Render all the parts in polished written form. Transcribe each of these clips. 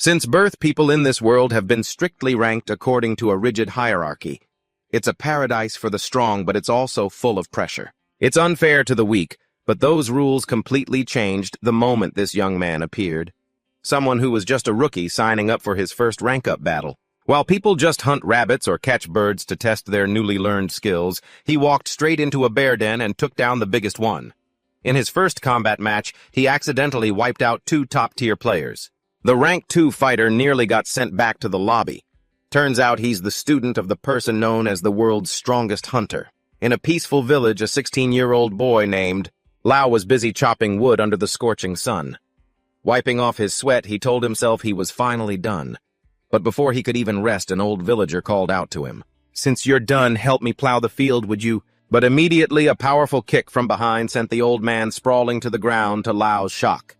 Since birth, people in this world have been strictly ranked according to a rigid hierarchy. It's a paradise for the strong, but it's also full of pressure. It's unfair to the weak, but those rules completely changed the moment this young man appeared. Someone who was just a rookie signing up for his first rank-up battle. While people just hunt rabbits or catch birds to test their newly learned skills, he walked straight into a bear den and took down the biggest one. In his first combat match, he accidentally wiped out 2 top-tier players. The rank 2 fighter nearly got sent back to the lobby. Turns out he's the student of the person known as the world's strongest hunter. In a peaceful village, a 16-year-old boy named Lao was busy chopping wood under the scorching sun. Wiping off his sweat, he told himself he was finally done. But before he could even rest, an old villager called out to him. "Since you're done, help me plow the field, would you?" But immediately a powerful kick from behind sent the old man sprawling to the ground to Lao's shock.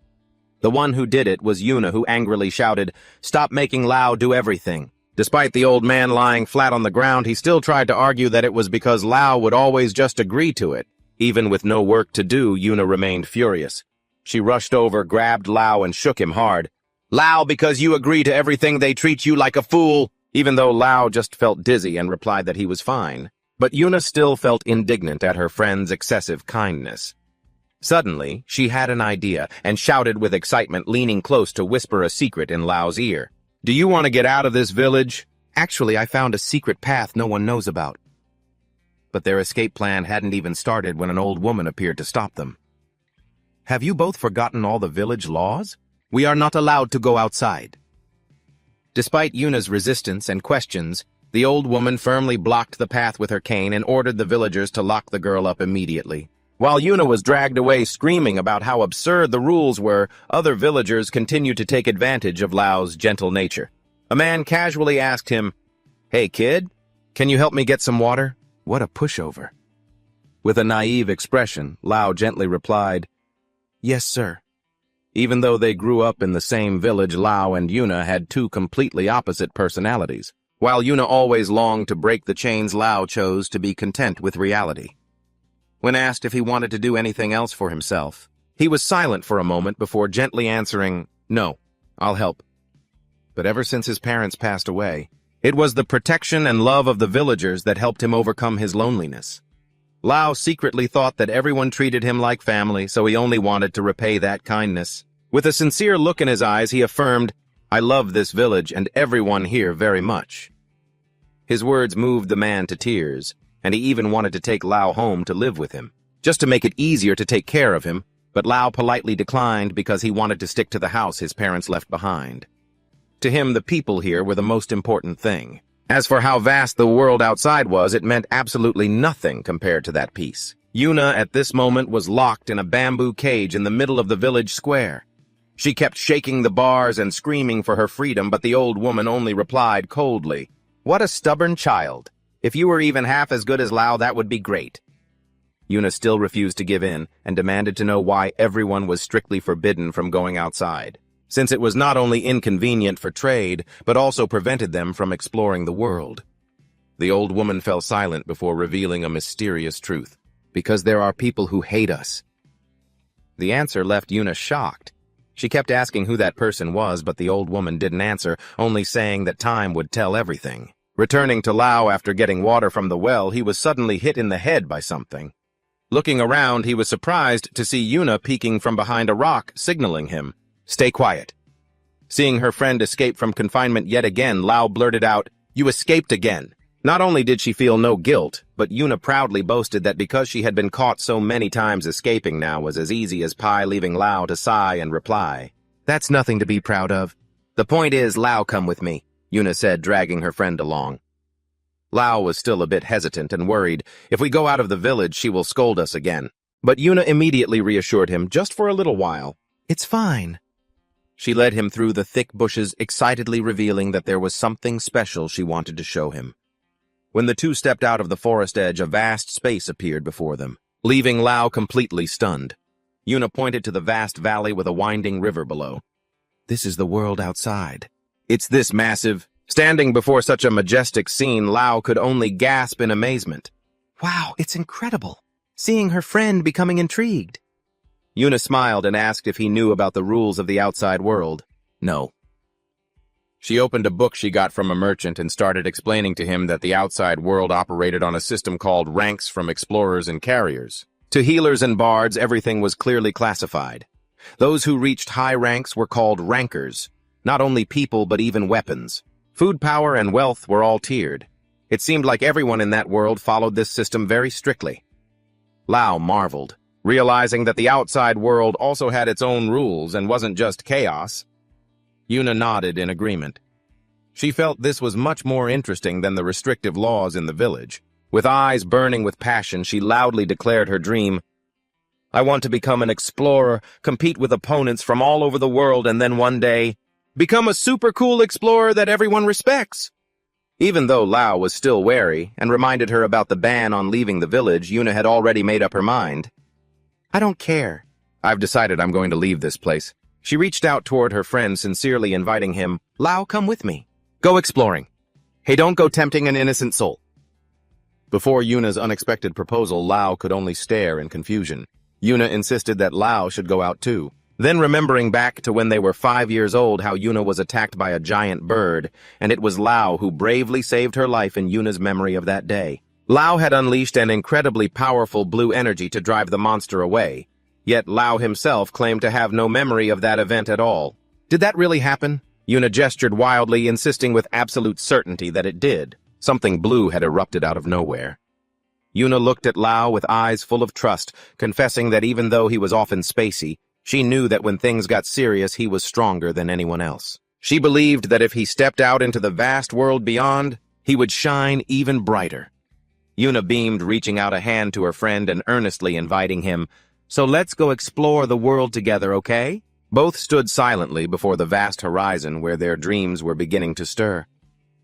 The one who did it was Yuna, who angrily shouted, "Stop making Lao do everything." Despite the old man lying flat on the ground, he still tried to argue that it was because Lao would always just agree to it. Even with no work to do, Yuna remained furious. She rushed over, grabbed Lao, and shook him hard. "Lao, because you agree to everything, they treat you like a fool," even though Lao just felt dizzy and replied that he was fine. But Yuna still felt indignant at her friend's excessive kindness. Suddenly, she had an idea and shouted with excitement, leaning close to whisper a secret in Lao's ear. "Do you want to get out of this village?" "Actually, I found a secret path no one knows about." But their escape plan hadn't even started when an old woman appeared to stop them. "Have you both forgotten all the village laws? We are not allowed to go outside." Despite Yuna's resistance and questions, the old woman firmly blocked the path with her cane and ordered the villagers to lock the girl up immediately. While Yuna was dragged away screaming about how absurd the rules were, other villagers continued to take advantage of Lao's gentle nature. A man casually asked him, "Hey kid, can you help me get some water?" What a pushover. With a naive expression, Lao gently replied, "Yes, sir." Even though they grew up in the same village, Lao and Yuna had 2 completely opposite personalities. While Yuna always longed to break the chains, Lao chose to be content with reality. When asked if he wanted to do anything else for himself, he was silent for a moment before gently answering, "No, I'll help." But ever since his parents passed away, it was the protection and love of the villagers that helped him overcome his loneliness. Lao secretly thought that everyone treated him like family, so he only wanted to repay that kindness. With a sincere look in his eyes, he affirmed, "I love this village and everyone here very much." His words moved the man to tears, and he even wanted to take Lao home to live with him, just to make it easier to take care of him, but Lao politely declined because he wanted to stick to the house his parents left behind. To him, the people here were the most important thing. As for how vast the world outside was, it meant absolutely nothing compared to that peace. Yuna, at this moment, was locked in a bamboo cage in the middle of the village square. She kept shaking the bars and screaming for her freedom, but the old woman only replied coldly, "What a stubborn child. If you were even half as good as Lao, that would be great." Yuna still refused to give in and demanded to know why everyone was strictly forbidden from going outside, since it was not only inconvenient for trade, but also prevented them from exploring the world. The old woman fell silent before revealing a mysterious truth. "Because there are people who hate us." The answer left Yuna shocked. She kept asking who that person was, but the old woman didn't answer, only saying that time would tell everything. Returning to Lao after getting water from the well, he was suddenly hit in the head by something. Looking around, he was surprised to see Yuna peeking from behind a rock, signaling him, "Stay quiet." Seeing her friend escape from confinement yet again, Lao blurted out, "You escaped again." Not only did she feel no guilt, but Yuna proudly boasted that because she had been caught so many times, escaping now was as easy as pie, leaving Lao to sigh and reply, "That's nothing to be proud of. The point is, Lao, come with me," Yuna said, dragging her friend along. Lao was still a bit hesitant and worried. "If we go out of the village, she will scold us again." But Yuna immediately reassured him, just for a little while. "It's fine." She led him through the thick bushes, excitedly revealing that there was something special she wanted to show him. When the two stepped out of the forest edge, a vast space appeared before them, leaving Lao completely stunned. Yuna pointed to the vast valley with a winding river below. "This is the world outside. It's this massive." Standing before such a majestic scene, Lao could only gasp in amazement. "Wow, it's incredible." Seeing her friend becoming intrigued. Yuna smiled and asked if he knew about the rules of the outside world. "No." She opened a book she got from a merchant and started explaining to him that the outside world operated on a system called ranks from explorers and carriers. To healers and bards, everything was clearly classified. Those who reached high ranks were called rankers, not only people but even weapons. Food power and wealth were all tiered. It seemed like everyone in that world followed this system very strictly. Lao marveled, realizing that the outside world also had its own rules and wasn't just chaos. Yuna nodded in agreement. She felt this was much more interesting than the restrictive laws in the village. With eyes burning with passion, she loudly declared her dream. I want to become an explorer, compete with opponents from all over the world, and then one day, become a super cool explorer that everyone respects. Even though Lao was still wary and reminded her about the ban on leaving the village, Yuna had already made up her mind. I don't care. I've decided I'm going to leave this place. She reached out toward her friend, sincerely inviting him. Lao, come with me. Go exploring. Hey, don't go tempting an innocent soul. Before Yuna's unexpected proposal, Lao could only stare in confusion. Yuna insisted that Lao should go out too. Then, remembering back to when they were 5 years old, how Yuna was attacked by a giant bird, and it was Lao who bravely saved her life in Yuna's memory of that day. Lao had unleashed an incredibly powerful blue energy to drive the monster away, yet Lao himself claimed to have no memory of that event at all. Did that really happen? Yuna gestured wildly, insisting with absolute certainty that it did. Something blue had erupted out of nowhere. Yuna looked at Lao with eyes full of trust, confessing that even though he was often spacey, she knew that when things got serious, he was stronger than anyone else. She believed that if he stepped out into the vast world beyond, he would shine even brighter. Yuna beamed, reaching out a hand to her friend and earnestly inviting him, So let's go explore the world together, okay? Both stood silently before the vast horizon where their dreams were beginning to stir.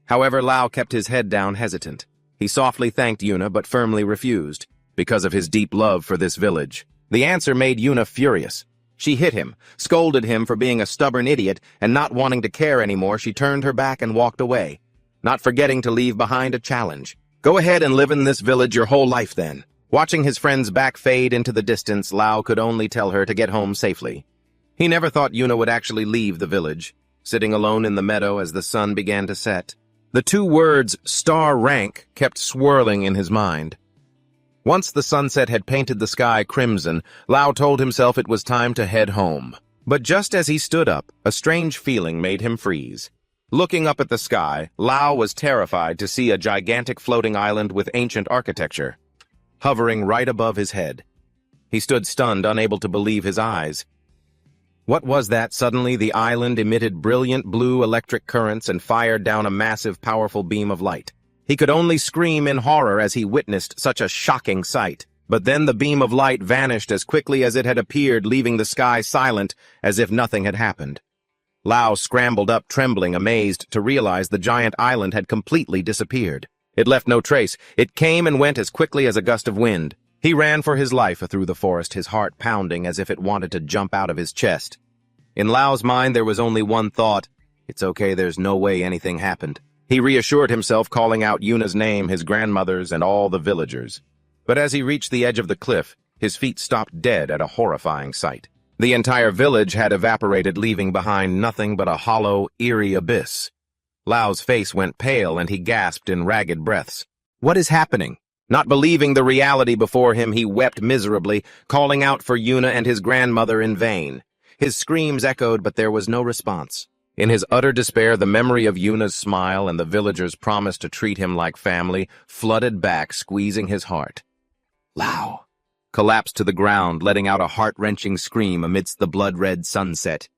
However, Lao kept his head down, hesitant. He softly thanked Yuna but firmly refused, because of his deep love for this village. The answer made Yuna furious. She hit him, scolded him for being a stubborn idiot, and not wanting to care anymore, she turned her back and walked away, not forgetting to leave behind a challenge. Go ahead and live in this village your whole life then. Watching his friend's back fade into the distance, Lao could only tell her to get home safely. He never thought Yuna would actually leave the village, sitting alone in the meadow as the sun began to set. The two words, star rank, kept swirling in his mind. Once the sunset had painted the sky crimson, Lao told himself it was time to head home. But just as he stood up, a strange feeling made him freeze. Looking up at the sky, Lao was terrified to see a gigantic floating island with ancient architecture, hovering right above his head. He stood stunned, unable to believe his eyes. What was that? Suddenly, the island emitted brilliant blue electric currents and fired down a massive, powerful beam of light. He could only scream in horror as he witnessed such a shocking sight. But then the beam of light vanished as quickly as it had appeared, leaving the sky silent, as if nothing had happened. Lao scrambled up, trembling, amazed, to realize the giant island had completely disappeared. It left no trace. It came and went as quickly as a gust of wind. He ran for his life through the forest, his heart pounding as if it wanted to jump out of his chest. In Lao's mind, there was only one thought. It's okay, there's no way anything happened. He reassured himself, calling out Yuna's name, his grandmother's, and all the villagers. But as he reached the edge of the cliff, his feet stopped dead at a horrifying sight. The entire village had evaporated, leaving behind nothing but a hollow, eerie abyss. Lao's face went pale, and he gasped in ragged breaths. What is happening? Not believing the reality before him, he wept miserably, calling out for Yuna and his grandmother in vain. His screams echoed, but there was no response. In his utter despair, the memory of Yuna's smile and the villagers' promise to treat him like family flooded back, squeezing his heart. Lao collapsed to the ground, letting out a heart-wrenching scream amidst the blood-red sunset.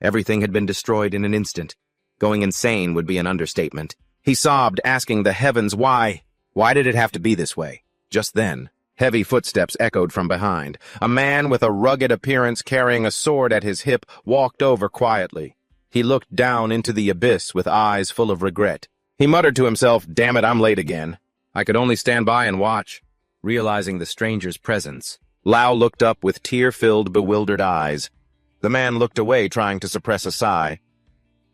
Everything had been destroyed in an instant. Going insane would be an understatement. He sobbed, asking the heavens why. Why did it have to be this way? Just then, heavy footsteps echoed from behind. A man with a rugged appearance carrying a sword at his hip walked over quietly. He looked down into the abyss with eyes full of regret. He muttered to himself, "Damn it, I'm late again." I could only stand by and watch. Realizing the stranger's presence, Lao looked up with tear-filled, bewildered eyes. The man looked away, trying to suppress a sigh.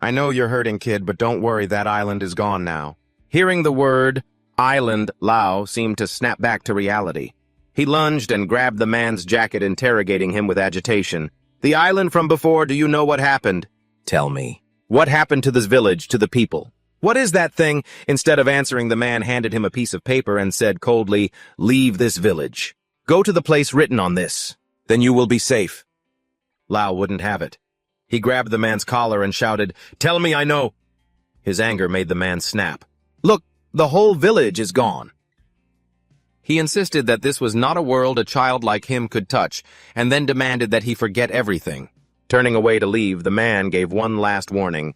"I know you're hurting, kid, but don't worry, that island is gone now." Hearing the word island, Lao seemed to snap back to reality. He lunged and grabbed the man's jacket, interrogating him with agitation. "The island from before, do you know what happened?" "Tell me." What happened to this village, to the people? What is that thing? Instead of answering, the man handed him a piece of paper and said coldly, "Leave this village. Go to the place written on this. Then you will be safe." Lao wouldn't have it. He grabbed the man's collar and shouted, "Tell me I know." His anger made the man snap. "Look, the whole village is gone." He insisted that this was not a world a child like him could touch, and then demanded that he forget everything. Turning away to leave, the man gave one last warning.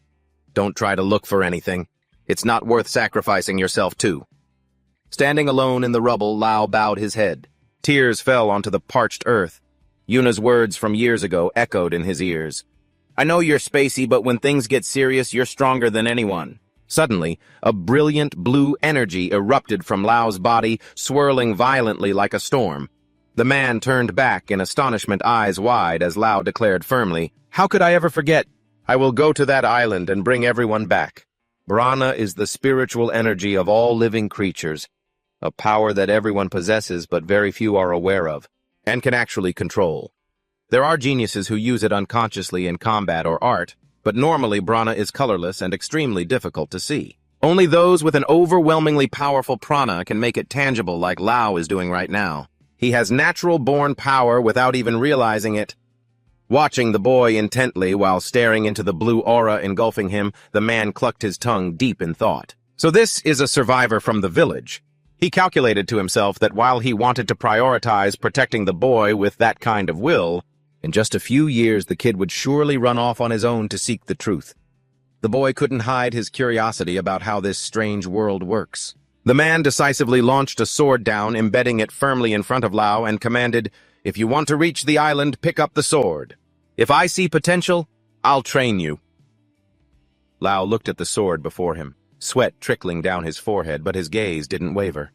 "Don't try to look for anything. It's not worth sacrificing yourself to." Standing alone in the rubble, Lao bowed his head. Tears fell onto the parched earth. Yuna's words from years ago echoed in his ears. "I know you're spacey, but when things get serious, you're stronger than anyone." Suddenly, a brilliant blue energy erupted from Lao's body, swirling violently like a storm. The man turned back in astonishment, eyes wide, as Lao declared firmly, "How could I ever forget? I will go to that island and bring everyone back. Prana is the spiritual energy of all living creatures, a power that everyone possesses but very few are aware of, and can actually control. There are geniuses who use it unconsciously in combat or art, but normally prana is colorless and extremely difficult to see. Only those with an overwhelmingly powerful prana can make it tangible like Lao is doing right now. He has natural-born power without even realizing it." Watching the boy intently while staring into the blue aura engulfing him, the man clucked his tongue deep in thought. So this is a survivor from the village. He calculated to himself that while he wanted to prioritize protecting the boy with that kind of will, in just a few years the kid would surely run off on his own to seek the truth. The boy couldn't hide his curiosity about how this strange world works. The man decisively launched a sword down, embedding it firmly in front of Lao, and commanded, "If you want to reach the island, pick up the sword. If I see potential, I'll train you." Lao looked at the sword before him, sweat trickling down his forehead, but his gaze didn't waver.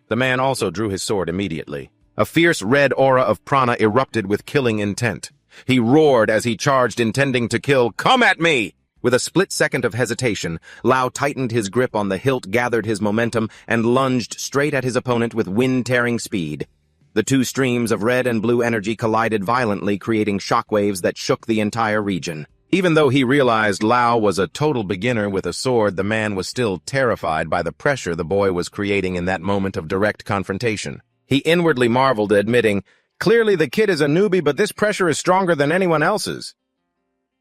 The man also drew his sword immediately. A fierce red aura of prana erupted with killing intent. He roared as he charged, intending to kill. "Come at me!" With a split second of hesitation, Lao tightened his grip on the hilt, gathered his momentum, and lunged straight at his opponent with wind-tearing speed. The two streams of red and blue energy collided violently, creating shockwaves that shook the entire region. Even though he realized Lao was a total beginner with a sword, the man was still terrified by the pressure the boy was creating in that moment of direct confrontation. He inwardly marveled, admitting, "Clearly the kid is a newbie, but this pressure is stronger than anyone else's."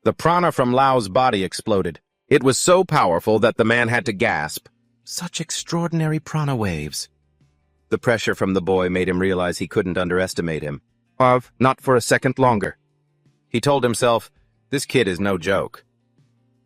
The prana from Lao's body exploded. It was so powerful that the man had to gasp. Such extraordinary prana waves. The pressure from the boy made him realize he couldn't underestimate him. Not for a second longer. He told himself, this kid is no joke.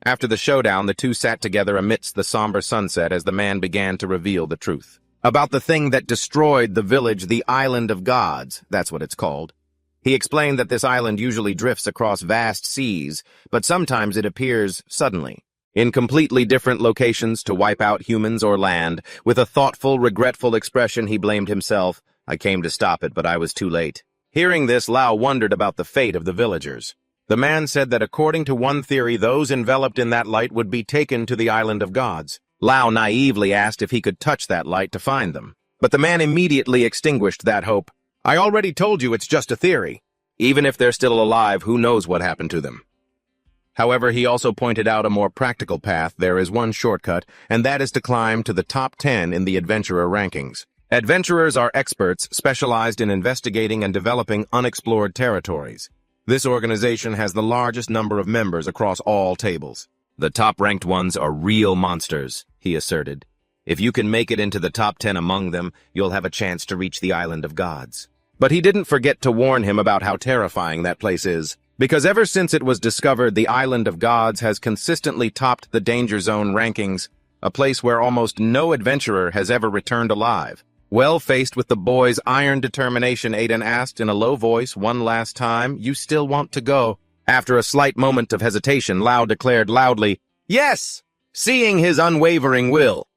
After the showdown, the two sat together amidst the somber sunset as the man began to reveal the truth. About the thing that destroyed the village, the Island of Gods, that's what it's called. He explained that this island usually drifts across vast seas, but sometimes it appears suddenly, in completely different locations to wipe out humans or land. With a thoughtful, regretful expression, he blamed himself. "I came to stop it, but I was too late." Hearing this, Lao wondered about the fate of the villagers. The man said that according to one theory, those enveloped in that light would be taken to the Island of Gods. Lao naively asked if he could touch that light to find them. But the man immediately extinguished that hope. "I already told you it's just a theory. Even if they're still alive, who knows what happened to them?" However, he also pointed out a more practical path. There is one shortcut, and that is to climb to the top 10 in the adventurer rankings. Adventurers are experts specialized in investigating and developing unexplored territories. This organization has the largest number of members across all tables. "The top-ranked ones are real monsters," he asserted. "If you can make it into the top 10 among them, you'll have a chance to reach the Island of Gods." But he didn't forget to warn him about how terrifying that place is. Because ever since it was discovered, the Island of Gods has consistently topped the danger zone rankings, a place where almost no adventurer has ever returned alive. Well faced with the boy's iron determination, Aiden asked in a low voice one last time, "You still want to go?" After a slight moment of hesitation, Lao declared loudly, "Yes!" Seeing his unwavering will,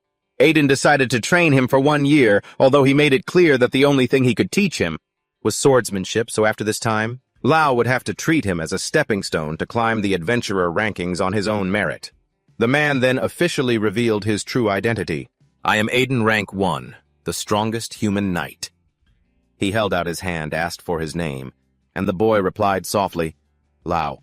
Aiden decided to train him for 1 year, although he made it clear that the only thing he could teach him was swordsmanship, so after this time, Lao would have to treat him as a stepping stone to climb the adventurer rankings on his own merit. The man then officially revealed his true identity. "I am Aiden Rank 1, the strongest human knight." He held out his hand, asked for his name, and the boy replied softly, "Lao."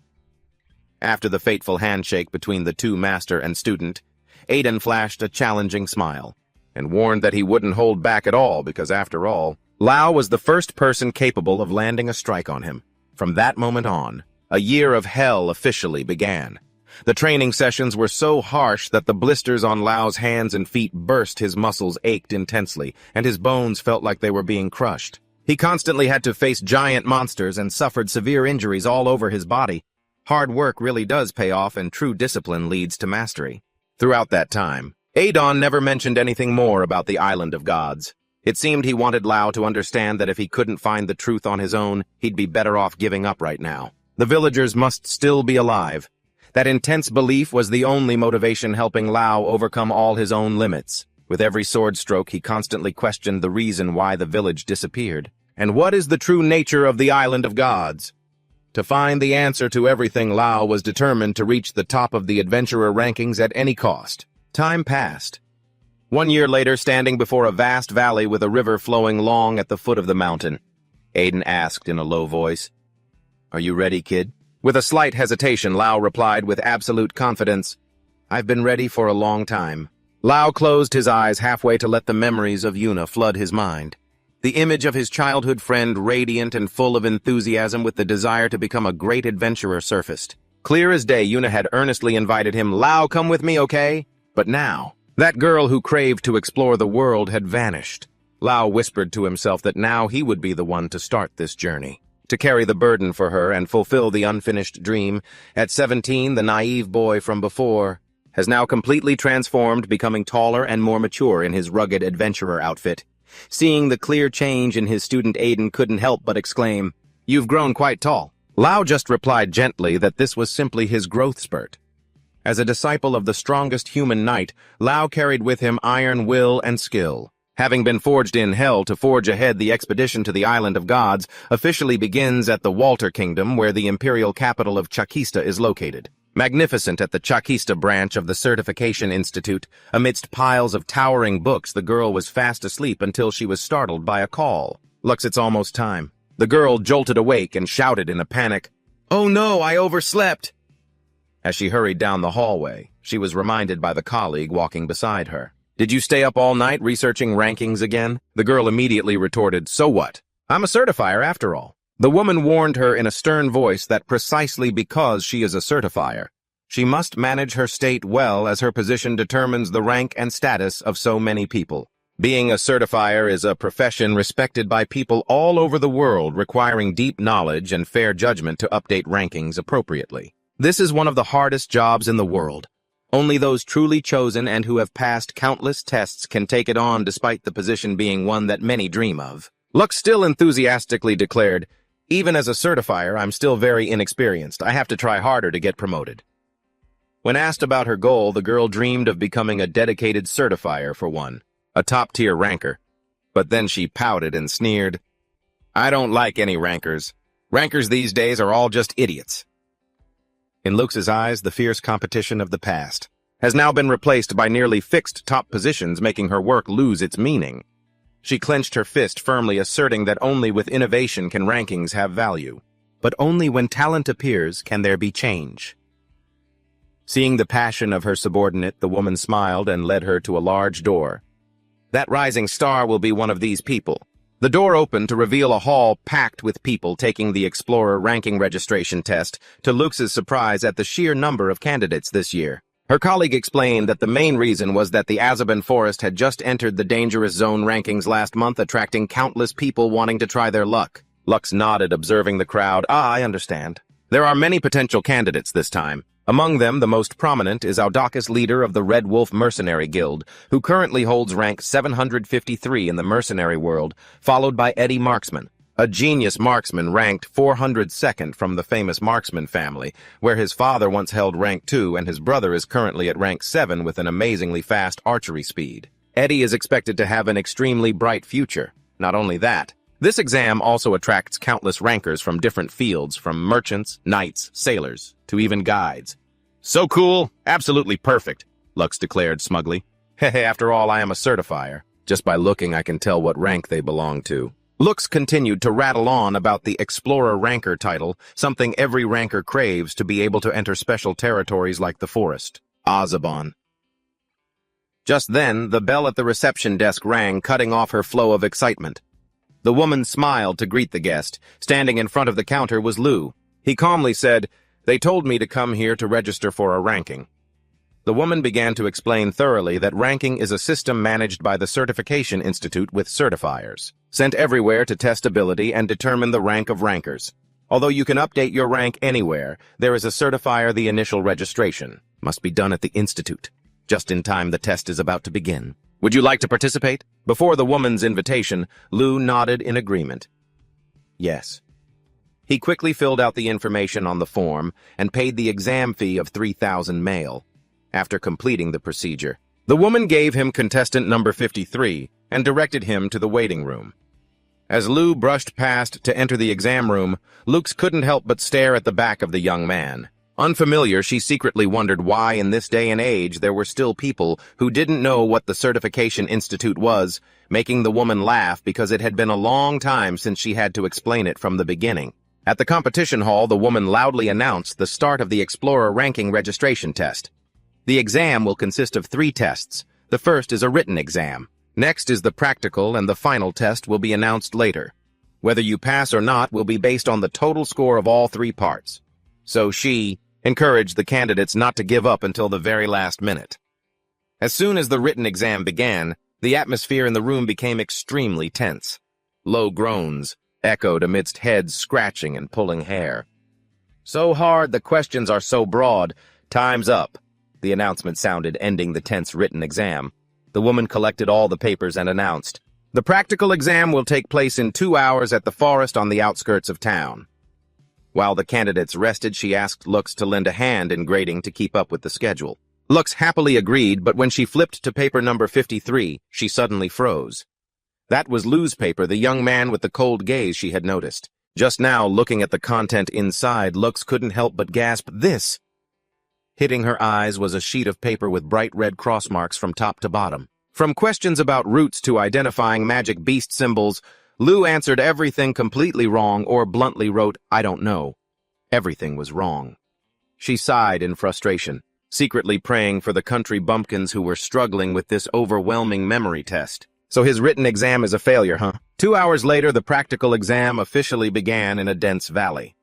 After the fateful handshake between the two master and student, Aiden flashed a challenging smile and warned that he wouldn't hold back at all because, after all, Lao was the first person capable of landing a strike on him. From that moment on, a year of hell officially began. The training sessions were so harsh that the blisters on Lao's hands and feet burst, his muscles ached intensely, and his bones felt like they were being crushed. He constantly had to face giant monsters and suffered severe injuries all over his body. Hard work really does pay off, and true discipline leads to mastery. Throughout that time, Adon never mentioned anything more about the Island of Gods. It seemed he wanted Lao to understand that if he couldn't find the truth on his own, he'd be better off giving up right now. The villagers must still be alive. That intense belief was the only motivation helping Lao overcome all his own limits. With every sword stroke, he constantly questioned the reason why the village disappeared. And what is the true nature of the Island of Gods? To find the answer to everything, Lao was determined to reach the top of the adventurer rankings at any cost. Time passed. 1 year later, standing before a vast valley with a river flowing long at the foot of the mountain, Aiden asked in a low voice, "Are you ready, kid?" With a slight hesitation, Lao replied with absolute confidence, "I've been ready for a long time." Lao closed his eyes halfway to let the memories of Yuna flood his mind. The image of his childhood friend, radiant and full of enthusiasm with the desire to become a great adventurer, surfaced. Clear as day, Yuna had earnestly invited him, "Lao, come with me, okay?" But now, that girl who craved to explore the world had vanished. Lao whispered to himself that now he would be the one to start this journey, to carry the burden for her and fulfill the unfinished dream. At 17, the naive boy from before has now completely transformed, becoming taller and more mature in his rugged adventurer outfit. Seeing the clear change in his student, Aiden couldn't help but exclaim, "You've grown quite tall." Lao just replied gently that this was simply his growth spurt. As a disciple of the strongest human knight, Lao carried with him iron will and skill. Having been forged in hell to forge ahead, the expedition to the Island of Gods officially begins at the Walter Kingdom, where the imperial capital of Chakista is located. Magnificent at the Chakista branch of the Certification Institute, amidst piles of towering books, the girl was fast asleep until she was startled by a call. "Lux, it's almost time." The girl jolted awake and shouted in a panic, "Oh no, I overslept!" As she hurried down the hallway, she was reminded by the colleague walking beside her. "Did you stay up all night researching rankings again?" The girl immediately retorted, "So what? I'm a certifier after all." The woman warned her in a stern voice that precisely because she is a certifier, she must manage her state well, as her position determines the rank and status of so many people. Being a certifier is a profession respected by people all over the world, requiring deep knowledge and fair judgment to update rankings appropriately. This is one of the hardest jobs in the world. Only those truly chosen and who have passed countless tests can take it on, despite the position being one that many dream of. Lux still enthusiastically declared, "Even as a certifier, I'm still very inexperienced. I have to try harder to get promoted." When asked about her goal, the girl dreamed of becoming a dedicated certifier for one, a top-tier ranker. But then she pouted and sneered, "I don't like any rankers. Rankers these days are all just idiots." In Lux's eyes, the fierce competition of the past has now been replaced by nearly fixed top positions, making her work lose its meaning. She clenched her fist firmly, asserting that only with innovation can rankings have value. But only when talent appears can there be change. Seeing the passion of her subordinate, the woman smiled and led her to a large door. "That rising star will be one of these people." The door opened to reveal a hall packed with people taking the Explorer ranking registration test, to Lux's surprise at the sheer number of candidates this year. Her colleague explained that the main reason was that the Azaban Forest had just entered the Dangerous Zone rankings last month, attracting countless people wanting to try their luck. Lux nodded, observing the crowd. "I understand. There are many potential candidates this time. Among them, the most prominent is Audakas, leader of the Red Wolf Mercenary Guild, who currently holds rank 753 in the mercenary world, followed by Eddie Marksman, a genius marksman ranked 402nd from the famous Marksman family, where his father once held rank 2 and his brother is currently at rank 7 with an amazingly fast archery speed. Eddie is expected to have an extremely bright future. Not only that, this exam also attracts countless rankers from different fields, from merchants, knights, sailors, to even guides. "So cool, absolutely perfect," Lux declared smugly. "Hehe, after all, I am a certifier. Just by looking, I can tell what rank they belong to." Lux continued to rattle on about the Explorer Ranker title, something every ranker craves to be able to enter special territories like the forest. Azaban. Just then, the bell at the reception desk rang, cutting off her flow of excitement. The woman smiled to greet the guest. Standing in front of the counter was Lou. He calmly said, "They told me to come here to register for a ranking." The woman began to explain thoroughly that ranking is a system managed by the Certification Institute with certifiers, sent everywhere to test ability and determine the rank of rankers. Although you can update your rank anywhere, there is a certifier. The initial registration must be done at the Institute. Just in time, the test is about to begin. Would you like to participate? Before the woman's invitation, Lou nodded in agreement. Yes. He quickly filled out the information on the form and paid the exam fee of 3,000 mail. After completing the procedure, the woman gave him contestant number 53 and directed him to the waiting room. As Lou brushed past to enter the exam room, Lux couldn't help but stare at the back of the young man. Unfamiliar, she secretly wondered why in this day and age there were still people who didn't know what the Certification Institute was, making the woman laugh because it had been a long time since she had to explain it from the beginning. At the competition hall, the woman loudly announced the start of the Explorer Ranking registration test. The exam will consist of 3 tests. The first is a written exam. Next is the practical, and the final test will be announced later. Whether you pass or not will be based on the total score of all 3 parts. So she encouraged the candidates not to give up until the very last minute. As soon as the written exam began, the atmosphere in the room became extremely tense. Low groans echoed amidst heads scratching and pulling hair. "So hard, the questions are so broad. Time's up," the announcement sounded, ending the tense written exam. The woman collected all the papers and announced, "The practical exam will take place in 2 hours at the forest on the outskirts of town." While the candidates rested, she asked Lux to lend a hand in grading to keep up with the schedule. Lux happily agreed, but when she flipped to paper number 53, she suddenly froze. That was Lou's paper, the young man with the cold gaze she had noticed. Just now, looking at the content inside, Lux couldn't help but gasp, "This!" Hitting her eyes was a sheet of paper with bright red cross marks from top to bottom. From questions about routes to identifying magic beast symbols, Lou answered everything completely wrong or bluntly wrote, "I don't know." Everything was wrong. She sighed in frustration, secretly praying for the country bumpkins who were struggling with this overwhelming memory test. So his written exam is a failure, huh? 2 hours later, the practical exam officially began in a dense valley.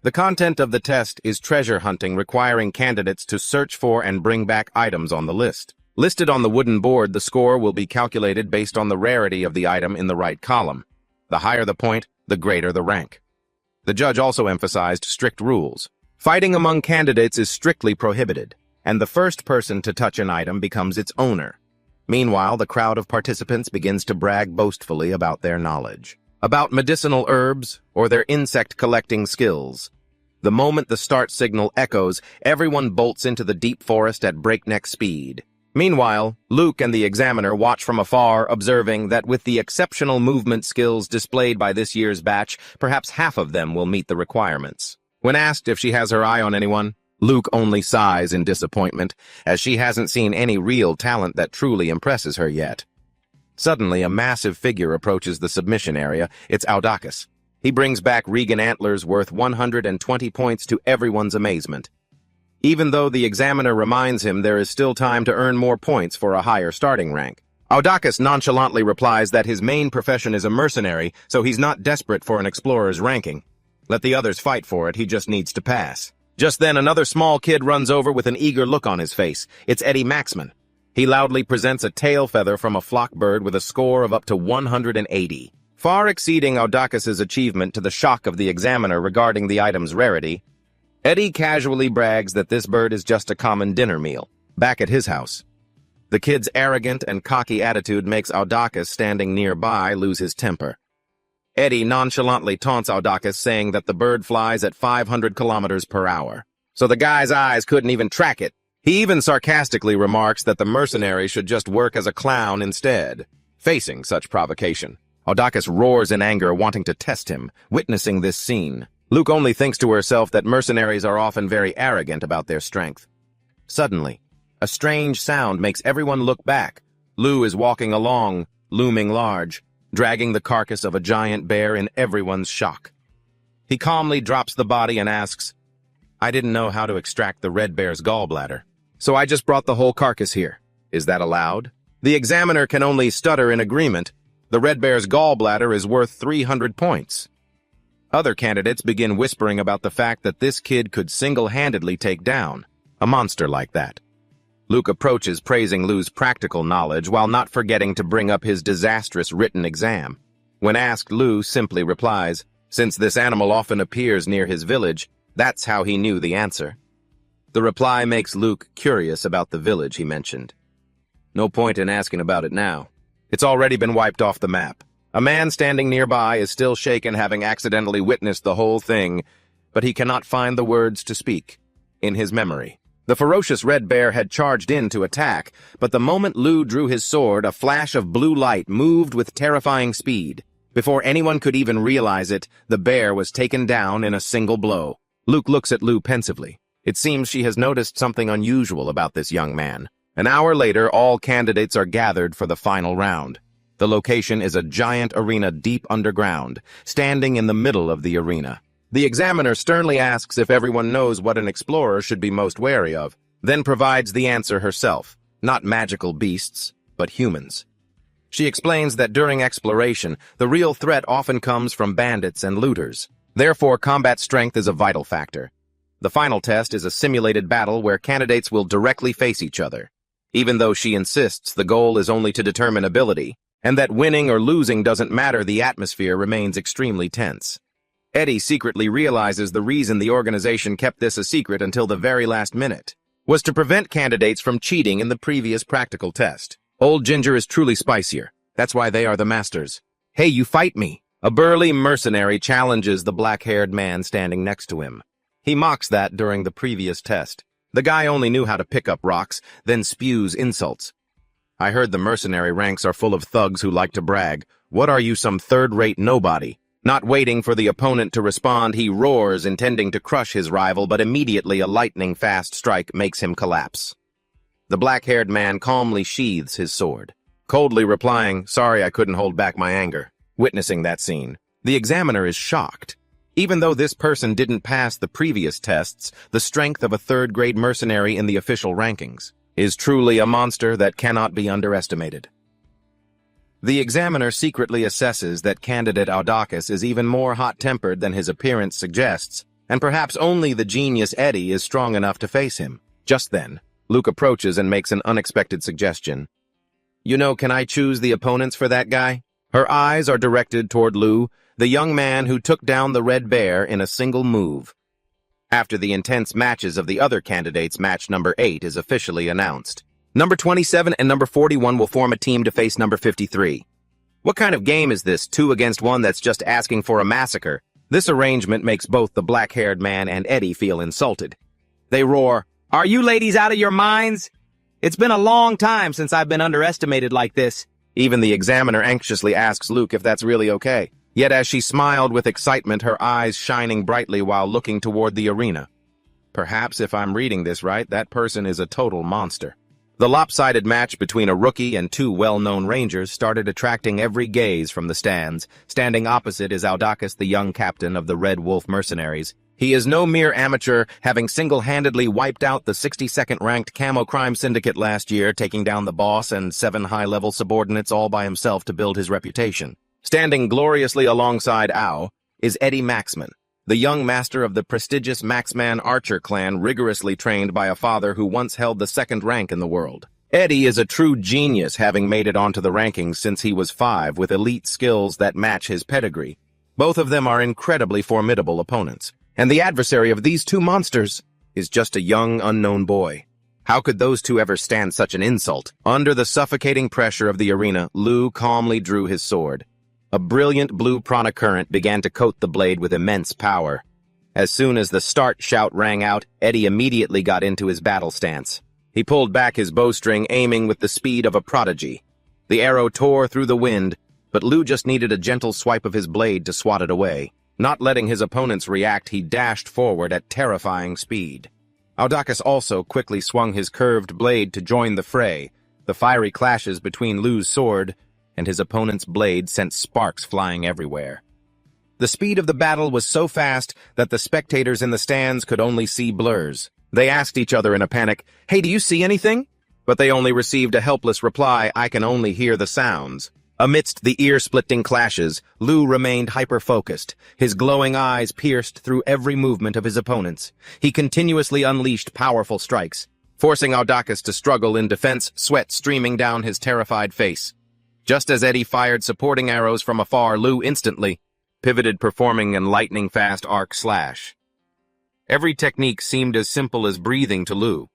The content of the test is treasure hunting, requiring candidates to search for and bring back items on the list. Listed on the wooden board, the score will be calculated based on the rarity of the item in the right column. The higher the point, the greater the rank. The judge also emphasized strict rules. Fighting among candidates is strictly prohibited, and the first person to touch an item becomes its owner. Meanwhile, the crowd of participants begins to brag boastfully about their knowledge, about medicinal herbs or their insect-collecting skills. The moment the start signal echoes, everyone bolts into the deep forest at breakneck speed. Meanwhile, Luke and the examiner watch from afar, observing that with the exceptional movement skills displayed by this year's batch, perhaps half of them will meet the requirements. When asked if she has her eye on anyone, Luke only sighs in disappointment, as she hasn't seen any real talent that truly impresses her yet. Suddenly, a massive figure approaches the submission area. It's Audacious. He brings back Regan antlers worth 120 points to everyone's amazement. Even though the examiner reminds him there is still time to earn more points for a higher starting rank. Audacious nonchalantly replies that his main profession is a mercenary, so he's not desperate for an explorer's ranking. Let the others fight for it, he just needs to pass. Just then, another small kid runs over with an eager look on his face. It's Eddie Maxman. He loudly presents a tail feather from a flock bird with a score of up to 180. Far exceeding Audacious's achievement to the shock of the examiner regarding the item's rarity, Eddie casually brags that this bird is just a common dinner meal, back at his house. The kid's arrogant and cocky attitude makes Audacious, standing nearby, lose his temper. Eddie nonchalantly taunts Audacious, saying that the bird flies at 500 kilometers per hour. So the guy's eyes couldn't even track it. He even sarcastically remarks that the mercenary should just work as a clown instead. Facing such provocation, Audacious roars in anger, wanting to test him. Witnessing this scene, Luke only thinks to herself that mercenaries are often very arrogant about their strength. Suddenly, a strange sound makes everyone look back. Lou is walking along, looming large. dragging the carcass of a giant bear in everyone's shock. He calmly drops the body and asks, "I didn't know how to extract the red bear's gallbladder, so I just brought the whole carcass here. Is that allowed?" The examiner can only stutter in agreement. The red bear's gallbladder is worth 300 points. Other candidates begin whispering about the fact that this kid could single-handedly take down a monster like that. Luke approaches, praising Lu's practical knowledge while not forgetting to bring up his disastrous written exam. When asked, Lu simply replies, since this animal often appears near his village, that's how he knew the answer. The reply makes Luke curious about the village he mentioned. No point in asking about it now. It's already been wiped off the map. A man standing nearby is still shaken, having accidentally witnessed the whole thing, but he cannot find the words to speak in his memory. The ferocious red bear had charged in to attack, but the moment Lu drew his sword, a flash of blue light moved with terrifying speed. Before anyone could even realize it, the bear was taken down in a single blow. Luke looks at Lu pensively. It seems she has noticed something unusual about this young man. An hour later, all candidates are gathered for the final round. The location is a giant arena deep underground, standing in the middle of the arena. The examiner sternly asks if everyone knows what an explorer should be most wary of, then provides the answer herself. Not magical beasts, but humans. She explains that during exploration, the real threat often comes from bandits and looters. Therefore, combat strength is a vital factor. The final test is a simulated battle where candidates will directly face each other. Even though she insists the goal is only to determine ability, and that winning or losing doesn't matter, the atmosphere remains extremely tense. Eddie secretly realizes the reason the organization kept this a secret until the very last minute was to prevent candidates from cheating in the previous practical test. Old Ginger is truly spicier. That's why they are the masters. Hey, you fight me. A burly mercenary challenges the black-haired man standing next to him. He mocks that during the previous test. The guy only knew how to pick up rocks, then spews insults. I heard the mercenary ranks are full of thugs who like to brag. What are you, some third-rate nobody? Not waiting for the opponent to respond, he roars, intending to crush his rival, but immediately a lightning-fast strike makes him collapse. The black-haired man calmly sheathes his sword, coldly replying, "Sorry, I couldn't hold back my anger." Witnessing that scene, the examiner is shocked. Even though this person didn't pass the previous tests, the strength of a third-grade mercenary in the official rankings is truly a monster that cannot be underestimated. The examiner secretly assesses that candidate Audacious is even more hot-tempered than his appearance suggests, and perhaps only the genius Eddie is strong enough to face him. Just then, Luke approaches and makes an unexpected suggestion. "You know, can I choose the opponents for that guy?" Her eyes are directed toward Lu, the young man who took down the red bear in a single move. After the intense matches of the other candidates, match number 8 is officially announced. Number 27 and number 41 will form a team to face number 53. What kind of game is this, 2 against 1 that's just asking for a massacre? This arrangement makes both the black-haired man and Eddie feel insulted. They roar, "Are you ladies out of your minds? It's been a long time since I've been underestimated like this." Even the examiner anxiously asks Luke if that's really okay. Yet as she smiled with excitement, her eyes shining brightly while looking toward the arena. Perhaps if I'm reading this right, that person is a total monster. The lopsided match between a rookie and 2 well-known rangers started attracting every gaze from the stands. Standing opposite is Audacious, the young captain of the Red Wolf Mercenaries. He is no mere amateur, having single-handedly wiped out the 62nd ranked Camo Crime Syndicate last year, taking down the boss and 7 high-level subordinates all by himself to build his reputation. Standing gloriously alongside Ao is Eddie Maxman, the young master of the prestigious Maxman Archer clan, rigorously trained by a father who once held the 2nd rank in the world. Eddie is a true genius, having made it onto the rankings since he was 5, with elite skills that match his pedigree. Both of them are incredibly formidable opponents, and the adversary of these 2 monsters is just a young, unknown boy. How could those 2 ever stand such an insult? Under the suffocating pressure of the arena, Lu calmly drew his sword. A brilliant blue prana current began to coat the blade with immense power. As soon as the start shout rang out, Eddie immediately got into his battle stance. He pulled back his bowstring, aiming with the speed of a prodigy. The arrow tore through the wind, but Lu just needed a gentle swipe of his blade to swat it away. Not letting his opponents react, he dashed forward at terrifying speed. Audacious also quickly swung his curved blade to join the fray. The fiery clashes between Lu's sword and his opponent's blade sent sparks flying everywhere. The speed of the battle was so fast that the spectators in the stands could only see blurs. They asked each other in a panic, "Hey, do you see anything?" But they only received a helpless reply, "I can only hear the sounds." Amidst the ear-splitting clashes, Lu remained hyper-focused, his glowing eyes pierced through every movement of his opponents. He continuously unleashed powerful strikes, forcing Audacious to struggle in defense, sweat streaming down his terrified face. Just as Eddie fired supporting arrows from afar, Lu instantly pivoted, performing an lightning-fast arc slash. Every technique seemed as simple as breathing to Lu.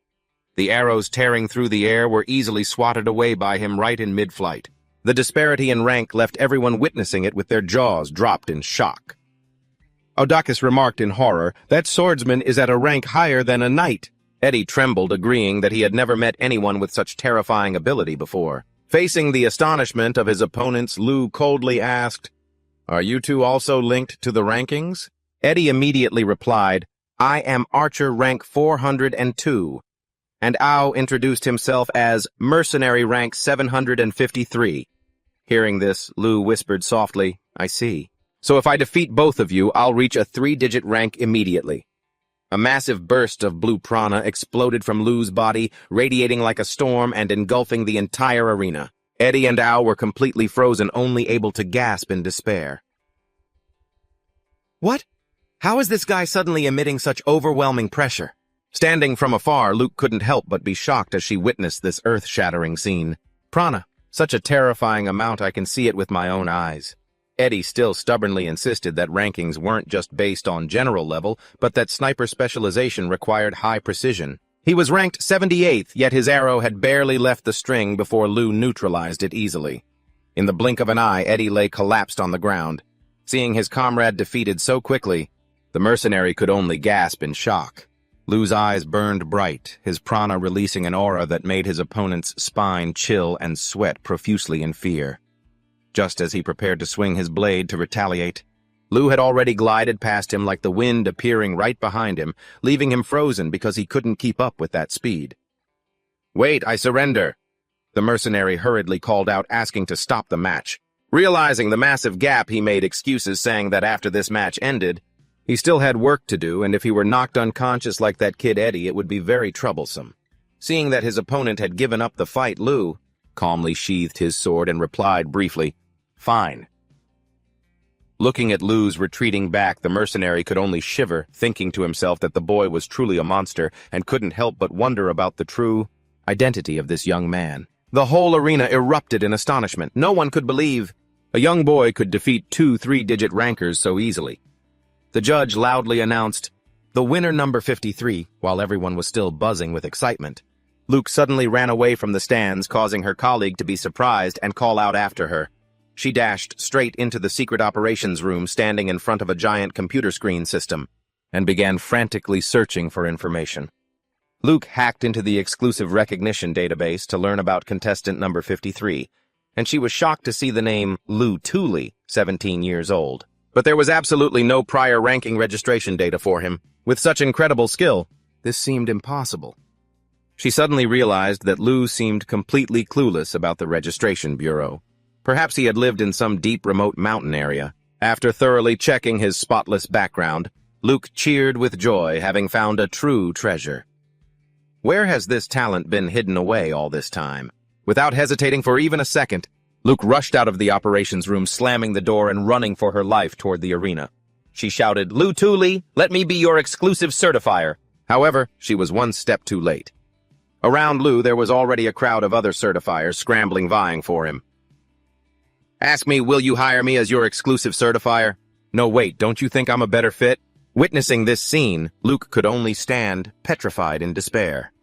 The arrows tearing through the air were easily swatted away by him right in mid-flight. The disparity in rank left everyone witnessing it with their jaws dropped in shock. Audacious remarked in horror, "That swordsman is at a rank higher than a knight." Eddie trembled, agreeing that he had never met anyone with such terrifying ability before. Facing the astonishment of his opponents, Lu coldly asked, "Are you two also linked to the rankings?" Eddie immediately replied, "I am Archer rank 402. And Ao introduced himself as mercenary rank 753. Hearing this, Lu whispered softly, "I see. So if I defeat both of you, I'll reach a 3-digit rank immediately." A massive burst of blue prana exploded from Lu's body, radiating like a storm and engulfing the entire arena. Eddie and Ao were completely frozen, only able to gasp in despair. What? How is this guy suddenly emitting such overwhelming pressure? Standing from afar, Luke couldn't help but be shocked as she witnessed this earth-shattering scene. Prana, such a terrifying amount I can see it with my own eyes. Eddie still stubbornly insisted that rankings weren't just based on general level, but that sniper specialization required high precision. He was ranked 78th, yet his arrow had barely left the string before Lu neutralized it easily. In the blink of an eye, Eddie lay collapsed on the ground. Seeing his comrade defeated so quickly, the mercenary could only gasp in shock. Lu's eyes burned bright, his prana releasing an aura that made his opponent's spine chill and sweat profusely in fear. Just as he prepared to swing his blade to retaliate, Lu had already glided past him like the wind appearing right behind him, leaving him frozen because he couldn't keep up with that speed. "Wait, I surrender," the mercenary hurriedly called out, asking to stop the match. Realizing the massive gap, he made excuses, saying that after this match ended, he still had work to do, and if he were knocked unconscious like that kid Eddie, it would be very troublesome. Seeing that his opponent had given up the fight, Lu calmly sheathed his sword and replied briefly, "Fine." Looking at Lu's retreating back, the mercenary could only shiver, thinking to himself that the boy was truly a monster and couldn't help but wonder about the true identity of this young man. The whole arena erupted in astonishment. No one could believe a young boy could defeat 2 3-digit rankers so easily. The judge loudly announced, "The winner number 53, while everyone was still buzzing with excitement. Luke suddenly ran away from the stands, causing her colleague to be surprised and call out after her. She dashed straight into the secret operations room standing in front of a giant computer screen system and began frantically searching for information. Luke hacked into the exclusive recognition database to learn about contestant number 53, and she was shocked to see the name Lu Tooley, 17 years old. But there was absolutely no prior ranking registration data for him. With such incredible skill, this seemed impossible. She suddenly realized that Lu seemed completely clueless about the registration bureau. Perhaps he had lived in some deep remote mountain area. After thoroughly checking his spotless background, Luke cheered with joy, having found a true treasure. Where has this talent been hidden away all this time? Without hesitating for even a second, Luke rushed out of the operations room, slamming the door and running for her life toward the arena. She shouted, "Lu Tooley, let me be your exclusive certifier." However, she was one step too late. Around Lu, there was already a crowd of other certifiers scrambling, vying for him. "Ask me, will you hire me as your exclusive certifier?" "No, wait, don't you think I'm a better fit?" Witnessing this scene, Luke could only stand, petrified in despair.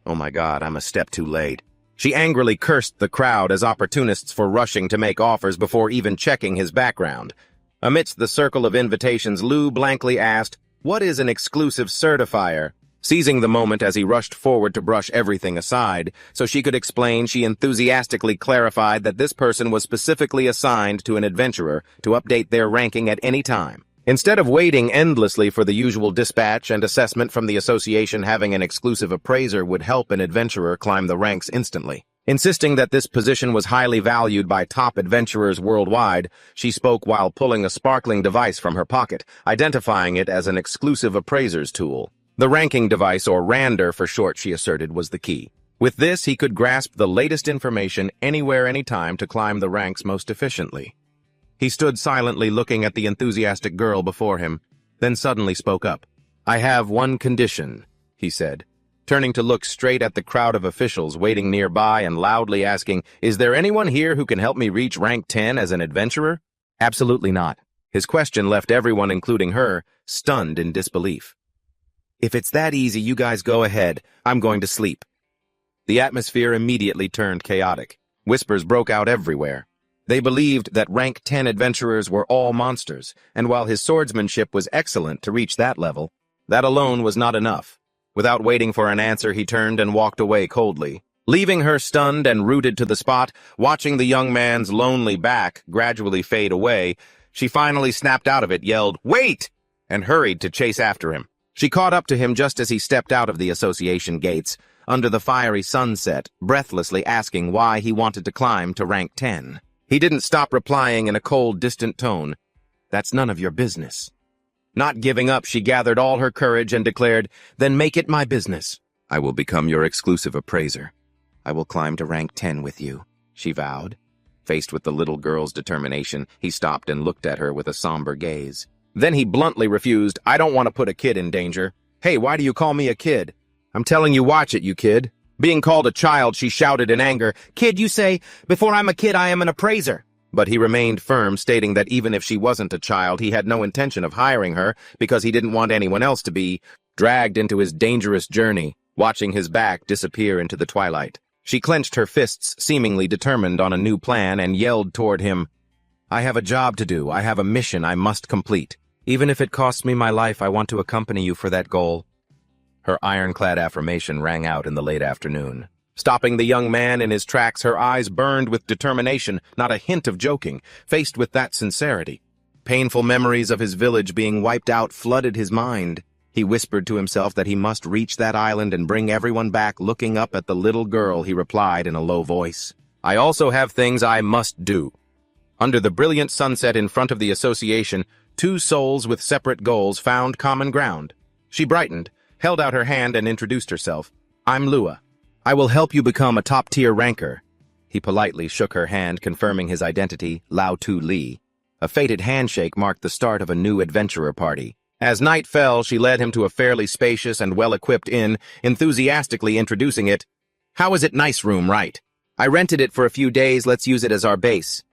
"Oh my God, I'm a step too late." She angrily cursed the crowd as opportunists for rushing to make offers before even checking his background. Amidst the circle of invitations, Lu blankly asked, "What is an exclusive certifier?" Seizing the moment as he rushed forward to brush everything aside, so she could explain, she enthusiastically clarified that this person was specifically assigned to an adventurer to update their ranking at any time. Instead of waiting endlessly for the usual dispatch and assessment from the association, having an exclusive appraiser would help an adventurer climb the ranks instantly. Insisting that this position was highly valued by top adventurers worldwide, she spoke while pulling a sparkling device from her pocket, identifying it as an exclusive appraiser's tool. The ranking device, or Rander for short, she asserted, was the key. With this, he could grasp the latest information anywhere, anytime to climb the ranks most efficiently. He stood silently looking at the enthusiastic girl before him, then suddenly spoke up. "I have one condition," he said, turning to look straight at the crowd of officials waiting nearby and loudly asking, "Is there anyone here who can help me reach rank 10 as an adventurer?" "Absolutely not." His question left everyone, including her, stunned in disbelief. "If it's that easy, you guys go ahead. I'm going to sleep." The atmosphere immediately turned chaotic. Whispers broke out everywhere. They believed that rank 10 adventurers were all monsters, and while his swordsmanship was excellent to reach that level, that alone was not enough. Without waiting for an answer, he turned and walked away coldly, leaving her stunned and rooted to the spot. Watching the young man's lonely back gradually fade away, she finally snapped out of it, yelled, "Wait!" and hurried to chase after him. She caught up to him just as he stepped out of the association gates, under the fiery sunset, breathlessly asking why he wanted to climb to rank 10. He didn't stop replying in a cold, distant tone, "That's none of your business." Not giving up, she gathered all her courage and declared, "Then make it my business. I will become your exclusive appraiser. I will climb to rank 10 with you," she vowed. Faced with the little girl's determination, he stopped and looked at her with a somber gaze. Then he bluntly refused. "I don't want to put a kid in danger." "Hey, why do you call me a kid?" "I'm telling you, watch it, you kid." Being called a child, she shouted in anger, "Kid, you say? Before I'm a kid, I am an appraiser." But he remained firm, stating that even if she wasn't a child, he had no intention of hiring her because he didn't want anyone else to be dragged into his dangerous journey, watching his back disappear into the twilight. She clenched her fists, seemingly determined on a new plan, and yelled toward him, "I have a job to do. I have a mission I must complete. Even if it costs me my life, I want to accompany you for that goal." Her ironclad affirmation rang out in the late afternoon. Stopping the young man in his tracks, her eyes burned with determination, not a hint of joking, faced with that sincerity. Painful memories of his village being wiped out flooded his mind. He whispered to himself that he must reach that island and bring everyone back. Looking up at the little girl, he replied in a low voice, "I also have things I must do." Under the brilliant sunset in front of the association, two souls with separate goals found common ground. She brightened, held out her hand, and introduced herself. "I'm Lua. I will help you become a top-tier ranker." He politely shook her hand, confirming his identity, Lao Tu Li. A fated handshake marked the start of a new adventurer party. As night fell, she led him to a fairly spacious and well-equipped inn, enthusiastically introducing it. "How is it? Nice room, right? I rented it for a few days. Let's use it as our base."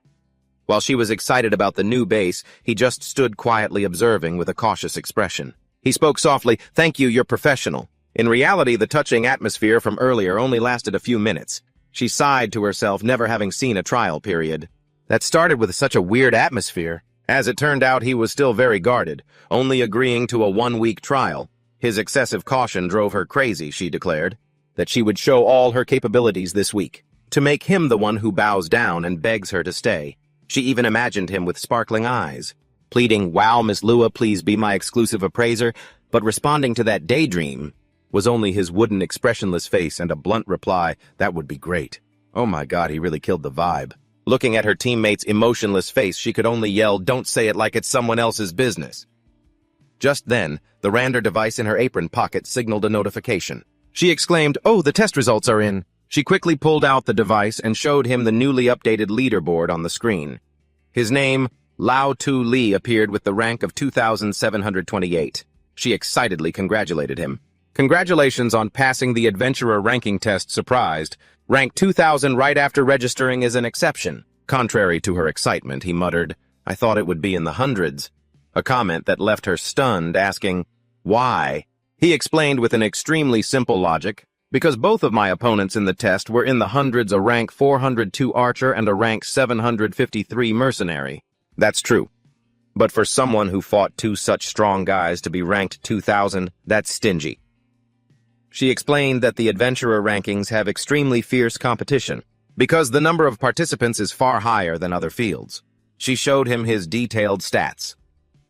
While she was excited about the new base, he just stood quietly observing with a cautious expression. He spoke softly, "Thank you, you're professional." In reality, the touching atmosphere from earlier only lasted a few minutes. She sighed to herself, never having seen a trial period. That started with such a weird atmosphere. As it turned out, he was still very guarded, only agreeing to a one-week trial. His excessive caution drove her crazy, she declared, that she would show all her capabilities this week, to make him the one who bows down and begs her to stay. She even imagined him with sparkling eyes, pleading, "Wow, Miss Lua, please be my exclusive appraiser," but responding to that daydream was only his wooden, expressionless face and a blunt reply, "That would be great." Oh my God, he really killed the vibe. Looking at her teammate's emotionless face, she could only yell, "Don't say it like it's someone else's business." Just then, the Rander device in her apron pocket signaled a notification. She exclaimed, "Oh, the test results are in." She quickly pulled out the device and showed him the newly updated leaderboard on the screen. His name, Lao Tu Li, appeared with the rank of 2,728. She excitedly congratulated him. "Congratulations on passing the adventurer ranking test, surprised. Rank 2,000 right after registering is an exception." Contrary to her excitement, he muttered, "I thought it would be in the hundreds." A comment that left her stunned, asking, "Why?" He explained with an extremely simple logic, "Because both of my opponents in the test were in the hundreds, a rank 402 archer and a rank 753 mercenary." That's true. But for someone who fought two such strong guys to be ranked 2,000, that's stingy. She explained that the adventurer rankings have extremely fierce competition, because the number of participants is far higher than other fields. She showed him his detailed stats.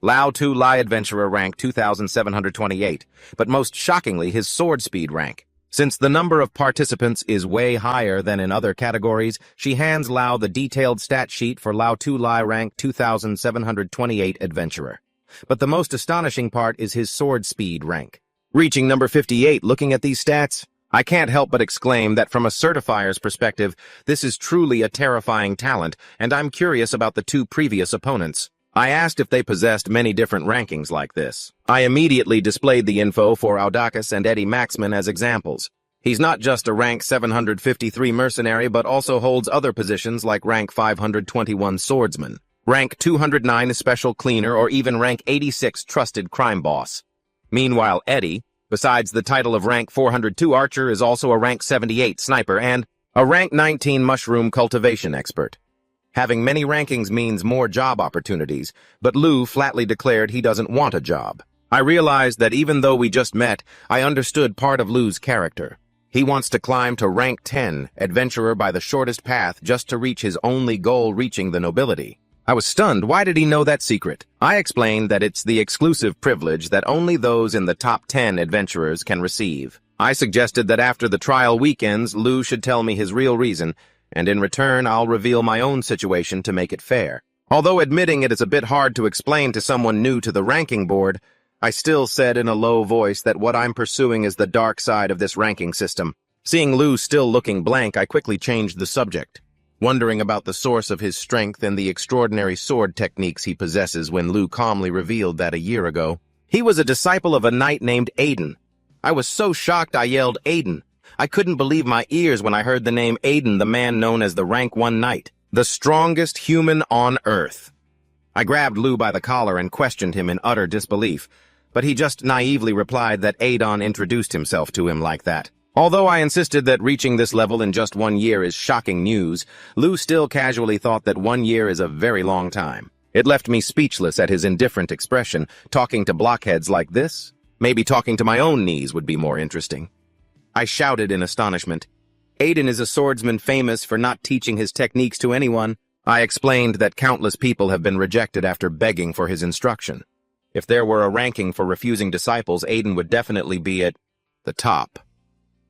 Lao Tu Li adventurer rank 2,728, but most shockingly his sword speed rank, Since the number of participants is way higher than in other categories, she hands Lao the detailed stat sheet for Lao 2 Lai rank 2728 adventurer. But the most astonishing part is his sword speed rank. Reaching number 58, looking at these stats, I can't help but exclaim that from a certifier's perspective, this is truly a terrifying talent, and I'm curious about the two previous opponents. I asked if they possessed many different rankings like this. I immediately displayed the info for Audacious and Eddie Maxman as examples. He's not just a rank 753 mercenary, but also holds other positions like rank 521 swordsman, rank 209 special cleaner, or even rank 86 trusted crime boss. Meanwhile, Eddie, besides the title of rank 402 archer, is also a rank 78 sniper and a rank 19 mushroom cultivation expert. Having many rankings means more job opportunities, but Lou flatly declared he doesn't want a job. I realized that even though we just met, I understood part of Lou's character. He wants to climb to rank 10, adventurer by the shortest path, just to reach his only goal, reaching the nobility. I was stunned. Why did he know that secret? I explained that it's the exclusive privilege that only those in the top 10 adventurers can receive. I suggested that after the trial weekends, Lou should tell me his real reason, and in return, I'll reveal my own situation to make it fair. Although admitting it is a bit hard to explain to someone new to the ranking board, I still said in a low voice that what I'm pursuing is the dark side of this ranking system. Seeing Lou still looking blank, I quickly changed the subject, wondering about the source of his strength and the extraordinary sword techniques he possesses when Lou calmly revealed that a year ago. He was a disciple of a knight named Aiden. I was so shocked I yelled, "Aiden!" I couldn't believe my ears when I heard the name Aiden, the man known as the Rank 1 Knight, the strongest human on Earth. I grabbed Lou by the collar and questioned him in utter disbelief, but he just naively replied that Aiden introduced himself to him like that. Although I insisted that reaching this level in just 1 year is shocking news, Lou still casually thought that 1 year is a very long time. It left me speechless at his indifferent expression. Talking to blockheads like this? Maybe talking to my own knees would be more interesting. I shouted in astonishment. Aiden is a swordsman famous for not teaching his techniques to anyone. I explained that countless people have been rejected after begging for his instruction. If there were a ranking for refusing disciples, Aiden would definitely be at the top.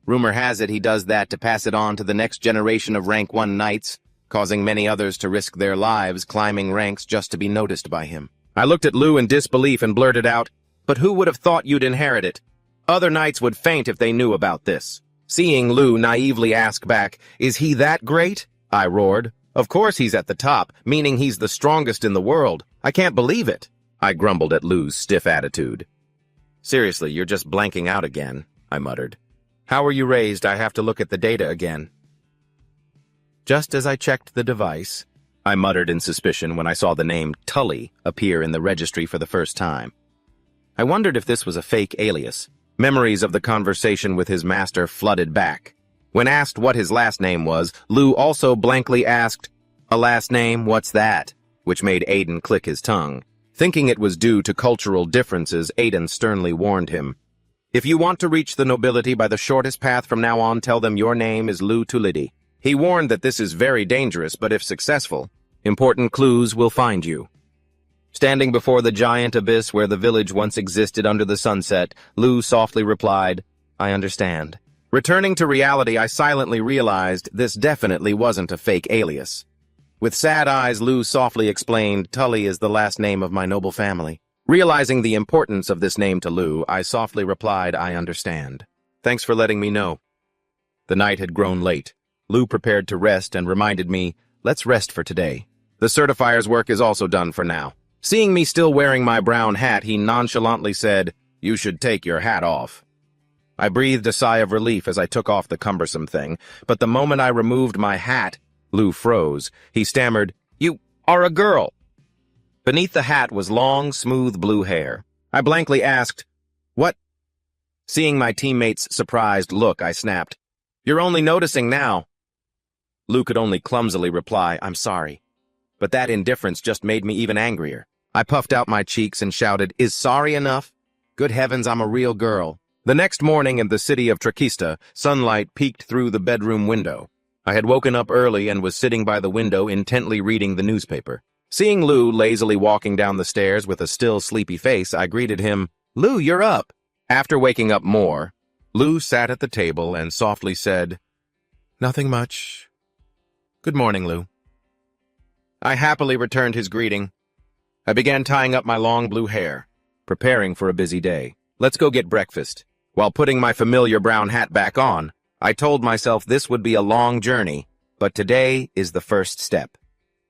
Rumor has it he does that to pass it on to the next generation of rank 1 knights, causing many others to risk their lives climbing ranks just to be noticed by him. I looked at Lou in disbelief and blurted out, "But who would have thought you'd inherit it? Other knights would faint if they knew about this." Seeing Lou naively ask back, "Is he that great?" I roared. "Of course he's at the top, meaning he's the strongest in the world. I can't believe it." I grumbled at Lou's stiff attitude. "Seriously, you're just blanking out again," I muttered. "How were you raised? I have to look at the data again." Just as I checked the device, I muttered in suspicion when I saw the name Tully appear in the registry for the first time. I wondered if this was a fake alias. Memories of the conversation with his master flooded back. When asked what his last name was, Lou also blankly asked, "A last name? What's that?" which made Aiden click his tongue. Thinking it was due to cultural differences, Aiden sternly warned him, "If you want to reach the nobility by the shortest path from now on, tell them your name is Lou Tulidi." He warned that this is very dangerous, but if successful, important clues will find you. Standing before the giant abyss where the village once existed under the sunset, Lou softly replied, "I understand." Returning to reality, I silently realized this definitely wasn't a fake alias. With sad eyes, Lou softly explained, "Tully is the last name of my noble family." Realizing the importance of this name to Lou, I softly replied, "I understand. Thanks for letting me know." The night had grown late. Lou prepared to rest and reminded me, "Let's rest for today. The certifier's work is also done for now." Seeing me still wearing my brown hat, he nonchalantly said, "You should take your hat off." I breathed a sigh of relief as I took off the cumbersome thing, but the moment I removed my hat, Lou froze. He stammered, "You are a girl." Beneath the hat was long, smooth blue hair. I blankly asked, "What?" Seeing my teammate's surprised look, I snapped, "You're only noticing now." Lou could only clumsily reply, "I'm sorry." But that indifference just made me even angrier. I puffed out my cheeks and shouted, "Is sorry enough? Good heavens, I'm a real girl." The next morning in the city of Trakista, sunlight peeked through the bedroom window. I had woken up early and was sitting by the window intently reading the newspaper. Seeing Lou lazily walking down the stairs with a still sleepy face, I greeted him, "Lou, you're up." After waking up more, Lu sat at the table and softly said, "Nothing much. Good morning, Lu." I happily returned his greeting. I began tying up my long blue hair, preparing for a busy day. Let's go get breakfast. While putting my familiar brown hat back on, I told myself this would be a long journey, but today is the first step.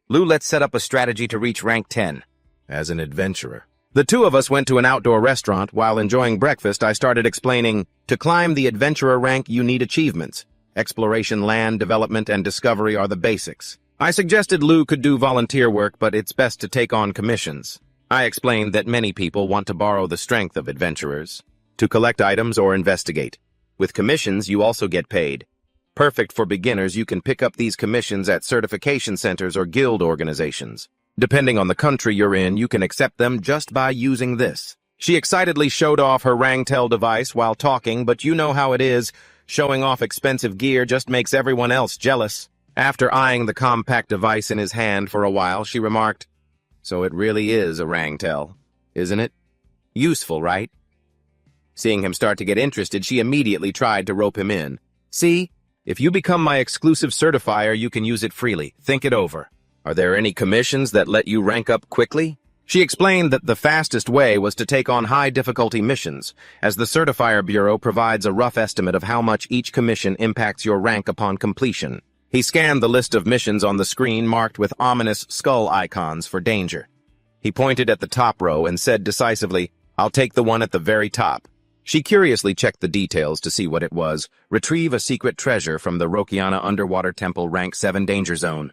Lu, let's set up a strategy to reach rank 10. As an adventurer. The two of us went to an outdoor restaurant. While enjoying breakfast, I started explaining, to climb the adventurer rank, you need achievements. Exploration, land, development, and discovery are the basics. I suggested Lu could do volunteer work, but it's best to take on commissions. I explained that many people want to borrow the strength of adventurers, to collect items or investigate. With commissions, you also get paid. Perfect for beginners, you can pick up these commissions at certification centers or guild organizations. Depending on the country you're in, you can accept them just by using this. She excitedly showed off her Rangtel device while talking, but you know how it is. Showing off expensive gear just makes everyone else jealous. After eyeing the compact device in his hand for a while, she remarked, "So it really is a Rangtel, isn't it? Useful, right?" Seeing him start to get interested, she immediately tried to rope him in. "See, if you become my exclusive certifier, you can use it freely. Think it over. Are there any commissions that let you rank up quickly?" She explained that the fastest way was to take on high-difficulty missions, as the Certifier Bureau provides a rough estimate of how much each commission impacts your rank upon completion. He scanned the list of missions on the screen marked with ominous skull icons for danger. He pointed at the top row and said decisively, "I'll take the one at the very top." She curiously checked the details to see what it was. Retrieve a secret treasure from the Rokiana Underwater Temple Rank 7 Danger Zone.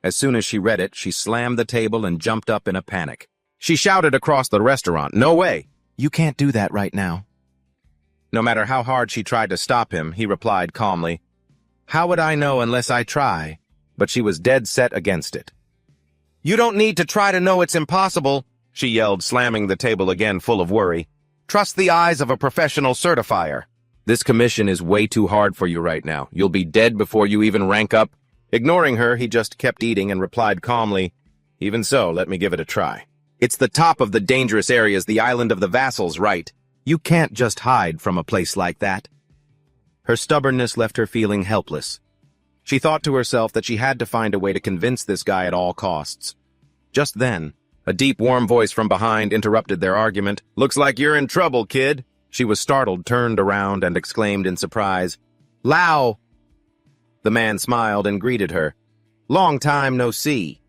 As soon as she read it, she slammed the table and jumped up in a panic. She shouted across the restaurant, "No way! You can't do that right now." No matter how hard she tried to stop him, he replied calmly, "How would I know unless I try?" But she was dead set against it. "You don't need to try to know it's impossible," she yelled, slamming the table again, full of worry. "Trust the eyes of a professional certifier. This commission is way too hard for you right now. You'll be dead before you even rank up." Ignoring her, he just kept eating and replied calmly, "Even so, let me give it a try. It's the top of the dangerous areas, the island of the vassals, right? You can't just hide from a place like that." Her stubbornness left her feeling helpless. She thought to herself that she had to find a way to convince this guy at all costs. Just then, a deep, warm voice from behind interrupted their argument. "Looks like you're in trouble, kid." She was startled, turned around, and exclaimed in surprise, "Lao!" The man smiled and greeted her. "Long time no see."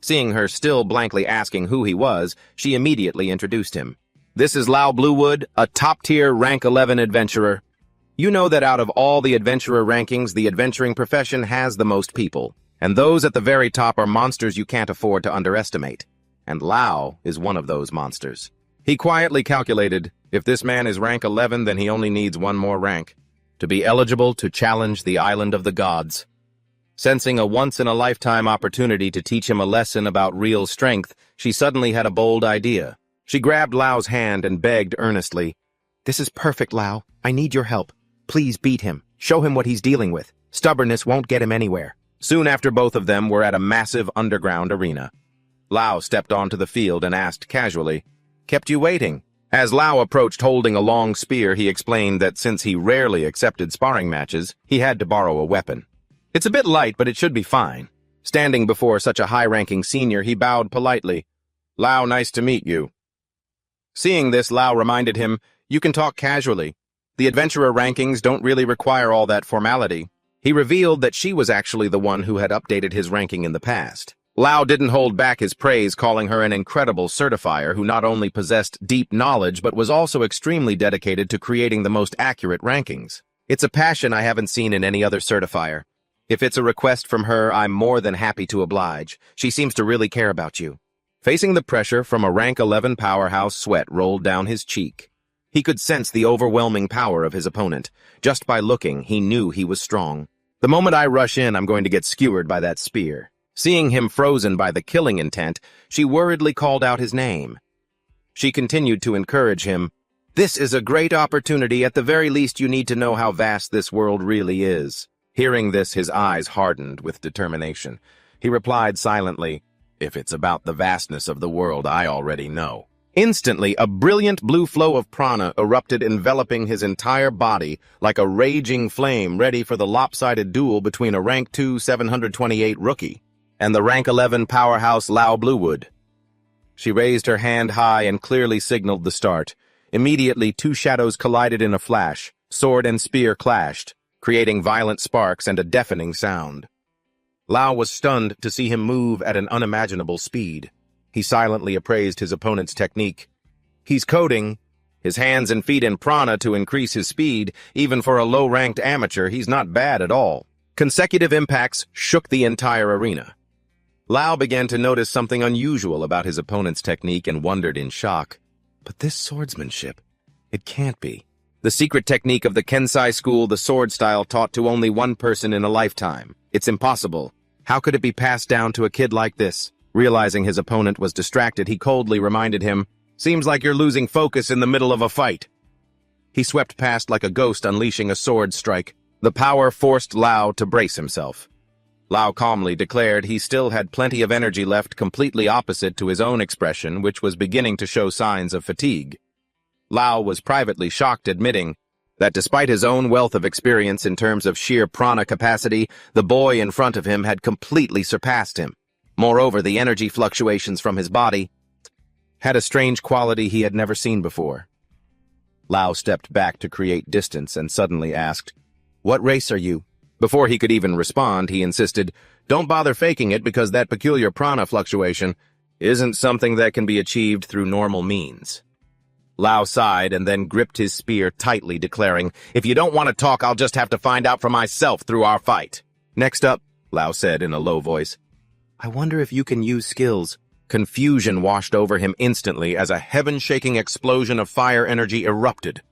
Seeing her still blankly asking who he was, she immediately introduced him. "This is Lao Bluewood, a top-tier rank 11 adventurer. You know that out of all the adventurer rankings, the adventuring profession has the most people, and those at the very top are monsters you can't afford to underestimate. And Lao is one of those monsters." He quietly calculated, if this man is rank 11, then he only needs one more rank to be eligible to challenge the Island of the Gods. Sensing a once-in-a-lifetime opportunity to teach him a lesson about real strength, she suddenly had a bold idea. She grabbed Lao's hand and begged earnestly, "This is perfect, Lao. I need your help. Please beat him. Show him what he's dealing with. Stubbornness won't get him anywhere." Soon after, both of them were at a massive underground arena. Lao stepped onto the field and asked casually, "Kept you waiting?" As Lao approached holding a long spear, he explained that since he rarely accepted sparring matches, he had to borrow a weapon. "It's a bit light, but it should be fine." Standing before such a high-ranking senior, he bowed politely. "Lao, nice to meet you." Seeing this, Lao reminded him, "You can talk casually. The adventurer rankings don't really require all that formality." He revealed that she was actually the one who had updated his ranking in the past. Lao didn't hold back his praise, calling her an incredible certifier who not only possessed deep knowledge but was also extremely dedicated to creating the most accurate rankings. "It's a passion I haven't seen in any other certifier. If it's a request from her, I'm more than happy to oblige. She seems to really care about you." Facing the pressure from a rank 11 powerhouse, sweat rolled down his cheek. He could sense the overwhelming power of his opponent. Just by looking, he knew he was strong. "The moment I rush in, I'm going to get skewered by that spear." Seeing him frozen by the killing intent, she worriedly called out his name. She continued to encourage him. "This is a great opportunity. At the very least, you need to know how vast this world really is." Hearing this, his eyes hardened with determination. He replied silently, "If it's about the vastness of the world, I already know." Instantly, a brilliant blue flow of prana erupted, enveloping his entire body like a raging flame ready for the lopsided duel between a rank 2 728 rookie and the rank 11 powerhouse Lao Bluewood. She raised her hand high and clearly signaled the start. Immediately, two shadows collided in a flash. Sword and spear clashed, creating violent sparks and a deafening sound. Lao was stunned to see him move at an unimaginable speed. He silently appraised his opponent's technique. He's coding his hands and feet in prana to increase his speed. Even for a low-ranked amateur, he's not bad at all. Consecutive impacts shook the entire arena. Lao began to notice something unusual about his opponent's technique and wondered in shock. But this swordsmanship, it can't be. The secret technique of the Kensai school, the sword style taught to only one person in a lifetime. It's impossible. How could it be passed down to a kid like this? Realizing his opponent was distracted, he coldly reminded him, "Seems like you're losing focus in the middle of a fight." He swept past like a ghost, unleashing a sword strike. The power forced Lao to brace himself. Lao calmly declared he still had plenty of energy left, completely opposite to his own expression, which was beginning to show signs of fatigue. Lao was privately shocked, admitting that despite his own wealth of experience in terms of sheer prana capacity, the boy in front of him had completely surpassed him. Moreover, the energy fluctuations from his body had a strange quality he had never seen before. Lao stepped back to create distance and suddenly asked, "What race are you?" Before he could even respond, he insisted, "Don't bother faking it, because that peculiar prana fluctuation isn't something that can be achieved through normal means." Lao sighed and then gripped his spear tightly, declaring, "If you don't want to talk, I'll just have to find out for myself through our fight." "Next up," Lao said in a low voice, "I wonder if you can use skills." Confusion washed over him instantly as a heaven-shaking explosion of fire energy erupted.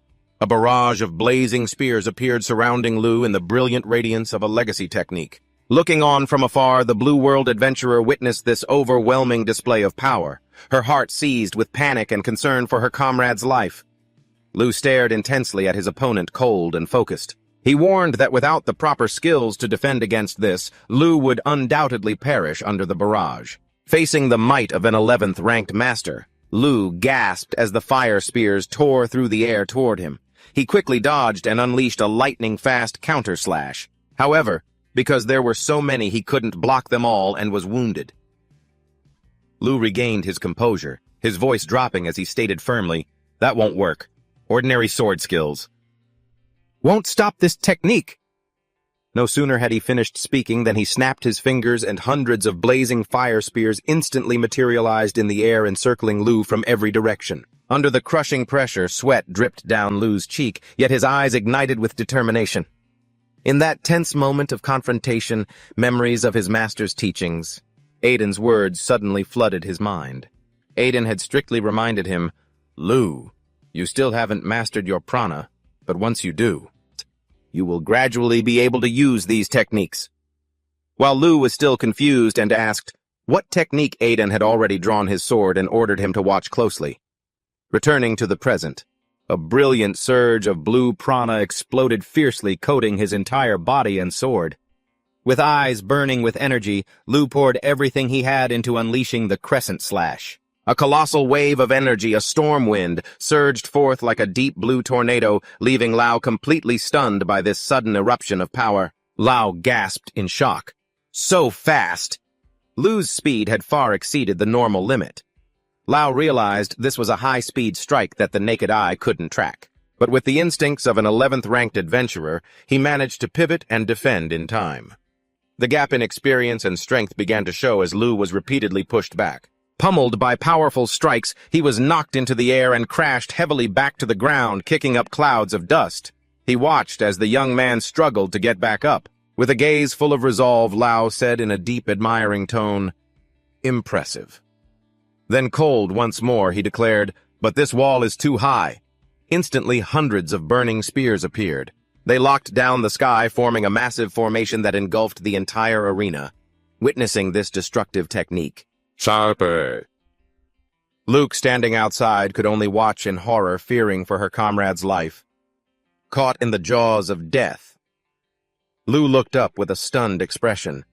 A barrage of blazing spears appeared surrounding Lu in the brilliant radiance of a legacy technique. Looking on from afar, the Blue World adventurer witnessed this overwhelming display of power, her heart seized with panic and concern for her comrade's life. Lu stared intensely at his opponent, cold and focused. He warned that without the proper skills to defend against this, Lu would undoubtedly perish under the barrage. Facing the might of an 11th ranked master, Lu gasped as the fire spears tore through the air toward him. He quickly dodged and unleashed a lightning-fast counter-slash. However, because there were so many, he couldn't block them all and was wounded. Lu regained his composure, his voice dropping as he stated firmly, "That won't work. Ordinary sword skills won't stop this technique." No sooner had he finished speaking than he snapped his fingers and hundreds of blazing fire spears instantly materialized in the air, encircling Lu from every direction. Under the crushing pressure, sweat dripped down Lu's cheek, yet his eyes ignited with determination. In that tense moment of confrontation, memories of his master's teachings, Aiden's words suddenly flooded his mind. Aiden had strictly reminded him, "Lu, you still haven't mastered your prana, but once you do, you will gradually be able to use these techniques." While Lu was still confused and asked what technique, Aiden had already drawn his sword and ordered him to watch closely. Returning to the present, a brilliant surge of blue prana exploded fiercely, coating his entire body and sword. With eyes burning with energy, Lu poured everything he had into unleashing the crescent slash. A colossal wave of energy, a storm wind, surged forth like a deep blue tornado, leaving Lao completely stunned by this sudden eruption of power. Lao gasped in shock. So fast! Lu's speed had far exceeded the normal limit. Lao realized this was a high-speed strike that the naked eye couldn't track. But with the instincts of an 11th-ranked adventurer, he managed to pivot and defend in time. The gap in experience and strength began to show as Lu was repeatedly pushed back. Pummeled by powerful strikes, he was knocked into the air and crashed heavily back to the ground, kicking up clouds of dust. He watched as the young man struggled to get back up. With a gaze full of resolve, Lao said in a deep, admiring tone, "Impressive." Then cold once more, he declared, "But this wall is too high." Instantly, hundreds of burning spears appeared. They locked down the sky, forming a massive formation that engulfed the entire arena. Witnessing this destructive technique, Sharper. Luke, standing outside, could only watch in horror, fearing for her comrade's life. Caught in the jaws of death, Lu looked up with a stunned expression.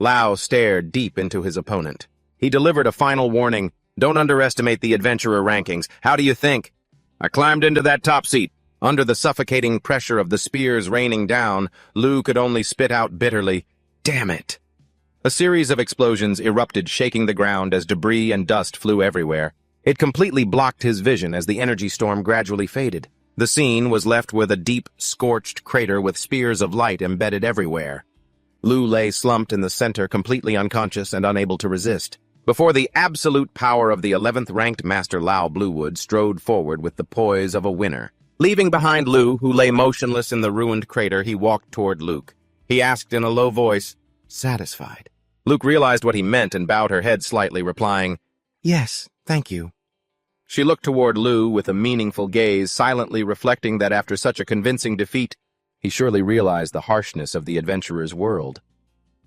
Lao stared deep into his opponent. He delivered a final warning, Don't underestimate the adventurer rankings. How do you think? I climbed into that top seat. Under the suffocating pressure of the spears raining down, Lu could only spit out bitterly, "Damn it!" A series of explosions erupted, shaking the ground as debris and dust flew everywhere. It completely blocked his vision as the energy storm gradually faded. The scene was left with a deep, scorched crater with spears of light embedded everywhere. Lu lay slumped in the center, completely unconscious and unable to resist, before the absolute power of the 11th-ranked Master Lao Bluewood strode forward with the poise of a winner. Leaving behind Lu, who lay motionless in the ruined crater, he walked toward Luke. He asked in a low voice, "Satisfied?" Luke realized what he meant and bowed her head slightly, replying, "Yes, thank you." She looked toward Lu with a meaningful gaze, silently reflecting that after such a convincing defeat, he surely realized the harshness of the adventurer's world.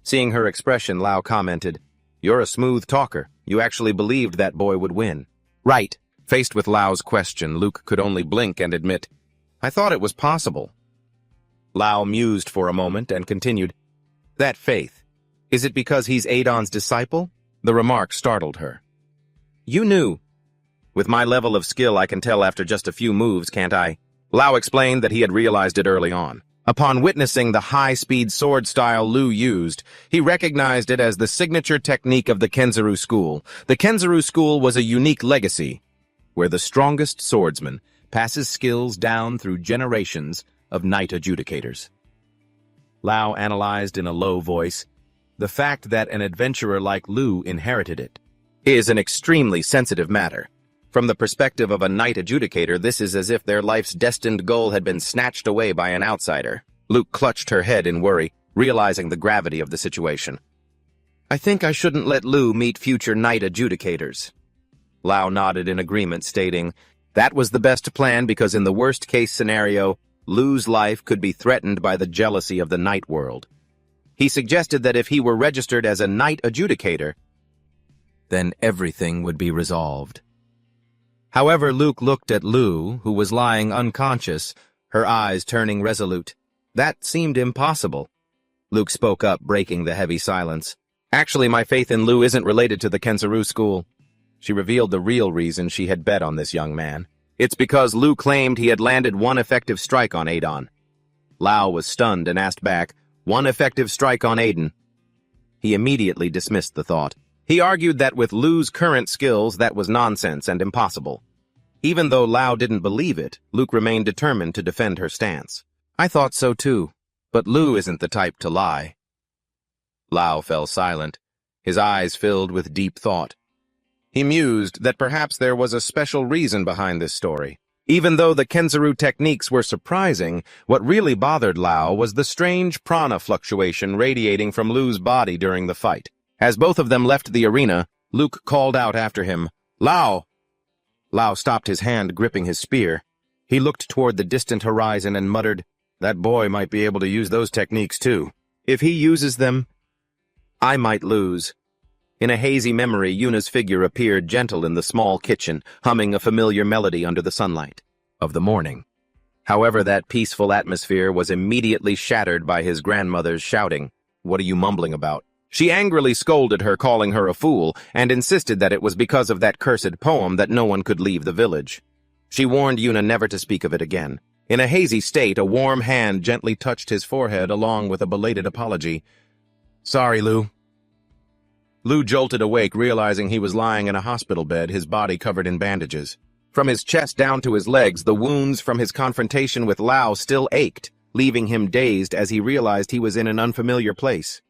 Seeing her expression, Lao commented, "You're a smooth talker. You actually believed that boy would win." "Right." Faced with Lao's question, Luke could only blink and admit, "I thought it was possible." Lao mused for a moment and continued, "That faith, is it because he's Adon's disciple?" The remark startled her. "You knew." "With my level of skill, I can tell after just a few moves, can't I?" Lao explained that he had realized it early on. Upon witnessing the high-speed sword style Lu used, he recognized it as the signature technique of the Kenzuru school. The Kenzuru school was a unique legacy, where the strongest swordsman passes skills down through generations of knight adjudicators. Lao analyzed in a low voice, "The fact that an adventurer like Lu inherited it is an extremely sensitive matter. From the perspective of a knight adjudicator, this is as if their life's destined goal had been snatched away by an outsider." Luke clutched her head in worry, realizing the gravity of the situation. "I think I shouldn't let Lu meet future knight adjudicators." Lao nodded in agreement, stating, "That was the best plan because in the worst-case scenario, Lu's life could be threatened by the jealousy of the knight world." He suggested that if he were registered as a knight adjudicator, then everything would be resolved. However, Luke looked at Lu, who was lying unconscious, her eyes turning resolute. That seemed impossible. Luke spoke up, breaking the heavy silence. "Actually, my faith in Lu isn't related to the Kenzuru school." She revealed the real reason she had bet on this young man. "It's because Lu claimed he had landed one effective strike on Adon." Lao was stunned and asked back, "One effective strike on Adon?" He immediately dismissed the thought. He argued that with Lu's current skills, that was nonsense and impossible. Even though Lao didn't believe it, Luke remained determined to defend her stance. "I thought so too, but Lu isn't the type to lie." Lao fell silent, his eyes filled with deep thought. He mused that perhaps there was a special reason behind this story. Even though the Kenzuru techniques were surprising, what really bothered Lao was the strange prana fluctuation radiating from Lu's body during the fight. As both of them left the arena, Luke called out after him, "Lao!" Lao stopped, his hand gripping his spear. He looked toward the distant horizon and muttered, "That boy might be able to use those techniques too. If he uses them, I might lose." In a hazy memory, Yuna's figure appeared gentle in the small kitchen, humming a familiar melody under the sunlight of the morning. However, that peaceful atmosphere was immediately shattered by his grandmother's shouting, "What are you mumbling about?" She angrily scolded her, calling her a fool, and insisted that it was because of that cursed poem that no one could leave the village. She warned Yuna never to speak of it again. In a hazy state, a warm hand gently touched his forehead along with a belated apology. "Sorry, Lu." Lu jolted awake, realizing he was lying in a hospital bed, his body covered in bandages. From his chest down to his legs, the wounds from his confrontation with Lao still ached, leaving him dazed as he realized he was in an unfamiliar place.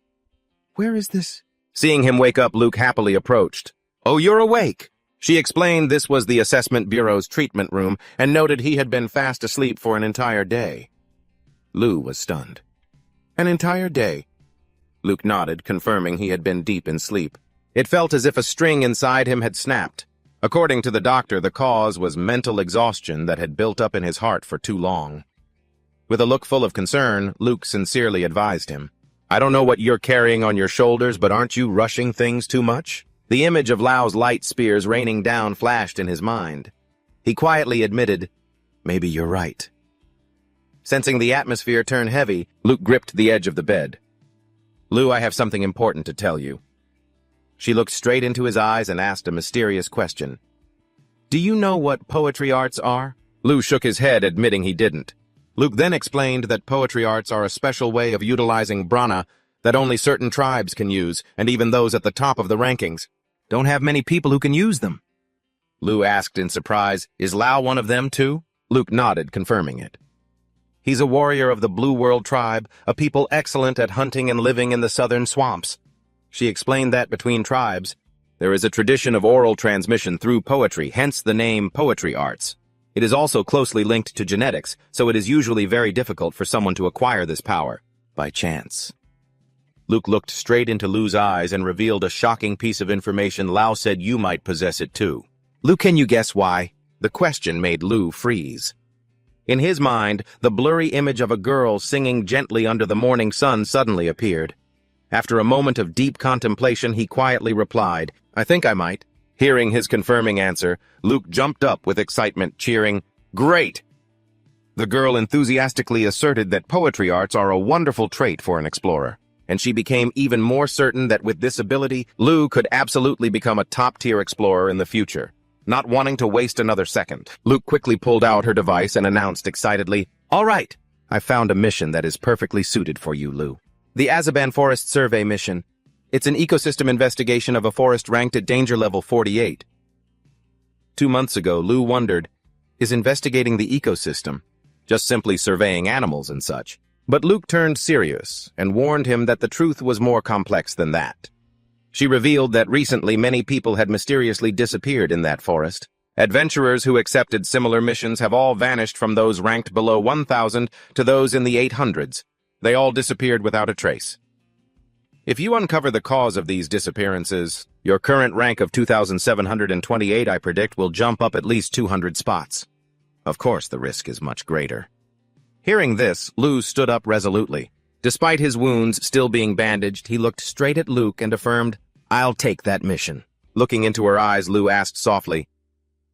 "Where is this?" Seeing him wake up, Luke happily approached. "Oh, you're awake." She explained this was the Assessment Bureau's treatment room and noted he had been fast asleep for an entire day. Lu was stunned. "An entire day?" Luke nodded, confirming he had been deep in sleep. It felt as if a string inside him had snapped. According to the doctor, the cause was mental exhaustion that had built up in his heart for too long. With a look full of concern, Luke sincerely advised him, "I don't know what you're carrying on your shoulders, but aren't you rushing things too much?" The image of Lao's light spears raining down flashed in his mind. He quietly admitted, "Maybe you're right." Sensing the atmosphere turn heavy, Luke gripped the edge of the bed. "Lu, I have something important to tell you." She looked straight into his eyes and asked a mysterious question. "Do you know what poetry arts are?" Lu shook his head, admitting he didn't. Luke then explained that poetry arts are a special way of utilizing prana that only certain tribes can use, and even those at the top of the rankings don't have many people who can use them. Lu asked in surprise, "Is Lao one of them too?" Luke nodded, confirming it. "He's a warrior of the Blue World tribe, a people excellent at hunting and living in the southern swamps." She explained that between tribes, there is a tradition of oral transmission through poetry, hence the name poetry arts. It is also closely linked to genetics, so it is usually very difficult for someone to acquire this power by chance. Luke looked straight into Lu's eyes and revealed a shocking piece of information. "Lao said you might possess it too." "Lu, can you guess why?" The question made Lu freeze. In his mind, the blurry image of a girl singing gently under the morning sun suddenly appeared. After a moment of deep contemplation, he quietly replied, "I think I might." Hearing his confirming answer, Luke jumped up with excitement, cheering, "Great!" The girl enthusiastically asserted that poetry arts are a wonderful trait for an explorer, and she became even more certain that with this ability, Lu could absolutely become a top-tier explorer in the future. Not wanting to waste another second, Luke quickly pulled out her device and announced excitedly, "All right, I found a mission that is perfectly suited for you, Lu. The Azaban Forest Survey Mission. It's an ecosystem investigation of a forest ranked at danger level 48. 2 months ago, Lu wondered, is investigating the ecosystem just simply surveying animals and such? But Luke turned serious and warned him that the truth was more complex than that. She revealed that recently many people had mysteriously disappeared in that forest. Adventurers who accepted similar missions have all vanished, from those ranked below 1,000 to those in the 800s. They all disappeared without a trace. If you uncover the cause of these disappearances, your current rank of 2,728, I predict, will jump up at least 200 spots. Of course, the risk is much greater. Hearing this, Lu stood up resolutely. Despite his wounds still being bandaged, he looked straight at Luke and affirmed, "I'll take that mission." Looking into her eyes, Lu asked softly,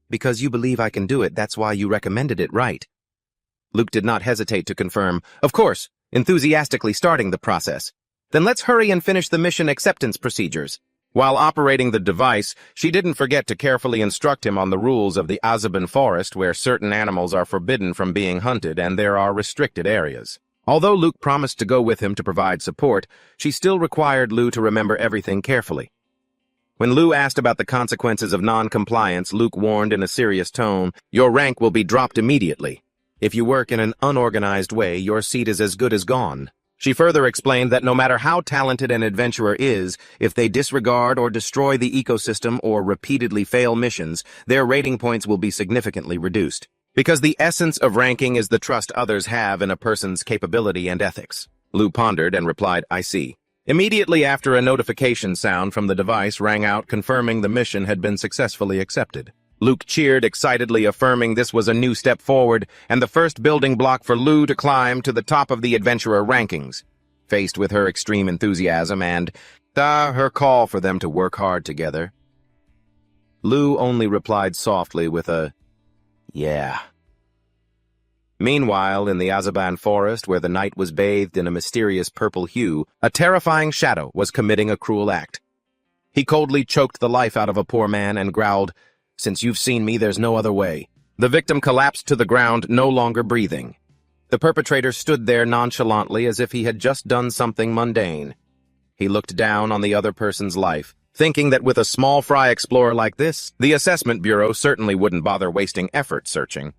"Because you believe I can do it, that's why you recommended it, right?" Luke did not hesitate to confirm, "Of course," enthusiastically starting the process. "Then let's hurry and finish the mission acceptance procedures." While operating the device, she didn't forget to carefully instruct him on the rules of the Azaban Forest, where certain animals are forbidden from being hunted and there are restricted areas. Although Luke promised to go with him to provide support, she still required Lu to remember everything carefully. When Lu asked about the consequences of non-compliance, Luke warned in a serious tone, "Your rank will be dropped immediately. If you work in an unorganized way, your seat is as good as gone." She further explained that no matter how talented an adventurer is, if they disregard or destroy the ecosystem or repeatedly fail missions, their rating points will be significantly reduced. Because the essence of ranking is the trust others have in a person's capability and ethics. Lu pondered and replied, "I see." Immediately after, a notification sound from the device rang out confirming the mission had been successfully accepted. Luke cheered excitedly, affirming this was a new step forward and the first building block for Lu to climb to the top of the adventurer rankings. Faced with her extreme enthusiasm and her call for them to work hard together, Lu only replied softly with a, "Yeah." Meanwhile, in the Azaban Forest, where the night was bathed in a mysterious purple hue, a terrifying shadow was committing a cruel act. He coldly choked the life out of a poor man and growled, "Since you've seen me, there's no other way." The victim collapsed to the ground, no longer breathing. The perpetrator stood there nonchalantly as if he had just done something mundane. He looked down on the other person's life, thinking that with a small fry explorer like this, the Assessment Bureau certainly wouldn't bother wasting effort searching.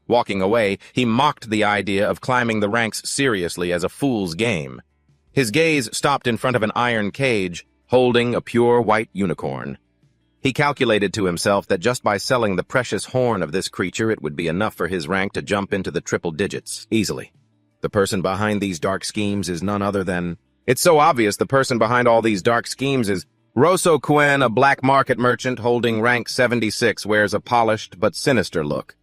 Walking away, he mocked the idea of climbing the ranks seriously as a fool's game. His gaze stopped in front of an iron cage, holding a pure white unicorn. He calculated to himself that just by selling the precious horn of this creature, it would be enough for his rank to jump into the triple digits, easily. The person behind these dark schemes is none other than... It's so obvious the person behind all these dark schemes is Rosso Quen, a black market merchant holding rank 76, wears a polished but sinister look.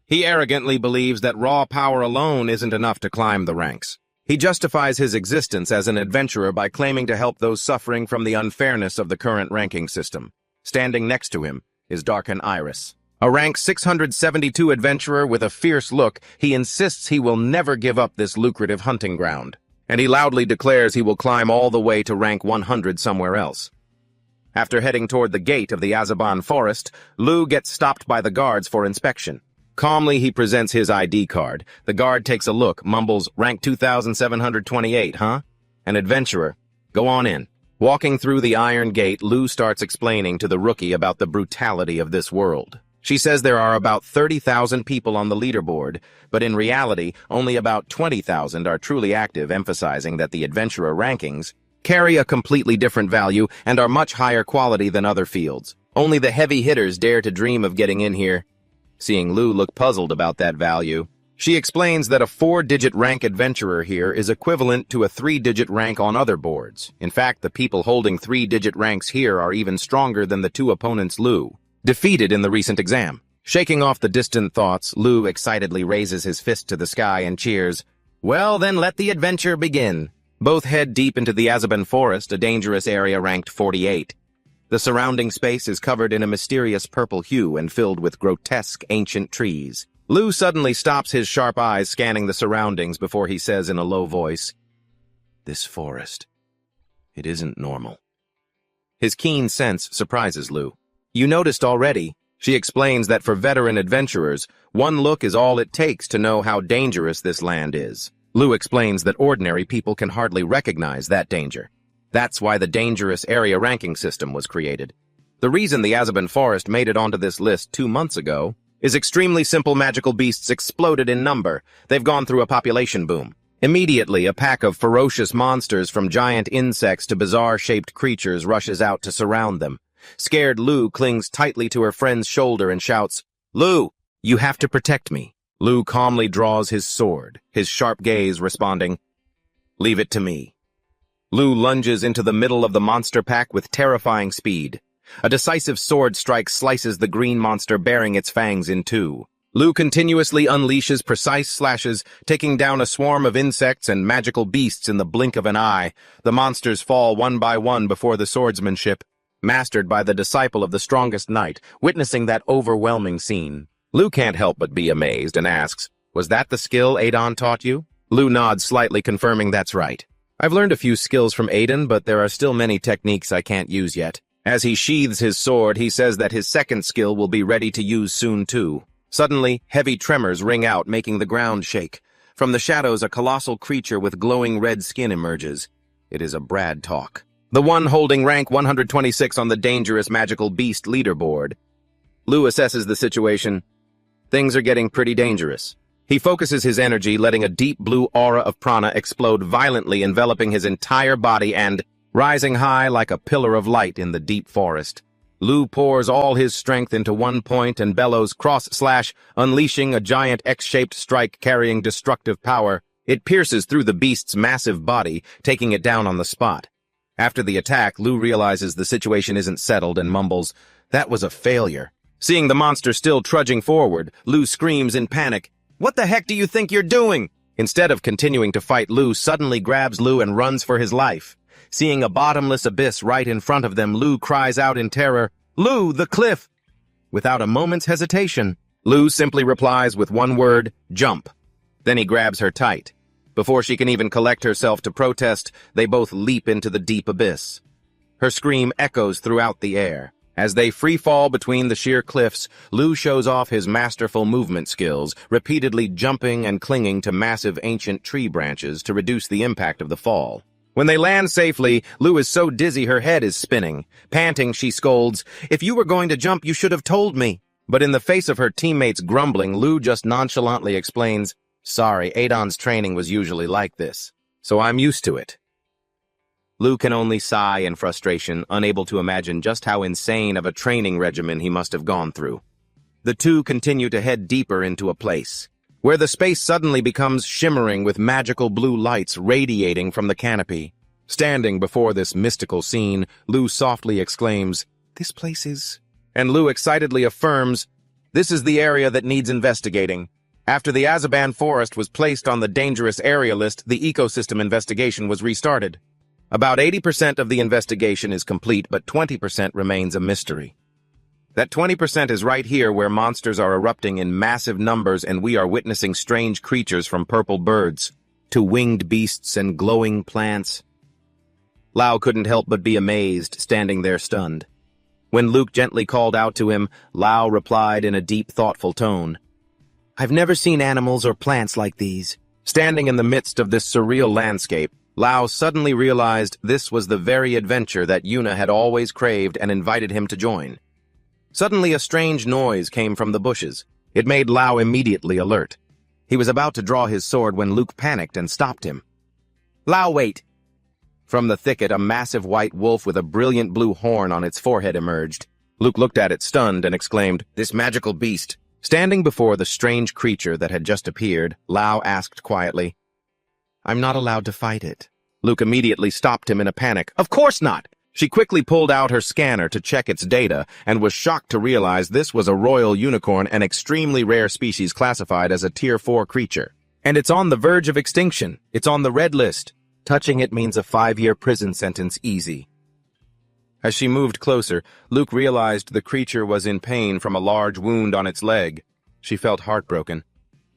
He arrogantly believes that raw power alone isn't enough to climb the ranks. He justifies his existence as an adventurer by claiming to help those suffering from the unfairness of the current ranking system. Standing next to him is Darken Iris. A rank 672 adventurer with a fierce look, he insists he will never give up this lucrative hunting ground, and he loudly declares he will climb all the way to rank 100 somewhere else. After heading toward the gate of the Azaban forest, Lu gets stopped by the guards for inspection. Calmly, he presents his ID card. The guard takes a look, mumbles, "Rank 2728, huh? An adventurer. Go on in." Walking through the iron gate, Lu starts explaining to the rookie about the brutality of this world. She says there are about 30,000 people on the leaderboard, but in reality, only about 20,000 are truly active, emphasizing that the adventurer rankings carry a completely different value and are much higher quality than other fields. Only the heavy hitters dare to dream of getting in here. Seeing Lu look puzzled about that value, she explains that a 4-digit rank adventurer here is equivalent to a 3-digit rank on other boards. In fact, the people holding 3-digit ranks here are even stronger than the two opponents Lu defeated in the recent exam. Shaking off the distant thoughts, Lu excitedly raises his fist to the sky and cheers. "Well, then let the adventure begin." Both head deep into the Azaban forest, a dangerous area ranked 48. The surrounding space is covered in a mysterious purple hue and filled with grotesque ancient trees. Lu suddenly stops, his sharp eyes scanning the surroundings before he says in a low voice, "This forest, it isn't normal." His keen sense surprises Lu. "You noticed already." She explains that for veteran adventurers, one look is all it takes to know how dangerous this land is. Lu explains that ordinary people can hardly recognize that danger. That's why the dangerous area ranking system was created. The reason the Azaban forest made it onto this list 2 months ago is extremely simple. Magical beasts exploded in number. They've gone through a population boom. Immediately, a pack of ferocious monsters from giant insects to bizarre-shaped creatures rushes out to surround them. Scared, Lu clings tightly to her friend's shoulder and shouts, "Lu, you have to protect me." Lu calmly draws his sword, his sharp gaze responding, "Leave it to me." Lu lunges into the middle of the monster pack with terrifying speed. A decisive sword strike slices the green monster, bearing its fangs in two. Lu continuously unleashes precise slashes, taking down a swarm of insects and magical beasts in the blink of an eye. The monsters fall one by one before the swordsmanship, mastered by the disciple of the strongest knight. Witnessing that overwhelming scene, Lu can't help but be amazed and asks, "Was that the skill Adon taught you?" Lu nods slightly, confirming that's right. "I've learned a few skills from Adon, but there are still many techniques I can't use yet." As he sheathes his sword, he says that his second skill will be ready to use soon too. Suddenly, heavy tremors ring out, making the ground shake. From the shadows, a colossal creature with glowing red skin emerges. It is a Brad Talk, the one holding rank 126 on the dangerous magical beast leaderboard. Lu assesses the situation. Things are getting pretty dangerous. He focuses his energy, letting a deep blue aura of prana explode violently, enveloping his entire body and, rising high like a pillar of light in the deep forest, Lu pours all his strength into one point and bellows cross/, unleashing a giant X-shaped strike carrying destructive power. It pierces through the beast's massive body, taking it down on the spot. After the attack, Lu realizes the situation isn't settled and mumbles, "That was a failure." Seeing the monster still trudging forward, Lu screams in panic, "What the heck do you think you're doing?" Instead of continuing to fight, Lu suddenly grabs Lu and runs for his life. Seeing a bottomless abyss right in front of them, Lu cries out in terror, "Lu, the cliff!" Without a moment's hesitation, Lu simply replies with one word, "Jump." Then he grabs her tight. Before she can even collect herself to protest, they both leap into the deep abyss. Her scream echoes throughout the air. As they free-fall between the sheer cliffs, Lu shows off his masterful movement skills, repeatedly jumping and clinging to massive ancient tree branches to reduce the impact of the fall. When they land safely, Lu is so dizzy her head is spinning. Panting, she scolds, "If you were going to jump, you should have told me." But in the face of her teammates grumbling, Lu just nonchalantly explains, "Sorry, Adon's training was usually like this, so I'm used to it." Lu can only sigh in frustration, unable to imagine just how insane of a training regimen he must have gone through. The two continue to head deeper into a place, where the space suddenly becomes shimmering with magical blue lights radiating from the canopy. Standing before this mystical scene, Lu softly exclaims, "This place is..." And Lu excitedly affirms, "This is the area that needs investigating." After the Azaban forest was placed on the dangerous area list, the ecosystem investigation was restarted. About 80% of the investigation is complete, but 20% remains a mystery. That 20% is right here, where monsters are erupting in massive numbers and we are witnessing strange creatures from purple birds to winged beasts and glowing plants. Lau couldn't help but be amazed, standing there stunned. When Luke gently called out to him, Lau replied in a deep, thoughtful tone. "I've never seen animals or plants like these." Standing in the midst of this surreal landscape, Lau suddenly realized this was the very adventure that Yuna had always craved and invited him to join. Suddenly a strange noise came from the bushes. It made Lau immediately alert. He was about to draw his sword when Luke panicked and stopped him. "Lau, wait!" From the thicket, a massive white wolf with a brilliant blue horn on its forehead emerged. Luke looked at it stunned and exclaimed, "This magical beast!" Standing before the strange creature that had just appeared, Lau asked quietly, "I'm not allowed to fight it." Luke immediately stopped him in a panic. "Of course not!" She quickly pulled out her scanner to check its data and was shocked to realize this was a royal unicorn, an extremely rare species classified as a Tier 4 creature. And it's on the verge of extinction. It's on the red list. Touching it means a 5-year prison sentence easy. As she moved closer, Luke realized the creature was in pain from a large wound on its leg. She felt heartbroken.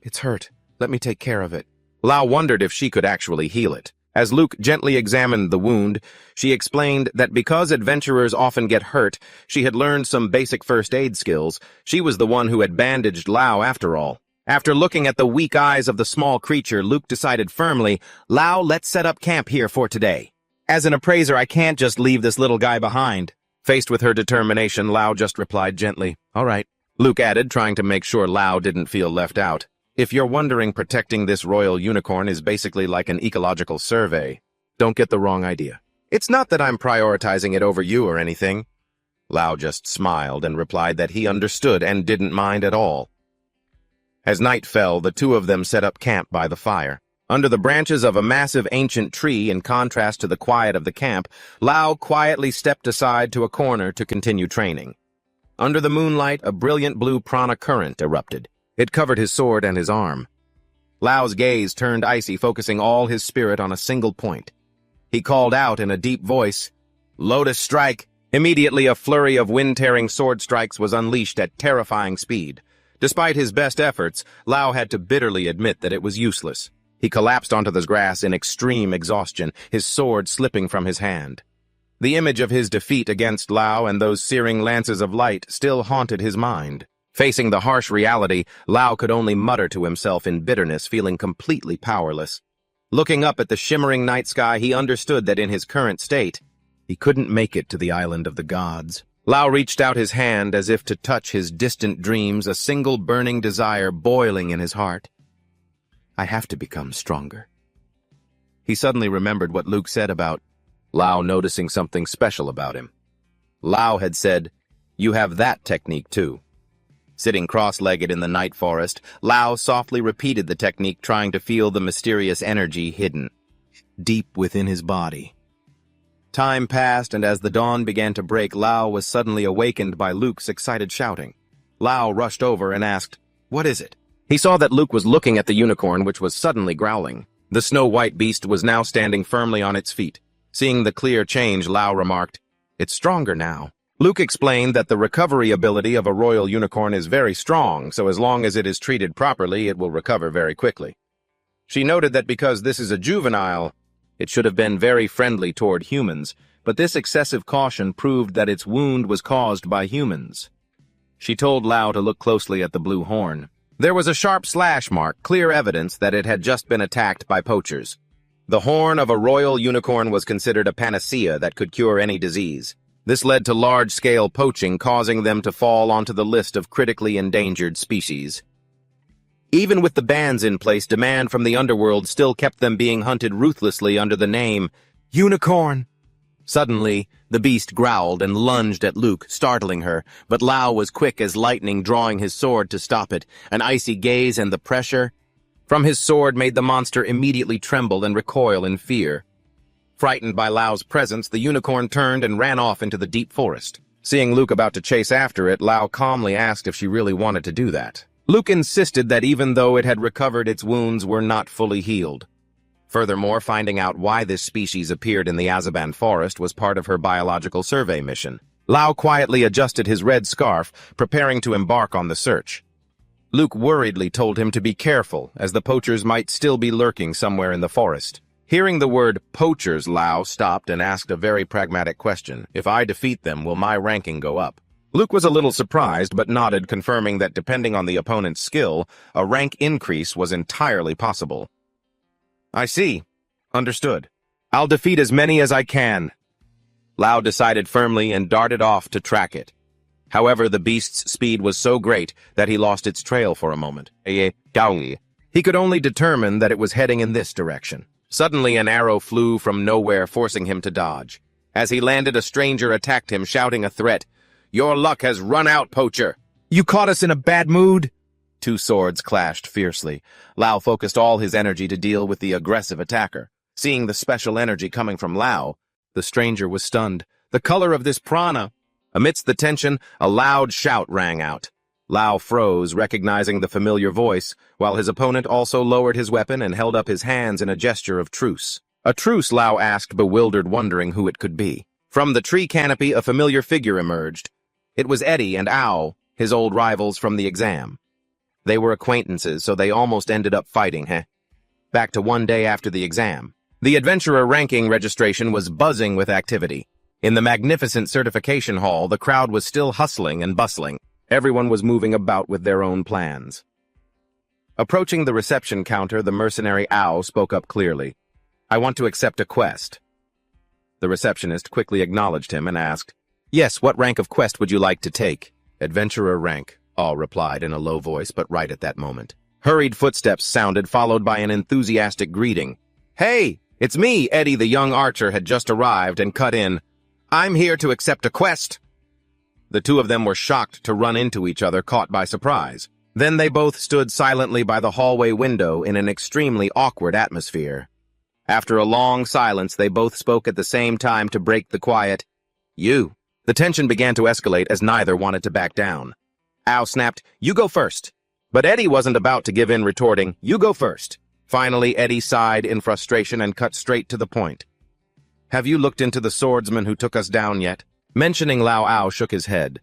"It's hurt. Let me take care of it." Lau wondered if she could actually heal it. As Luke gently examined the wound, she explained that because adventurers often get hurt, she had learned some basic first aid skills. She was the one who had bandaged Lau after all. After looking at the weak eyes of the small creature, Luke decided firmly, "Lau, let's set up camp here for today. As an appraiser, I can't just leave this little guy behind." Faced with her determination, Lau just replied gently, "All right." Luke added, trying to make sure Lau didn't feel left out, "If you're wondering, protecting this royal unicorn is basically like an ecological survey. Don't get the wrong idea. It's not that I'm prioritizing it over you or anything." Lau just smiled and replied that he understood and didn't mind at all. As night fell, the two of them set up camp by the fire. Under the branches of a massive ancient tree, in contrast to the quiet of the camp, Lau quietly stepped aside to a corner to continue training. Under the moonlight, a brilliant blue prana current erupted. It covered his sword and his arm. Lau's gaze turned icy, focusing all his spirit on a single point. He called out in a deep voice, "Lotus Strike!" Immediately, a flurry of wind-tearing sword strikes was unleashed at terrifying speed. Despite his best efforts, Lau had to bitterly admit that it was useless. He collapsed onto the grass in extreme exhaustion, his sword slipping from his hand. The image of his defeat against Lau and those searing lances of light still haunted his mind. Facing the harsh reality, Lau could only mutter to himself in bitterness, feeling completely powerless. Looking up at the shimmering night sky, he understood that in his current state, he couldn't make it to the island of the gods. Lau reached out his hand as if to touch his distant dreams, a single burning desire boiling in his heart. "I have to become stronger." He suddenly remembered what Luke said about Lau noticing something special about him. Lau had said, "You have that technique too." Sitting cross-legged in the night forest, Lau softly repeated the technique, trying to feel the mysterious energy hidden deep within his body. Time passed, and as the dawn began to break, Lau was suddenly awakened by Luke's excited shouting. Lau rushed over and asked, "What is it?" He saw that Luke was looking at the unicorn, which was suddenly growling. The snow-white beast was now standing firmly on its feet. Seeing the clear change, Lau remarked, "It's stronger now." Luke explained that the recovery ability of a royal unicorn is very strong, so as long as it is treated properly, it will recover very quickly. She noted that because this is a juvenile, it should have been very friendly toward humans, but this excessive caution proved that its wound was caused by humans. She told Lau to look closely at the blue horn. There was a sharp slash mark, clear evidence that it had just been attacked by poachers. The horn of a royal unicorn was considered a panacea that could cure any disease. This led to large-scale poaching, causing them to fall onto the list of critically endangered species. Even with the bans in place, demand from the underworld still kept them being hunted ruthlessly under the name Unicorn. Suddenly, the beast growled and lunged at Luke, startling her, but Lau was quick as lightning, drawing his sword to stop it. An icy gaze and the pressure from his sword made the monster immediately tremble and recoil in fear. Frightened by Lau's presence, the unicorn turned and ran off into the deep forest. Seeing Luke about to chase after it, Lau calmly asked if she really wanted to do that. Luke insisted that even though it had recovered, its wounds were not fully healed. Furthermore, finding out why this species appeared in the Azaban forest was part of her biological survey mission. Lau quietly adjusted his red scarf, preparing to embark on the search. Luke worriedly told him to be careful, as the poachers might still be lurking somewhere in the forest. Hearing the word poachers, Lao stopped and asked a very pragmatic question. If I defeat them, will my ranking go up? Luke was a little surprised, but nodded, confirming that depending on the opponent's skill, a rank increase was entirely possible. I see. Understood. I'll defeat as many as I can. Lao decided firmly and darted off to track it. However, the beast's speed was so great that he lost its trail for a moment. He could only determine that it was heading in this direction. Suddenly, an arrow flew from nowhere, forcing him to dodge. As he landed, a stranger attacked him, shouting a threat. Your luck has run out, poacher! You caught us in a bad mood? Two swords clashed fiercely. Lao focused all his energy to deal with the aggressive attacker. Seeing the special energy coming from Lao, the stranger was stunned. The color of this prana! Amidst the tension, a loud shout rang out. Lao froze, recognizing the familiar voice, while his opponent also lowered his weapon and held up his hands in a gesture of truce. A truce, Lao asked, bewildered, wondering who it could be. From the tree canopy, a familiar figure emerged. It was Eddie and Ao, his old rivals from the exam. They were acquaintances, so they almost ended up fighting, Back to one day after the exam. The adventurer ranking registration was buzzing with activity. In the magnificent certification hall, the crowd was still hustling and bustling. Everyone was moving about with their own plans. Approaching the reception counter, the mercenary Ao spoke up clearly. I want to accept a quest. The receptionist quickly acknowledged him and asked, Yes, what rank of quest would you like to take? Adventurer rank, Ao replied in a low voice, but right at that moment. Hurried footsteps sounded, followed by an enthusiastic greeting. Hey, it's me, Eddie the young archer had just arrived and cut in. I'm here to accept a quest. The two of them were shocked to run into each other, caught by surprise. Then they both stood silently by the hallway window in an extremely awkward atmosphere. After a long silence, they both spoke at the same time to break the quiet. You. The tension began to escalate as neither wanted to back down. Ao snapped, You go first. But Eddie wasn't about to give in, retorting, You go first. Finally, Eddie sighed in frustration and cut straight to the point. Have you looked into the swordsman who took us down yet? Mentioning Lao, Ao shook his head.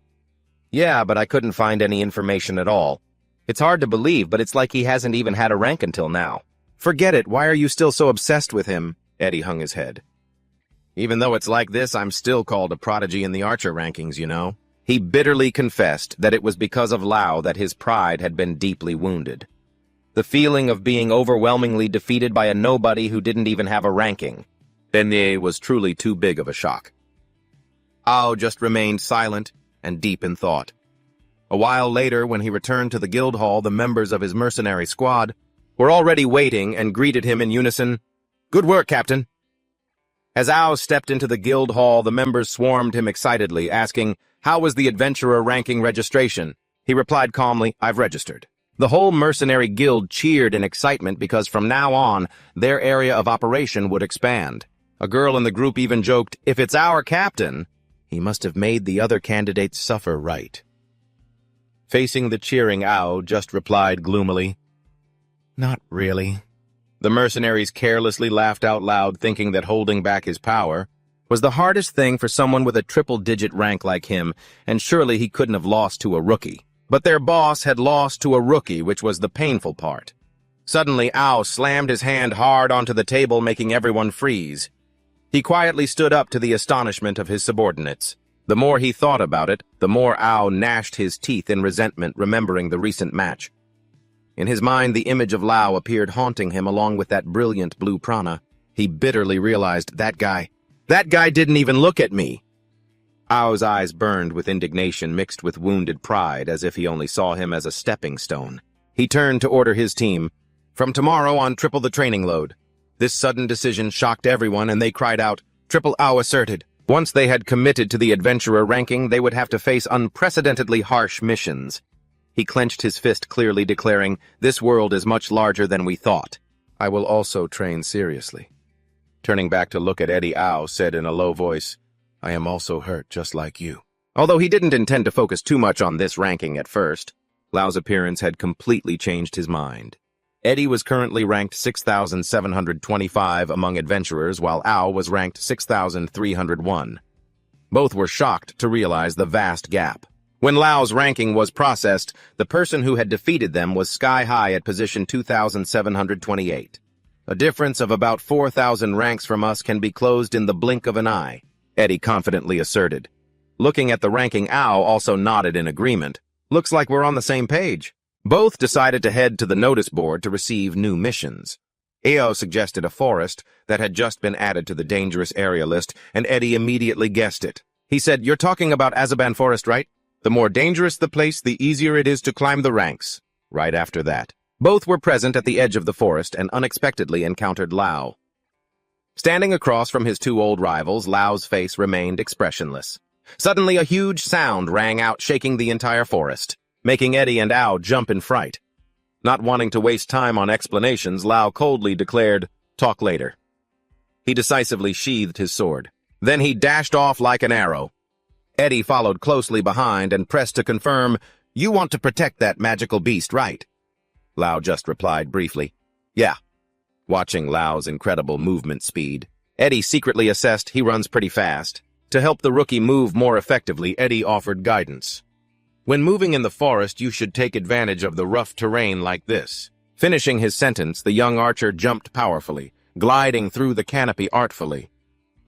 Yeah, but I couldn't find any information at all. It's hard to believe, but it's like he hasn't even had a rank until now. Forget it, why are you still so obsessed with him? Eddie hung his head. Even though it's like this, I'm still called a prodigy in the archer rankings, you know. He bitterly confessed that it was because of Lao that his pride had been deeply wounded. The feeling of being overwhelmingly defeated by a nobody who didn't even have a ranking. Benye was truly too big of a shock. Ao just remained silent and deep in thought. A while later, when he returned to the guild hall, the members of his mercenary squad were already waiting and greeted him in unison. Good work, Captain. As Ao stepped into the guild hall, the members swarmed him excitedly, asking, How was the adventurer ranking registration? He replied calmly, I've registered. The whole mercenary guild cheered in excitement because from now on, their area of operation would expand. A girl in the group even joked, If it's our captain, he must have made the other candidates suffer right. Facing the cheering Ao just replied gloomily, Not really. The mercenaries carelessly laughed out loud, thinking that holding back his power was the hardest thing for someone with a triple-digit rank like him, and surely he couldn't have lost to a rookie. But their boss had lost to a rookie, which was the painful part. Suddenly, Ao slammed his hand hard onto the table, making everyone freeze. He quietly stood up to the astonishment of his subordinates. The more he thought about it, the more Ao gnashed his teeth in resentment, remembering the recent match. In his mind, the image of Lao appeared, haunting him along with that brilliant blue prana. He bitterly realized, that guy didn't even look at me. Ao's eyes burned with indignation mixed with wounded pride, as if he only saw him as a stepping stone. He turned to order his team, From tomorrow on, triple the training load. This sudden decision shocked everyone, and they cried out, Triple Ao asserted. Once they had committed to the adventurer ranking, they would have to face unprecedentedly harsh missions. He clenched his fist, clearly declaring, This world is much larger than we thought. I will also train seriously. Turning back to look at Eddie, Ao said in a low voice, I am also hurt just like you. Although he didn't intend to focus too much on this ranking at first, Lao's appearance had completely changed his mind. Eddie was currently ranked 6,725 among adventurers, while Ao was ranked 6,301. Both were shocked to realize the vast gap. When Lao's ranking was processed, the person who had defeated them was sky-high at position 2,728. A difference of about 4,000 ranks from us can be closed in the blink of an eye, Eddie confidently asserted. Looking at the ranking Ao also nodded in agreement. Looks like we're on the same page. Both decided to head to the notice board to receive new missions. Ao suggested a forest that had just been added to the dangerous area list, and Eddie immediately guessed it. He said, "You're talking about Azaban Forest, right? The more dangerous the place, the easier it is to climb the ranks." Right after that, both were present at the edge of the forest and unexpectedly encountered Lao. Standing across from his two old rivals, Lao's face remained expressionless. Suddenly, a huge sound rang out, shaking the entire forest, making Eddie and Ao jump in fright. Not wanting to waste time on explanations, Lao coldly declared, "Talk later." He decisively sheathed his sword. Then he dashed off like an arrow. Eddie followed closely behind and pressed to confirm, "You want to protect that magical beast, right?" Lao just replied briefly, "Yeah." Watching Lao's incredible movement speed, Eddie secretly assessed he runs pretty fast. To help the rookie move more effectively, Eddie offered guidance. "When moving in the forest, you should take advantage of the rough terrain like this." Finishing his sentence, the young archer jumped powerfully, gliding through the canopy artfully.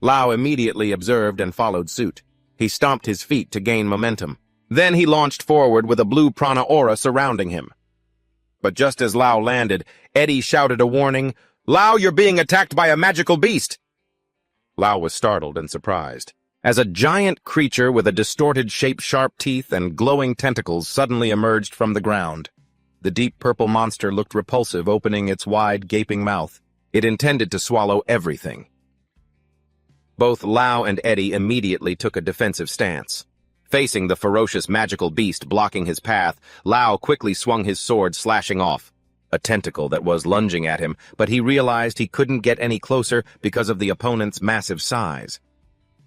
Lao immediately observed and followed suit. He stomped his feet to gain momentum. Then he launched forward with a blue prana aura surrounding him. But just as Lao landed, Eddie shouted a warning, "Lao, you're being attacked by a magical beast!" Lao was startled and surprised, as a giant creature with a distorted shape, sharp teeth, and glowing tentacles suddenly emerged from the ground. The deep purple monster looked repulsive, opening its wide, gaping mouth. It intended to swallow everything. Both Lao and Eddie immediately took a defensive stance. Facing the ferocious magical beast blocking his path, Lao quickly swung his sword, slashing off a tentacle that was lunging at him, but he realized he couldn't get any closer because of the opponent's massive size.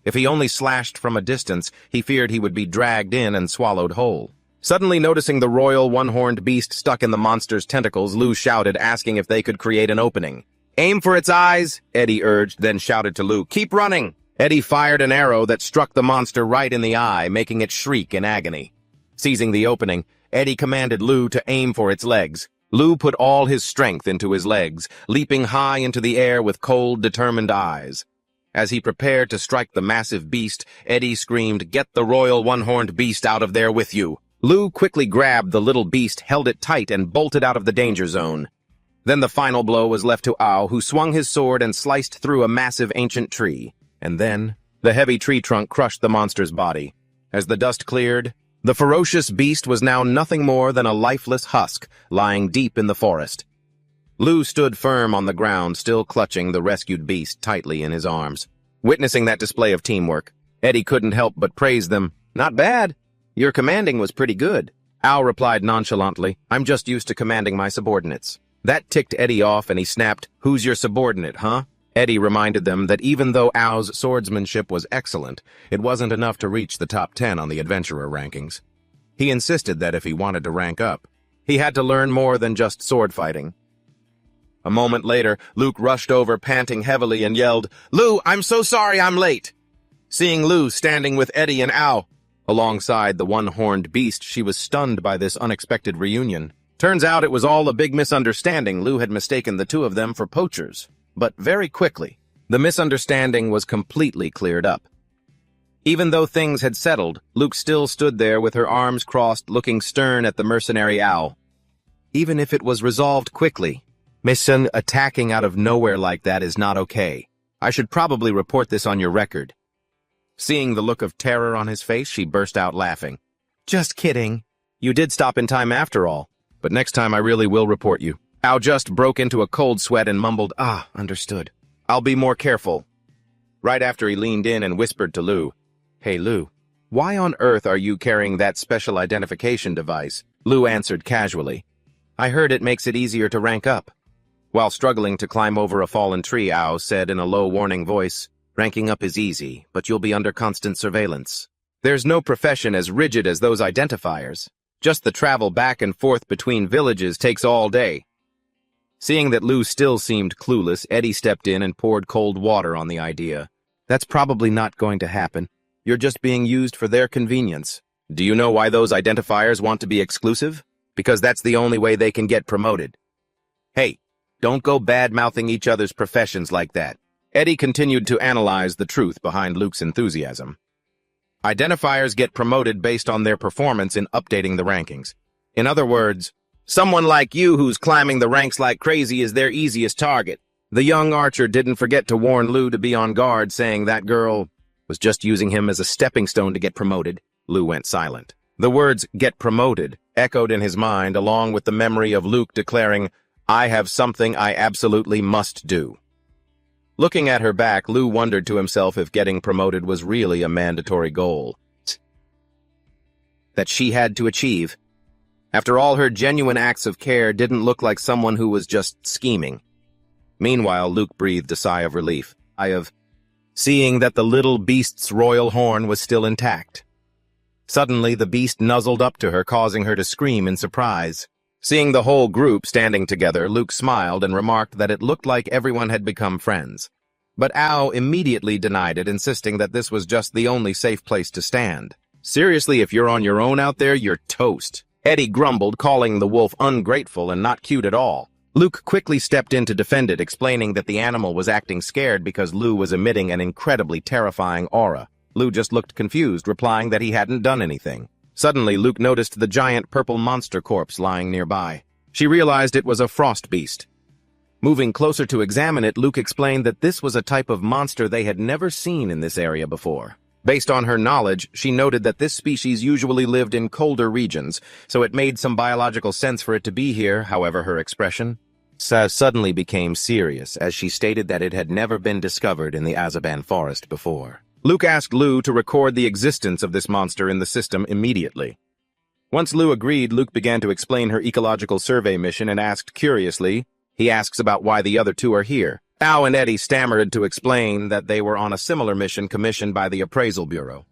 If he only slashed from a distance, he feared he would be dragged in and swallowed whole. Suddenly noticing the royal one-horned beast stuck in the monster's tentacles, Lu shouted, asking if they could create an opening. "Aim for its eyes," Eddie urged, then shouted to Lu, "Keep running!" Eddie fired an arrow that struck the monster right in the eye, making it shriek in agony. Seizing the opening, Eddie commanded Lu to aim for its legs. Lu put all his strength into his legs, leaping high into the air with cold, determined eyes. As he prepared to strike the massive beast, Eddie screamed, "Get the royal one-horned beast out of there with you!" Lu quickly grabbed the little beast, held it tight, and bolted out of the danger zone. Then the final blow was left to Ao, who swung his sword and sliced through a massive ancient tree. And then, the heavy tree trunk crushed the monster's body. As the dust cleared, the ferocious beast was now nothing more than a lifeless husk lying deep in the forest. Lu stood firm on the ground, still clutching the rescued beast tightly in his arms. Witnessing that display of teamwork, Eddie couldn't help but praise them. "Not bad. Your commanding was pretty good." Ao replied nonchalantly, "I'm just used to commanding my subordinates." That ticked Eddie off, and he snapped, "Who's your subordinate, huh?" Eddie reminded them that even though Ao's swordsmanship was excellent, it wasn't enough to reach the top 10 on the adventurer rankings. He insisted that if he wanted to rank up, he had to learn more than just sword fighting. A moment later, Luke rushed over, panting heavily, and yelled, "Lu, I'm so sorry I'm late!" Seeing Lu standing with Eddie and Ao alongside the one-horned beast, she was stunned by this unexpected reunion. Turns out it was all a big misunderstanding. Lu had mistaken the two of them for poachers. But very quickly, the misunderstanding was completely cleared up. Even though things had settled, Luke still stood there with her arms crossed, looking stern at the mercenary Ao. Even if it was resolved quickly, mission attacking out of nowhere like that is not okay. I should probably report this on your record. Seeing the look of terror on his face, she burst out laughing. "Just kidding. You did stop in time after all. But next time I really will report you." Ao just broke into a cold sweat and mumbled, "Understood. I'll be more careful." Right after he leaned in and whispered to Lu, "Hey Lu, why on earth are you carrying that special identification device?" Lu answered casually, "I heard it makes it easier to rank up." While struggling to climb over a fallen tree, Ao said in a low warning voice, "Ranking up is easy, but you'll be under constant surveillance. There's no profession as rigid as those identifiers. Just the travel back and forth between villages takes all day." Seeing that Lu still seemed clueless, Eddie stepped in and poured cold water on the idea. "That's probably not going to happen. You're just being used for their convenience. Do you know why those identifiers want to be exclusive? Because that's the only way they can get promoted. Hey, Don't go bad-mouthing each other's professions like that. Eddie continued to analyze the truth behind Luke's enthusiasm. Identifiers get promoted based on their performance in updating the rankings. In other words, someone like you who's climbing the ranks like crazy is their easiest target. The young archer didn't forget to warn Lou to be on guard, saying that girl was just using him as a stepping stone to get promoted. Lou went silent. The words, "get promoted," echoed in his mind, along with the memory of Luke declaring, "I have something I absolutely must do." Looking at her back, Lou wondered to himself if getting promoted was really a mandatory goal that she had to achieve. After all, her genuine acts of care didn't look like someone who was just scheming. Meanwhile, Luke breathed a sigh of relief, seeing that the little beast's royal horn was still intact. Suddenly, the beast nuzzled up to her, causing her to scream in surprise. Seeing the whole group standing together, Luke smiled and remarked that it looked like everyone had become friends. But Ao immediately denied it, insisting that this was just the only safe place to stand. "Seriously, if you're on your own out there, you're toast," Eddie grumbled, calling the wolf ungrateful and not cute at all. Luke quickly stepped in to defend it, explaining that the animal was acting scared because Lou was emitting an incredibly terrifying aura. Lou just looked confused, replying that he hadn't done anything. Suddenly, Luke noticed the giant purple monster corpse lying nearby. She realized it was a frost beast. Moving closer to examine it, Luke explained that this was a type of monster they had never seen in this area before. Based on her knowledge, she noted that this species usually lived in colder regions, so it made some biological sense for it to be here. However, her expression suddenly became serious as she stated that it had never been discovered in the Azaban forest before. Luke asked Lou to record the existence of this monster in the system immediately. Once Lou agreed, Luke began to explain her ecological survey mission and asked curiously, he asks about why the other two are here. Ao and Eddie stammered to explain that they were on a similar mission commissioned by the Appraisal Bureau.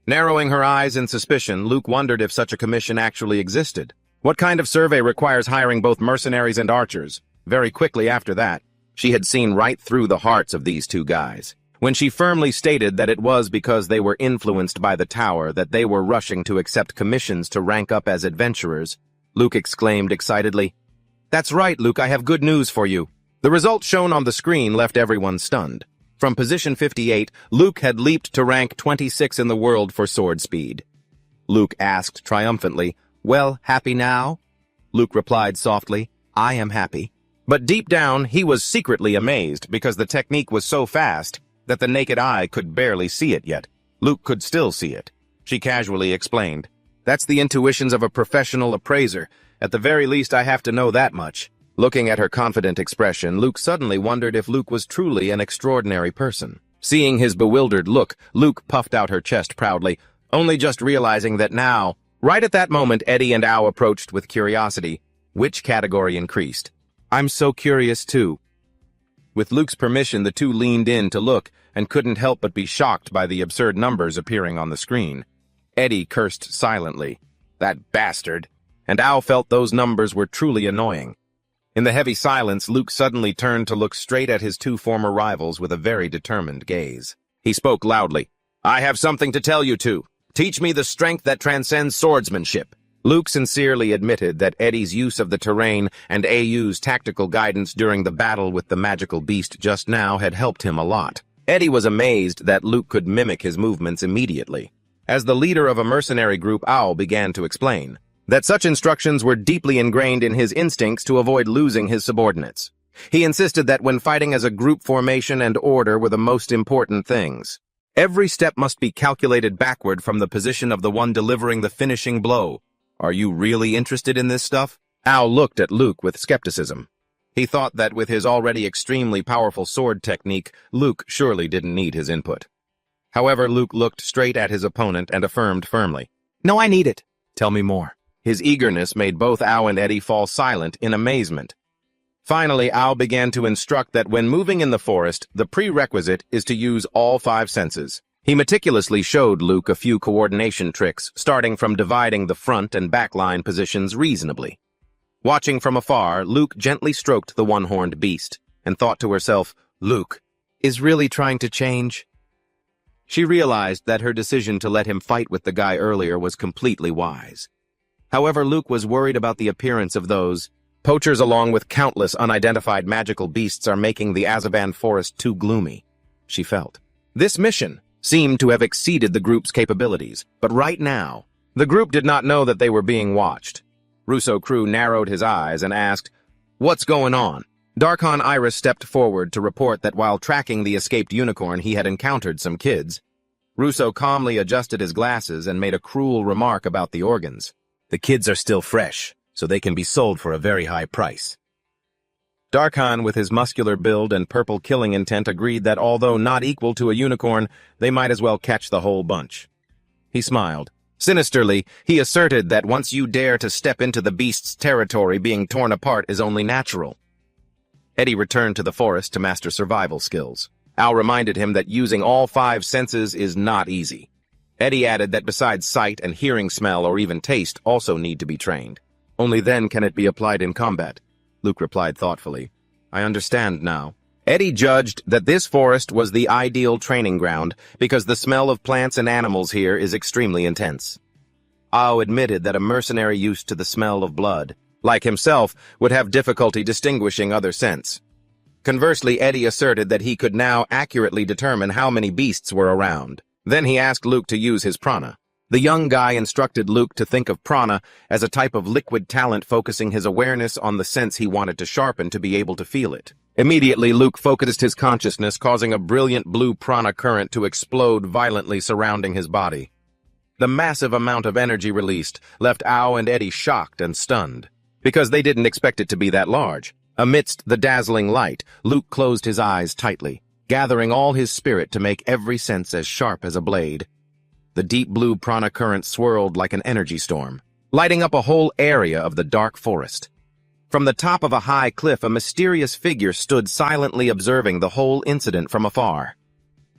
Narrowing her eyes in suspicion, Luke wondered if such a commission actually existed. What kind of survey requires hiring both mercenaries and archers? Very quickly after that, she had seen right through the hearts of these two guys. When she firmly stated that it was because they were influenced by the tower that they were rushing to accept commissions to rank up as adventurers, Luke exclaimed excitedly, "That's right, Luke, I have good news for you." The result shown on the screen left everyone stunned. From position 58, Luke had leaped to rank 26 in the world for sword speed. Luke asked triumphantly, "Well, happy now?" Luke replied softly, "I am happy." But deep down, he was secretly amazed because the technique was so fast that the naked eye could barely see it yet. Luke could still see it. She casually explained, "That's the intuitions of a professional appraiser. At the very least, I have to know that much." Looking at her confident expression, Luke suddenly wondered if Luke was truly an extraordinary person. Seeing his bewildered look, Luke puffed out her chest proudly, only just realizing that now, right at that moment, Eddie and Ao approached with curiosity, which category increased. "I'm so curious, too." With Luke's permission, the two leaned in to look and couldn't help but be shocked by the absurd numbers appearing on the screen. Eddie cursed silently. That bastard. And Ao felt those numbers were truly annoying. In the heavy silence, Luke suddenly turned to look straight at his two former rivals with a very determined gaze. He spoke loudly. "I have something to tell you two. Teach me the strength that transcends swordsmanship." Luke sincerely admitted that Eddie's use of the terrain and Au's tactical guidance during the battle with the magical beast just now had helped him a lot. Eddie was amazed that Luke could mimic his movements immediately. As the leader of a mercenary group, Ao began to explain that such instructions were deeply ingrained in his instincts to avoid losing his subordinates. He insisted that when fighting as a group, formation and order were the most important things. Every step must be calculated backward from the position of the one delivering the finishing blow. "Are you really interested in this stuff?" Ao looked at Luke with skepticism. He thought that with his already extremely powerful sword technique, Luke surely didn't need his input. However, Luke looked straight at his opponent and affirmed firmly, "No, I need it. Tell me more." His eagerness made both Ao and Eddie fall silent in amazement. Finally, Ao began to instruct that when moving in the forest, the prerequisite is to use all 5 senses. He meticulously showed Luke a few coordination tricks, starting from dividing the front and back line positions reasonably. Watching from afar, Luke gently stroked the one-horned beast, and thought to herself, "Luke is really trying to change." She realized that her decision to let him fight with the guy earlier was completely wise. However, Luke was worried about the appearance of those Poachers along with countless unidentified magical beasts are making the Azaban forest too gloomy, she felt. This mission seemed to have exceeded the group's capabilities, but right now, the group did not know that they were being watched. Russo Crew narrowed his eyes and asked, "What's going on?" Darkhan Iris stepped forward to report that while tracking the escaped unicorn, he had encountered some kids. Russo calmly adjusted his glasses and made a cruel remark about the organs. "The kids are still fresh, so they can be sold for a very high price." Darkhan, with his muscular build and purple killing intent, agreed that although not equal to a unicorn, they might as well catch the whole bunch. He smiled. Sinisterly, he asserted that once you dare to step into the beast's territory, being torn apart is only natural. Eddie returned to the forest to master survival skills. Al reminded him that using all 5 senses is not easy. Eddie added that besides sight and hearing, smell, or even taste also need to be trained. Only then can it be applied in combat. Luke replied thoughtfully. "I understand now." Eddie judged that this forest was the ideal training ground because the smell of plants and animals here is extremely intense. Ao admitted that a mercenary used to the smell of blood, like himself, would have difficulty distinguishing other scents. Conversely, Eddie asserted that he could now accurately determine how many beasts were around. Then he asked Luke to use his prana. The young guy instructed Luke to think of prana as a type of liquid talent, focusing his awareness on the sense he wanted to sharpen to be able to feel it. Immediately, Luke focused his consciousness, causing a brilliant blue prana current to explode violently surrounding his body. The massive amount of energy released left Ao and Eddie shocked and stunned, because they didn't expect it to be that large. Amidst the dazzling light, Luke closed his eyes tightly, gathering all his spirit to make every sense as sharp as a blade. The deep blue prana current swirled like an energy storm, lighting up a whole area of the dark forest. From the top of a high cliff, a mysterious figure stood silently observing the whole incident from afar.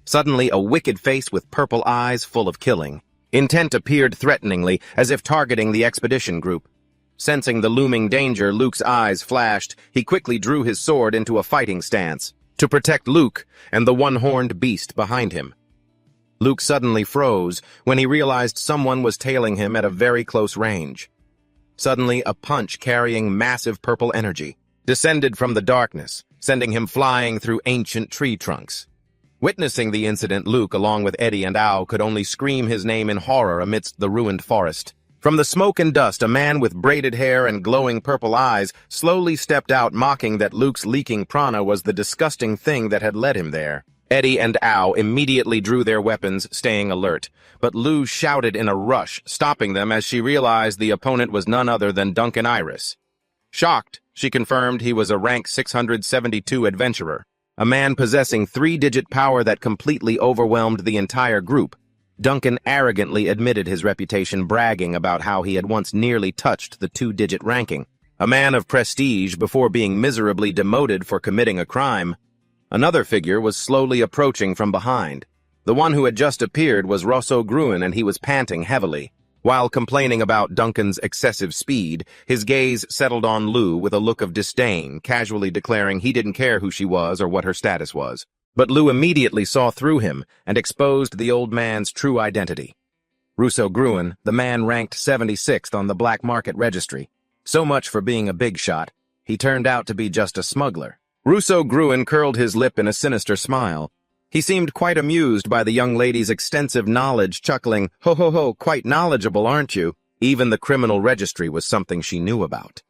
Suddenly, a wicked face with purple eyes full of killing intent appeared threateningly, as if targeting the expedition group. Sensing the looming danger, Luke's eyes flashed. He quickly drew his sword into a fighting stance to protect Luke and the one-horned beast behind him. Luke suddenly froze when he realized someone was tailing him at a very close range. Suddenly, a punch carrying massive purple energy descended from the darkness, sending him flying through ancient tree trunks. Witnessing the incident, Luke, along with Eddie and Ao, could only scream his name in horror amidst the ruined forest. From the smoke and dust, a man with braided hair and glowing purple eyes slowly stepped out, mocking that Luke's leaking prana was the disgusting thing that had led him there. Eddie and Ao immediately drew their weapons, staying alert, but Lou shouted in a rush, stopping them as she realized the opponent was none other than Duncan Iris. Shocked, she confirmed he was a rank 672 adventurer, a man possessing 3-digit power that completely overwhelmed the entire group. Duncan arrogantly admitted his reputation, bragging about how he had once nearly touched the 2-digit ranking. A man of prestige before being miserably demoted for committing a crime. Another figure was slowly approaching from behind. The one who had just appeared was Rosso Gruen, and he was panting heavily. While complaining about Duncan's excessive speed, his gaze settled on Lou with a look of disdain, casually declaring he didn't care who she was or what her status was. But Lou immediately saw through him and exposed the old man's true identity. Russo Gruen, the man ranked 76th on the black market registry. So much for being a big shot. He turned out to be just a smuggler. Russo Gruen curled his lip in a sinister smile. He seemed quite amused by the young lady's extensive knowledge, chuckling, "Ho ho ho, quite knowledgeable, aren't you?" Even the criminal registry was something she knew about.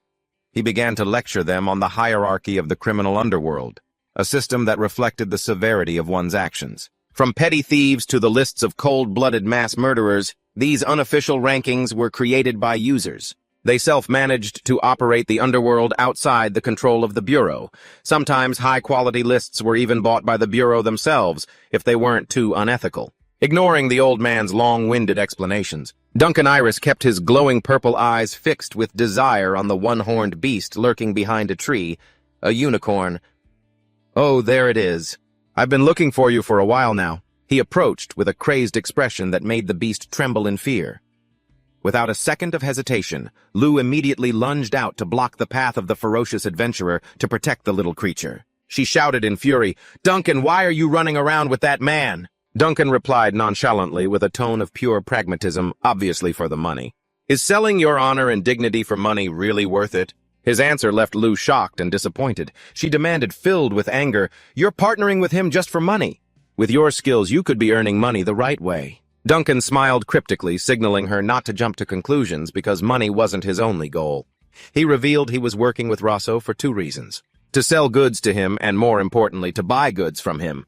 He began to lecture them on the hierarchy of the criminal underworld, a system that reflected the severity of one's actions. From petty thieves to the lists of cold-blooded mass murderers, these unofficial rankings were created by users. They self-managed to operate the underworld outside the control of the Bureau. Sometimes high-quality lists were even bought by the Bureau themselves if they weren't too unethical. Ignoring the old man's long-winded explanations, Duncan Iris kept his glowing purple eyes fixed with desire on the one-horned beast lurking behind a tree, a unicorn. "Oh, there it is. I've been looking for you for a while now." He approached with a crazed expression that made the beast tremble in fear. Without a second of hesitation, Lou immediately lunged out to block the path of the ferocious adventurer to protect the little creature. She shouted in fury, "Duncan, why are you running around with that man?" Duncan replied nonchalantly with a tone of pure pragmatism, obviously for the money. "Is selling your honor and dignity for money really worth it?" His answer left Lu shocked and disappointed. She demanded, filled with anger, "You're partnering with him just for money. With your skills, you could be earning money the right way." Duncan smiled cryptically, signaling her not to jump to conclusions because money wasn't his only goal. He revealed he was working with Rosso for 2 reasons: to sell goods to him and, more importantly, to buy goods from him.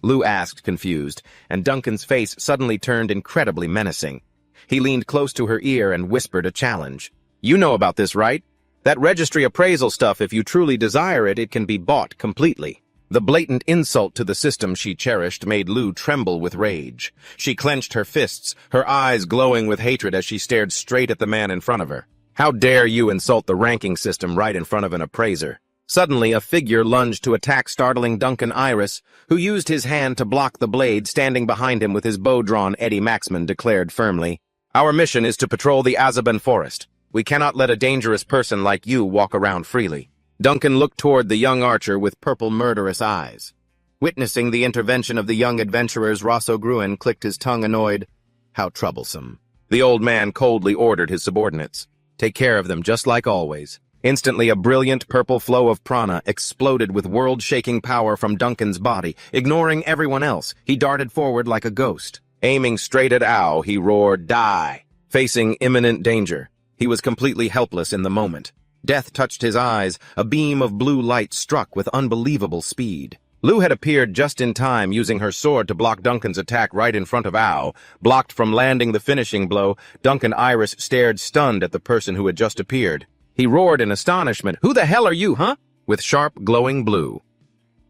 Lu asked, confused, and Duncan's face suddenly turned incredibly menacing. He leaned close to her ear and whispered a challenge. "You know about this, right? That registry appraisal stuff, if you truly desire it, it can be bought completely." The blatant insult to the system she cherished made Lu tremble with rage. She clenched her fists, her eyes glowing with hatred as she stared straight at the man in front of her. "How dare you insult the ranking system right in front of an appraiser?" Suddenly, a figure lunged to attack, startling Duncan Iris, who used his hand to block the blade. Standing behind him with his bow drawn, Eddie Maxman declared firmly, "Our mission is to patrol the Azaban forest. We cannot let a dangerous person like you walk around freely." Duncan looked toward the young archer with purple, murderous eyes. Witnessing the intervention of the young adventurers, Rosso Gruen clicked his tongue, annoyed. How troublesome. The old man coldly ordered his subordinates, "Take care of them just like always." Instantly, a brilliant purple flow of prana exploded with world-shaking power from Duncan's body. Ignoring everyone else, he darted forward like a ghost. Aiming straight at Ao, he roared, "Die!" Facing imminent danger, he was completely helpless in the moment. Death touched his eyes. A beam of blue light struck with unbelievable speed. Lu had appeared just in time, using her sword to block Duncan's attack right in front of Ao. Blocked from landing the finishing blow, Duncan Iris stared stunned at the person who had just appeared. He roared in astonishment, "Who the hell are you, huh?" With sharp, glowing blue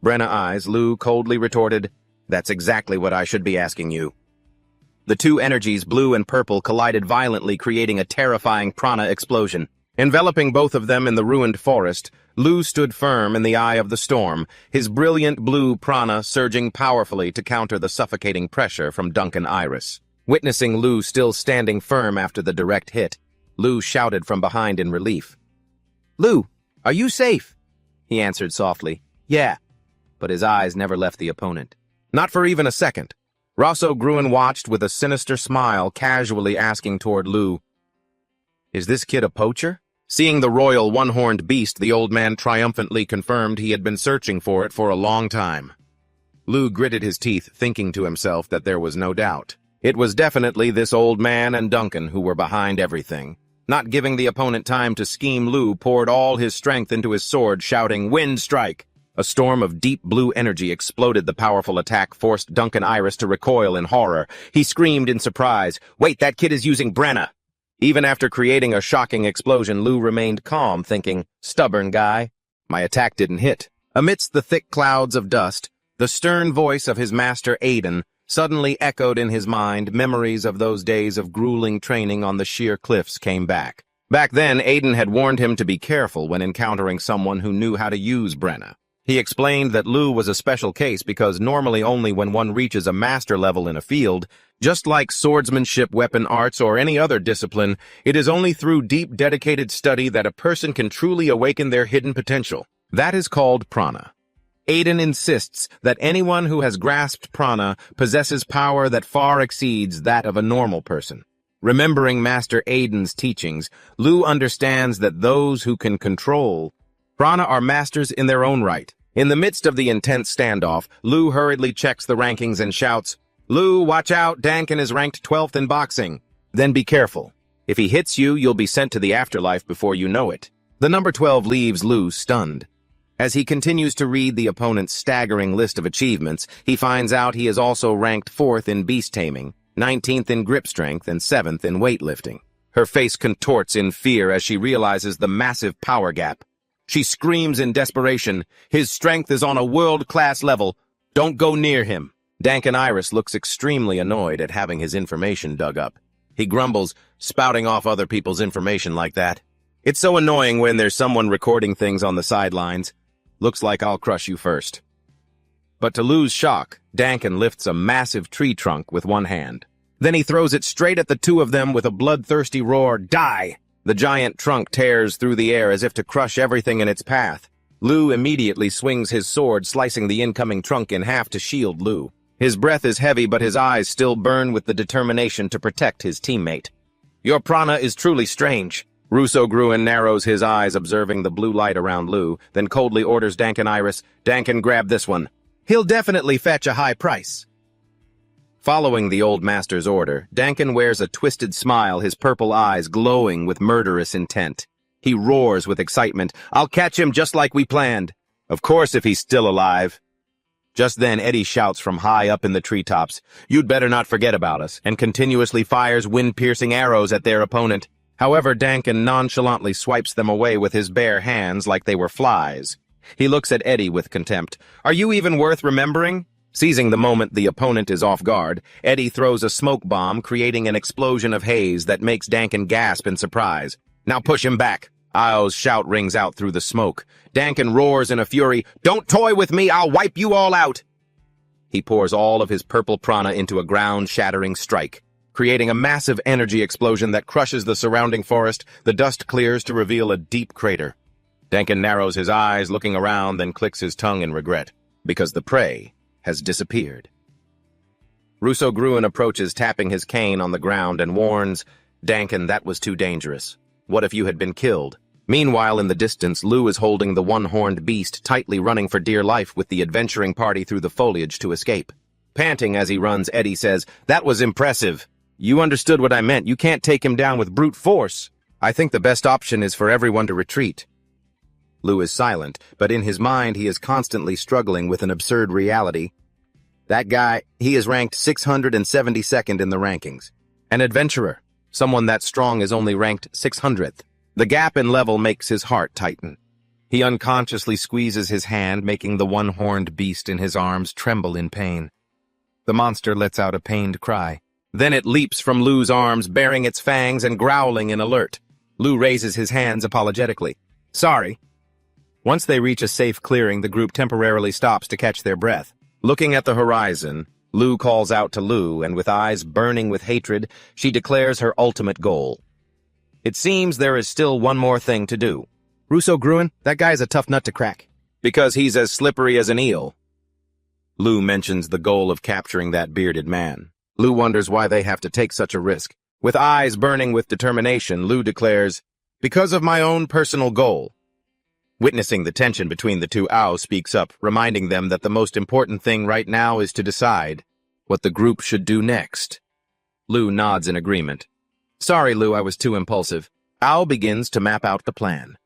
Brenna eyes, Lu coldly retorted, "That's exactly what I should be asking you." The 2 energies, blue and purple, collided violently, creating a terrifying prana explosion. Enveloping both of them in the ruined forest, Lu stood firm in the eye of the storm, his brilliant blue prana surging powerfully to counter the suffocating pressure from Duncan Iris. Witnessing Lu still standing firm after the direct hit, Lu shouted from behind in relief. "Lu, are you safe?" He answered softly, "Yeah," but his eyes never left the opponent. Not for even a second. Rosso Gruen watched with a sinister smile, casually asking toward Lu, "Is this kid a poacher?" Seeing the royal one-horned beast, the old man triumphantly confirmed he had been searching for it for a long time. Lu gritted his teeth, thinking to himself that there was no doubt. It was definitely this old man and Duncan who were behind everything. Not giving the opponent time to scheme, Lu poured all his strength into his sword, shouting, "Wind strike!" A storm of deep blue energy exploded. The powerful attack forced Duncan Iris to recoil in horror. He screamed in surprise, "Wait, that kid is using Brenna!" Even after creating a shocking explosion, Lu remained calm, thinking, "Stubborn guy." My attack didn't hit. Amidst the thick clouds of dust, the stern voice of his master Aiden suddenly echoed in his mind. Memories of those days of grueling training on the sheer cliffs came back. Back then, Aiden had warned him to be careful when encountering someone who knew how to use Brenna. He explained that Lu was a special case because normally only when one reaches a master level in a field, just like swordsmanship, weapon arts, or any other discipline, it is only through deep, dedicated study that a person can truly awaken their hidden potential. That is called prana. Aiden insists that anyone who has grasped prana possesses power that far exceeds that of a normal person. Remembering Master Aiden's teachings, Lu understands that those who can control prana are masters in their own right. In the midst of the intense standoff, Lu hurriedly checks the rankings and shouts, "Lu, watch out, Duncan is ranked 12th in boxing. Then be careful. If he hits you, you'll be sent to the afterlife before you know it." The number 12 leaves Lu stunned. As he continues to read the opponent's staggering list of achievements, he finds out he is also ranked 4th in beast taming, 19th in grip strength, and 7th in weightlifting. Her face contorts in fear as she realizes the massive power gap. She screams in desperation, "His strength is on a world-class level. Don't go near him." Duncan Iris looks extremely annoyed at having his information dug up. He grumbles, spouting off other people's information like that. "It's so annoying when there's someone recording things on the sidelines. Looks like I'll crush you first." But to Lu's shock, Duncan lifts a massive tree trunk with one hand. Then he throws it straight at the 2 of them with a bloodthirsty roar, "Die!" The giant trunk tears through the air as if to crush everything in its path. Lu immediately swings his sword, slicing the incoming trunk in half to shield Lu. His breath is heavy, but his eyes still burn with the determination to protect his teammate. "Your prana is truly strange. Russo Gruen narrows his eyes, observing the blue light around Lu, then coldly orders Dankin Iris, "Dankin, grab this one. He'll definitely fetch a high price." Following the old master's order, Dankin wears a twisted smile, his purple eyes glowing with murderous intent. He roars with excitement, "I'll catch him just like we planned. Of course, if he's still alive." Just then, Eddie shouts from high up in the treetops, "You'd better not forget about us," and continuously fires wind-piercing arrows at their opponent. However, Dankin nonchalantly swipes them away with his bare hands like they were flies. He looks at Eddie with contempt. "Are you even worth remembering?" Seizing the moment the opponent is off guard, Eddie throws a smoke bomb, creating an explosion of haze that makes Dankin gasp in surprise. "Now push him back." Ao's shout rings out through the smoke. Dankin roars in a fury, "Don't toy with me, I'll wipe you all out!" He pours all of his purple prana into a ground-shattering strike. Creating a massive energy explosion that crushes the surrounding forest, the dust clears to reveal a deep crater. Dankin narrows his eyes, looking around, then clicks his tongue in regret, because the prey has disappeared. Russo Gruen approaches, tapping his cane on the ground, and warns, "Dankin, that was too dangerous. What if you had been killed?" Meanwhile, in the distance, Lu is holding the one-horned beast, tightly running for dear life with the adventuring party through the foliage to escape. Panting as he runs, Eddie says, "That was impressive. You understood what I meant. You can't take him down with brute force. I think the best option is for everyone to retreat." Lu is silent, but in his mind he is constantly struggling with an absurd reality. That guy, he is ranked 672nd in the rankings. An adventurer, someone that strong, is only ranked 600th. The gap in level makes his heart tighten. He unconsciously squeezes his hand, making the one-horned beast in his arms tremble in pain. The monster lets out a pained cry. Then it leaps from Lu's arms, baring its fangs and growling in alert. Lu raises his hands apologetically. "Sorry." Once they reach a safe clearing, the group temporarily stops to catch their breath. Looking at the horizon, Lu calls out to Lu, and with eyes burning with hatred, she declares her ultimate goal. It seems there is still one more thing to do. "Russo Gruen, that guy's a tough nut to crack." "Because he's as slippery as an eel." Lu mentions the goal of capturing that bearded man. Lu wonders why they have to take such a risk. With eyes burning with determination, Lu declares, "Because of my own personal goal." Witnessing the tension between the two, Ao speaks up, reminding them that the most important thing right now is to decide what the group should do next. Lu nods in agreement. "Sorry, Lu, I was too impulsive." Ao begins to map out the plan.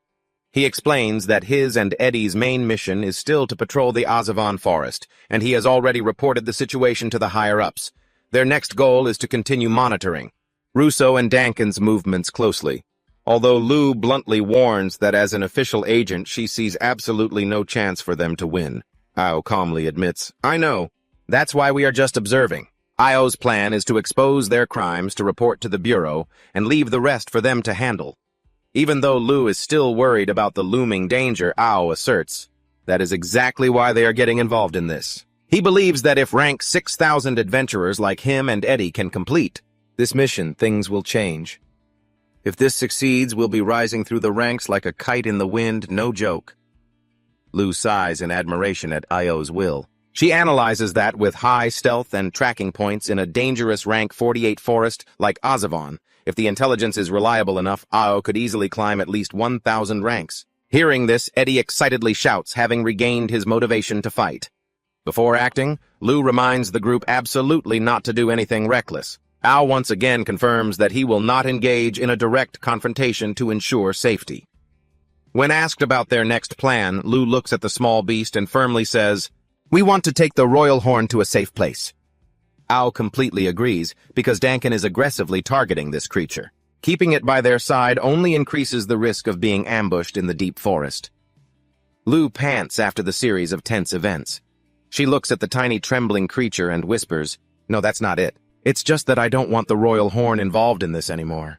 He explains that his and Eddie's main mission is still to patrol the Azavan forest, and he has already reported the situation to the higher-ups. Their next goal is to continue monitoring Russo and Dankin's movements closely. Although Lu bluntly warns that as an official agent she sees absolutely no chance for them to win. Ao calmly admits, "I know. That's why we are just observing." Ao's plan is to expose their crimes, to report to the Bureau, and leave the rest for them to handle. Even though Lu is still worried about the looming danger, Ao asserts that is exactly why they are getting involved in this. He believes that if rank 6,000 adventurers like him and Eddie can complete this mission, things will change. If this succeeds, we'll be rising through the ranks like a kite in the wind, no joke. Lu sighs in admiration at Ao's will. She analyzes that with high stealth and tracking points in a dangerous rank 48 forest like Azavan, if the intelligence is reliable enough, Ao could easily climb at least 1,000 ranks. Hearing this, Eddie excitedly shouts, having regained his motivation to fight. Before acting, Lu reminds the group absolutely not to do anything reckless. Ao once again confirms that he will not engage in a direct confrontation to ensure safety. When asked about their next plan, Lu looks at the small beast and firmly says, "We want to take the royal horn to a safe place." Ao completely agrees, because Dankin is aggressively targeting this creature. Keeping it by their side only increases the risk of being ambushed in the deep forest. Lu pants after the series of tense events. She looks at the tiny trembling creature and whispers, "No, that's not it. It's just that I don't want the royal horn involved in this anymore."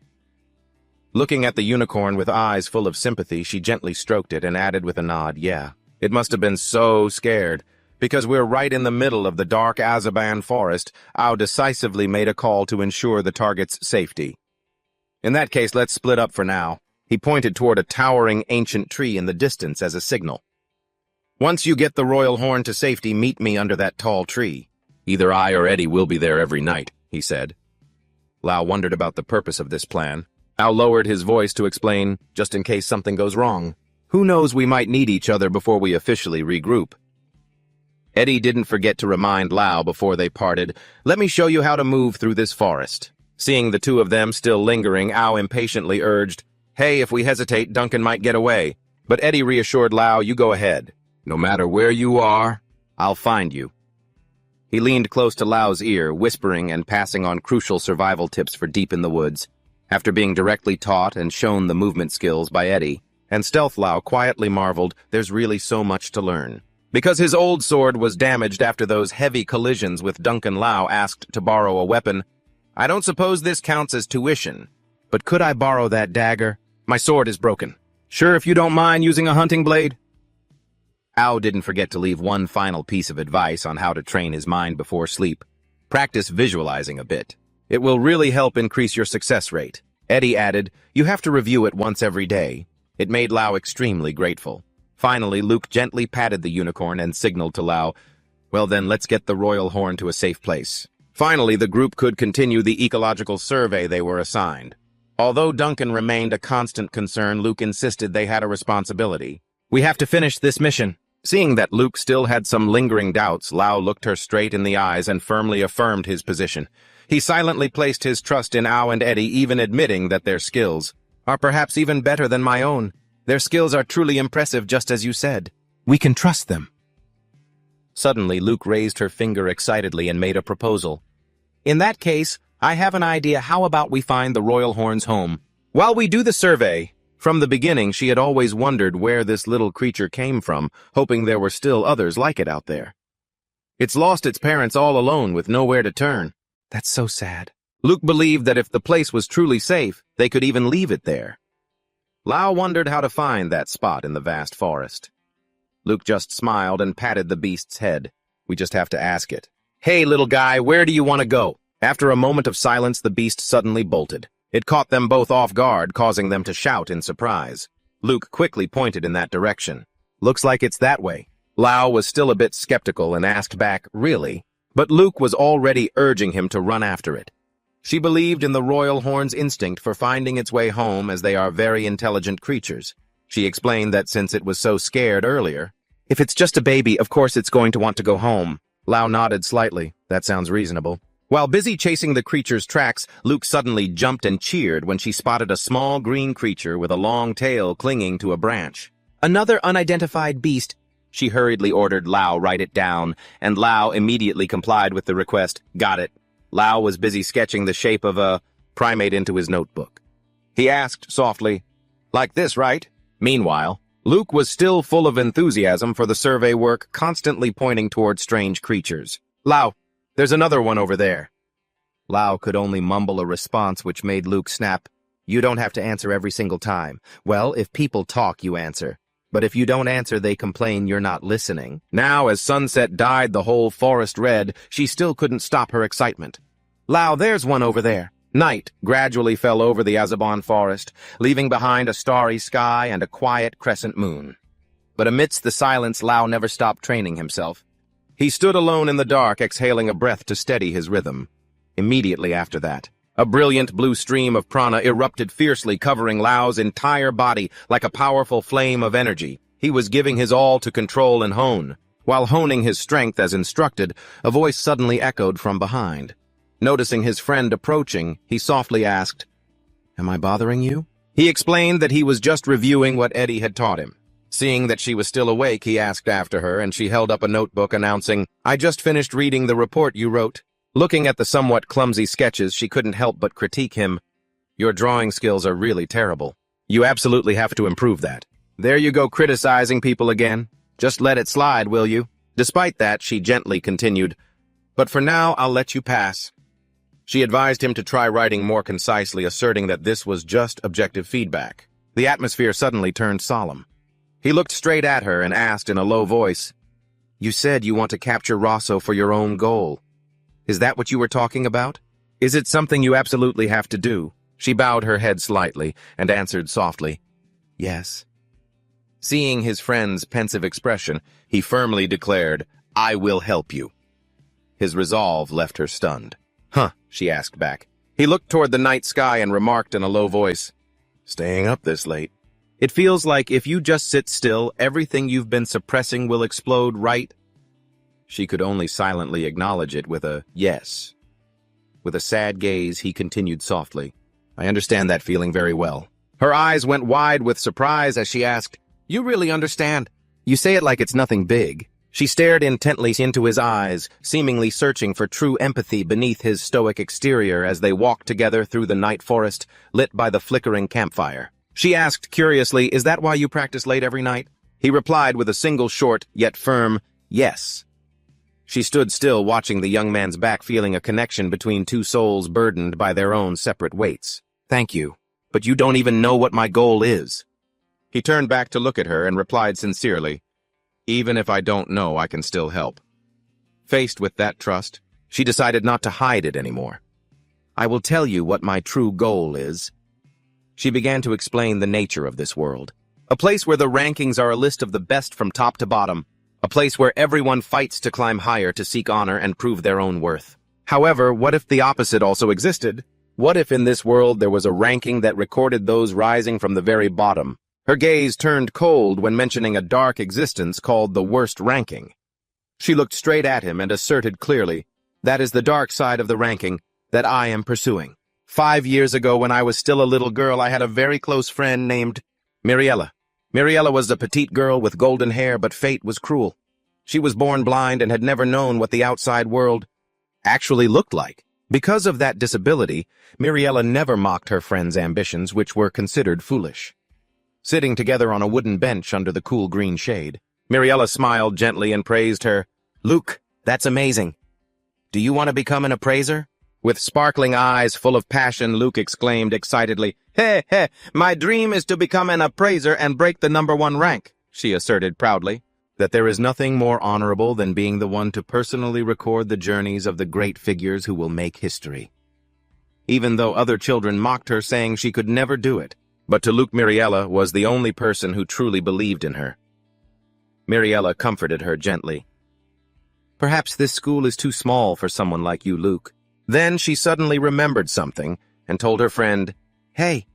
Looking at the unicorn with eyes full of sympathy, she gently stroked it and added with a nod, "Yeah, it must have been so scared. Because we're right in the middle of the dark Azaban forest, Ao decisively made a call to ensure the target's safety. In that case, let's split up for now." He pointed toward a towering ancient tree in the distance as a signal. "Once you get the royal horn to safety, meet me under that tall tree. Either I or Eddie will be there every night," he said. Lao wondered about the purpose of this plan. Lao lowered his voice to explain, just in case something goes wrong. Who knows, we might need each other before we officially regroup. Eddie didn't forget to remind Lao before they parted, let me show you how to move through this forest. Seeing the two of them still lingering, Ao impatiently urged, hey, if we hesitate, Duncan might get away. But Eddie reassured Lao, you go ahead. No matter where you are, I'll find you. He leaned close to Lao's ear, whispering and passing on crucial survival tips for deep in the woods. After being directly taught and shown the movement skills by Eddie, and Stealth Lao quietly marveled, there's really so much to learn. Because his old sword was damaged after those heavy collisions with Duncan, Lao asked to borrow a weapon. I don't suppose this counts as tuition, but could I borrow that dagger? My sword is broken. Sure, if you don't mind using a hunting blade? Ao didn't forget to leave one final piece of advice on how to train his mind before sleep. Practice visualizing a bit. It will really help increase your success rate. Eddie added, you have to review it once every day. It made Lao extremely grateful. Finally, Luke gently patted the unicorn and signaled to Lao, well then, let's get the royal horn to a safe place. Finally, the group could continue the ecological survey they were assigned. Although Duncan remained a constant concern, Luke insisted they had a responsibility. We have to finish this mission. Seeing that Luke still had some lingering doubts, Lao looked her straight in the eyes and firmly affirmed his position. He silently placed his trust in Ao and Eddie, even admitting that their skills are perhaps even better than my own. Their skills are truly impressive, just as you said. We can trust them. Suddenly, Luke raised her finger excitedly and made a proposal. In that case, I have an idea. How about we find the royal horn's home? While we do the survey, from the beginning she had always wondered where this little creature came from, hoping there were still others like it out there. It's lost its parents all alone with nowhere to turn. That's so sad. Luke believed that if the place was truly safe, they could even leave it there. Lao wondered how to find that spot in the vast forest. Luke just smiled and patted the beast's head. We just have to ask it. Hey, little guy, where do you want to go? After a moment of silence, the beast suddenly bolted. It caught them both off guard, causing them to shout in surprise. Luke quickly pointed in that direction. Looks like it's that way. Lao was still a bit skeptical and asked back, really? But Luke was already urging him to run after it. She believed in the royal horn's instinct for finding its way home, as they are very intelligent creatures. She explained that since it was so scared earlier, if it's just a baby, of course it's going to want to go home. Lao nodded slightly. That sounds reasonable. While busy chasing the creature's tracks, Luke suddenly jumped and cheered when she spotted a small green creature with a long tail clinging to a branch. Another unidentified beast. She hurriedly ordered Lao write it down, and Lao immediately complied with the request. Got it. Lao was busy sketching the shape of a primate into his notebook. He asked softly, like this, right? Meanwhile, Luke was still full of enthusiasm for the survey work, constantly pointing toward strange creatures. Lao, there's another one over there. Lao could only mumble a response, which made Luke snap. You don't have to answer every single time. Well, if people talk, you answer. But if you don't answer, they complain you're not listening. Now, as sunset dyed the whole forest red, she still couldn't stop her excitement. Lao, there's one over there. Night gradually fell over the Azabon forest, leaving behind a starry sky and a quiet crescent moon. But amidst the silence, Lao never stopped training himself. He stood alone in the dark, exhaling a breath to steady his rhythm. Immediately after that, a brilliant blue stream of prana erupted fiercely, covering Lao's entire body like a powerful flame of energy. He was giving his all to control and hone. While honing his strength as instructed, a voice suddenly echoed from behind. Noticing his friend approaching, he softly asked, Am I bothering you? He explained that he was just reviewing what Eddie had taught him. Seeing that she was still awake, he asked after her, and she held up a notebook announcing, I just finished reading the report you wrote. Looking at the somewhat clumsy sketches, she couldn't help but critique him. Your drawing skills are really terrible. You absolutely have to improve that. There you go, criticizing people again. Just let it slide, will you? Despite that, she gently continued, But for now, I'll let you pass. She advised him to try writing more concisely, asserting that this was just objective feedback. The atmosphere suddenly turned solemn. He looked straight at her and asked in a low voice, You said you want to capture Rosso for your own goal. Is that what you were talking about? Is it something you absolutely have to do? She bowed her head slightly and answered softly, Yes. Seeing his friend's pensive expression, he firmly declared, I will help you. His resolve left her stunned. Huh, she asked back. He looked toward the night sky and remarked in a low voice, "Staying up this late. It feels like if you just sit still, everything you've been suppressing will explode, right?" She could only silently acknowledge it with a yes. With a sad gaze, he continued softly, "I understand that feeling very well." Her eyes went wide with surprise as she asked, "You really understand? You say it like it's nothing big." She stared intently into his eyes, seemingly searching for true empathy beneath his stoic exterior as they walked together through the night forest, lit by the flickering campfire. She asked curiously, "Is that why you practice late every night?" He replied with a single short, yet firm, yes. She stood still, watching the young man's back, feeling a connection between two souls burdened by their own separate weights. "Thank you, but you don't even know what my goal is." He turned back to look at her and replied sincerely, "Even if I don't know, I can still help." Faced with that trust, she decided not to hide it anymore. "I will tell you what my true goal is." She began to explain the nature of this world. A place where the rankings are a list of the best from top to bottom. A place where everyone fights to climb higher to seek honor and prove their own worth. However, what if the opposite also existed? What if in this world there was a ranking that recorded those rising from the very bottom? Her gaze turned cold when mentioning a dark existence called the worst ranking. She looked straight at him and asserted clearly, "That is the dark side of the ranking that I am pursuing. 5 years ago, when I was still a little girl, I had a very close friend named Miriella. Miriella was a petite girl with golden hair, but fate was cruel. She was born blind and had never known what the outside world actually looked like. Because of that disability, Miriella never mocked her friend's ambitions, which were considered foolish." Sitting together on a wooden bench under the cool green shade, Miriella smiled gently and praised her. "Luke, that's amazing. Do you want to become an appraiser?" With sparkling eyes full of passion, Luke exclaimed excitedly, "Hey, my dream is to become an appraiser and break the #1 rank," she asserted proudly. That there is nothing more honorable than being the one to personally record the journeys of the great figures who will make history. Even though other children mocked her, saying she could never do it, but to Luke, Miriella was the only person who truly believed in her. Miriella comforted her gently. "Perhaps this school is too small for someone like you, Luke." Then she suddenly remembered something and told her friend, "Hey,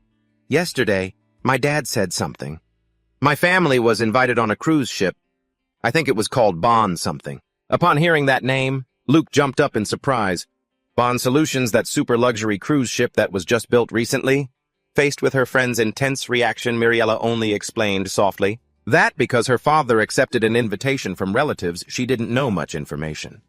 yesterday, my dad said something. My family was invited on a cruise ship. I think it was called Bond something." Upon hearing that name, Luke jumped up in surprise. "Bond Solutions, that super luxury cruise ship that was just built recently?" Faced with her friend's intense reaction, Miriella only explained softly, "That because her father accepted an invitation from relatives, she didn't know much information."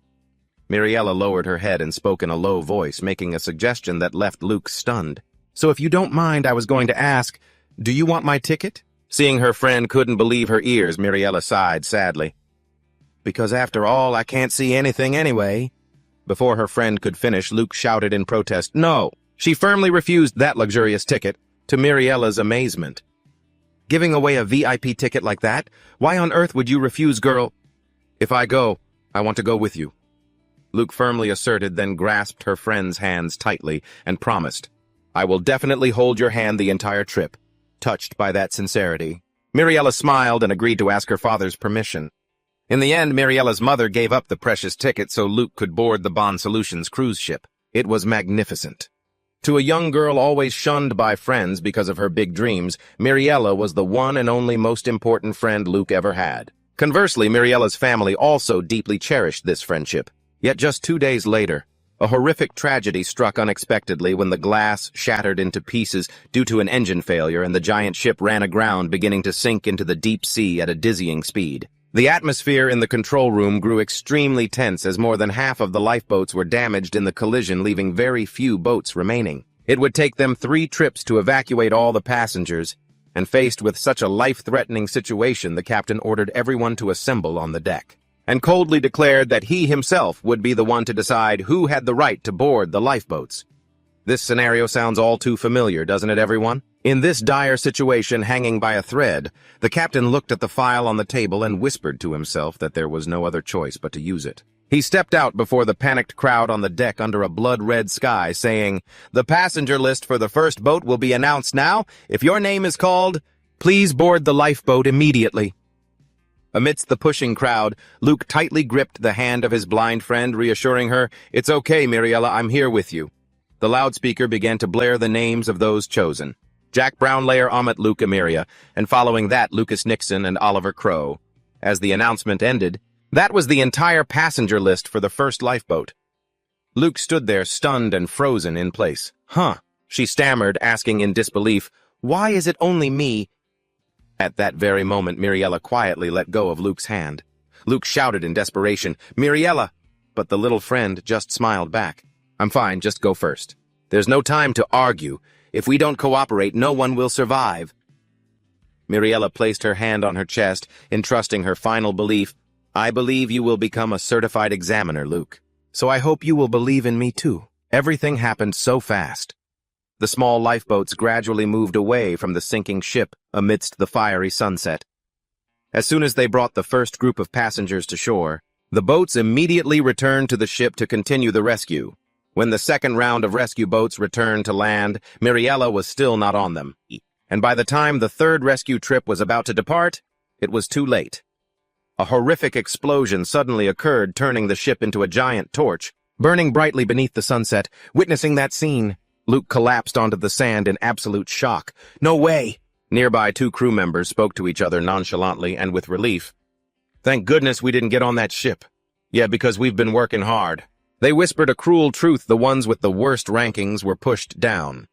Miriella lowered her head and spoke in a low voice, making a suggestion that left Luke stunned. "So if you don't mind, I was going to ask, do you want my ticket?" Seeing her friend couldn't believe her ears, Miriella sighed sadly. "Because after all, I can't see anything anyway." Before her friend could finish, Luke shouted in protest, "No!" She firmly refused that luxurious ticket, to Miriella's amazement. "Giving away a VIP ticket like that? Why on earth would you refuse, girl?" "If I go, I want to go with you," Luke firmly asserted, then grasped her friend's hands tightly and promised, "I will definitely hold your hand the entire trip." Touched by that sincerity, Miriella smiled and agreed to ask her father's permission. In the end, Miriella's mother gave up the precious ticket so Luke could board the Bond Solutions cruise ship. It was magnificent. To a young girl always shunned by friends because of her big dreams, Miriella was the one and only most important friend Luke ever had. Conversely, Miriella's family also deeply cherished this friendship. Yet just 2 days later, a horrific tragedy struck unexpectedly when the glass shattered into pieces due to an engine failure and the giant ship ran aground, beginning to sink into the deep sea at a dizzying speed. The atmosphere in the control room grew extremely tense as more than half of the lifeboats were damaged in the collision, leaving very few boats remaining. It would take them 3 trips to evacuate all the passengers, and faced with such a life-threatening situation, the captain ordered everyone to assemble on the deck, and coldly declared that he himself would be the one to decide who had the right to board the lifeboats. This scenario sounds all too familiar, doesn't it, everyone? In this dire situation, hanging by a thread, the captain looked at the file on the table and whispered to himself that there was no other choice but to use it. He stepped out before the panicked crowd on the deck under a blood-red sky, saying, "The passenger list for the first boat will be announced now. If your name is called, please board the lifeboat immediately." Amidst the pushing crowd, Luke tightly gripped the hand of his blind friend, reassuring her, "It's okay, Miriella, I'm here with you." The loudspeaker began to blare the names of those chosen. Jack Brownlayer, Amit Luke Emiria, and following that, Lucas Nixon and Oliver Crow. As the announcement ended, that was the entire passenger list for the first lifeboat. Luke stood there, stunned and frozen in place. Huh, she stammered, asking in disbelief, why is it only me? At that very moment, Miriella quietly let go of Luke's hand. Luke shouted in desperation, Miriella! But the little friend just smiled back. I'm fine, just go first. There's no time to argue. If we don't cooperate, no one will survive. Miriella placed her hand on her chest, entrusting her final belief. I believe you will become a certified examiner, Luke. So I hope you will believe in me too. Everything happened so fast. The small lifeboats gradually moved away from the sinking ship amidst the fiery sunset. As soon as they brought the first group of passengers to shore, the boats immediately returned to the ship to continue the rescue. When the second round of rescue boats returned to land, Miriella was still not on them. And by the time the third rescue trip was about to depart, it was too late. A horrific explosion suddenly occurred, turning the ship into a giant torch, burning brightly beneath the sunset. Witnessing that scene, Luke collapsed onto the sand in absolute shock. No way! Nearby, two crew members spoke to each other nonchalantly and with relief. Thank goodness we didn't get on that ship. Yeah, because we've been working hard. They whispered a cruel truth. The ones with the worst rankings were pushed down.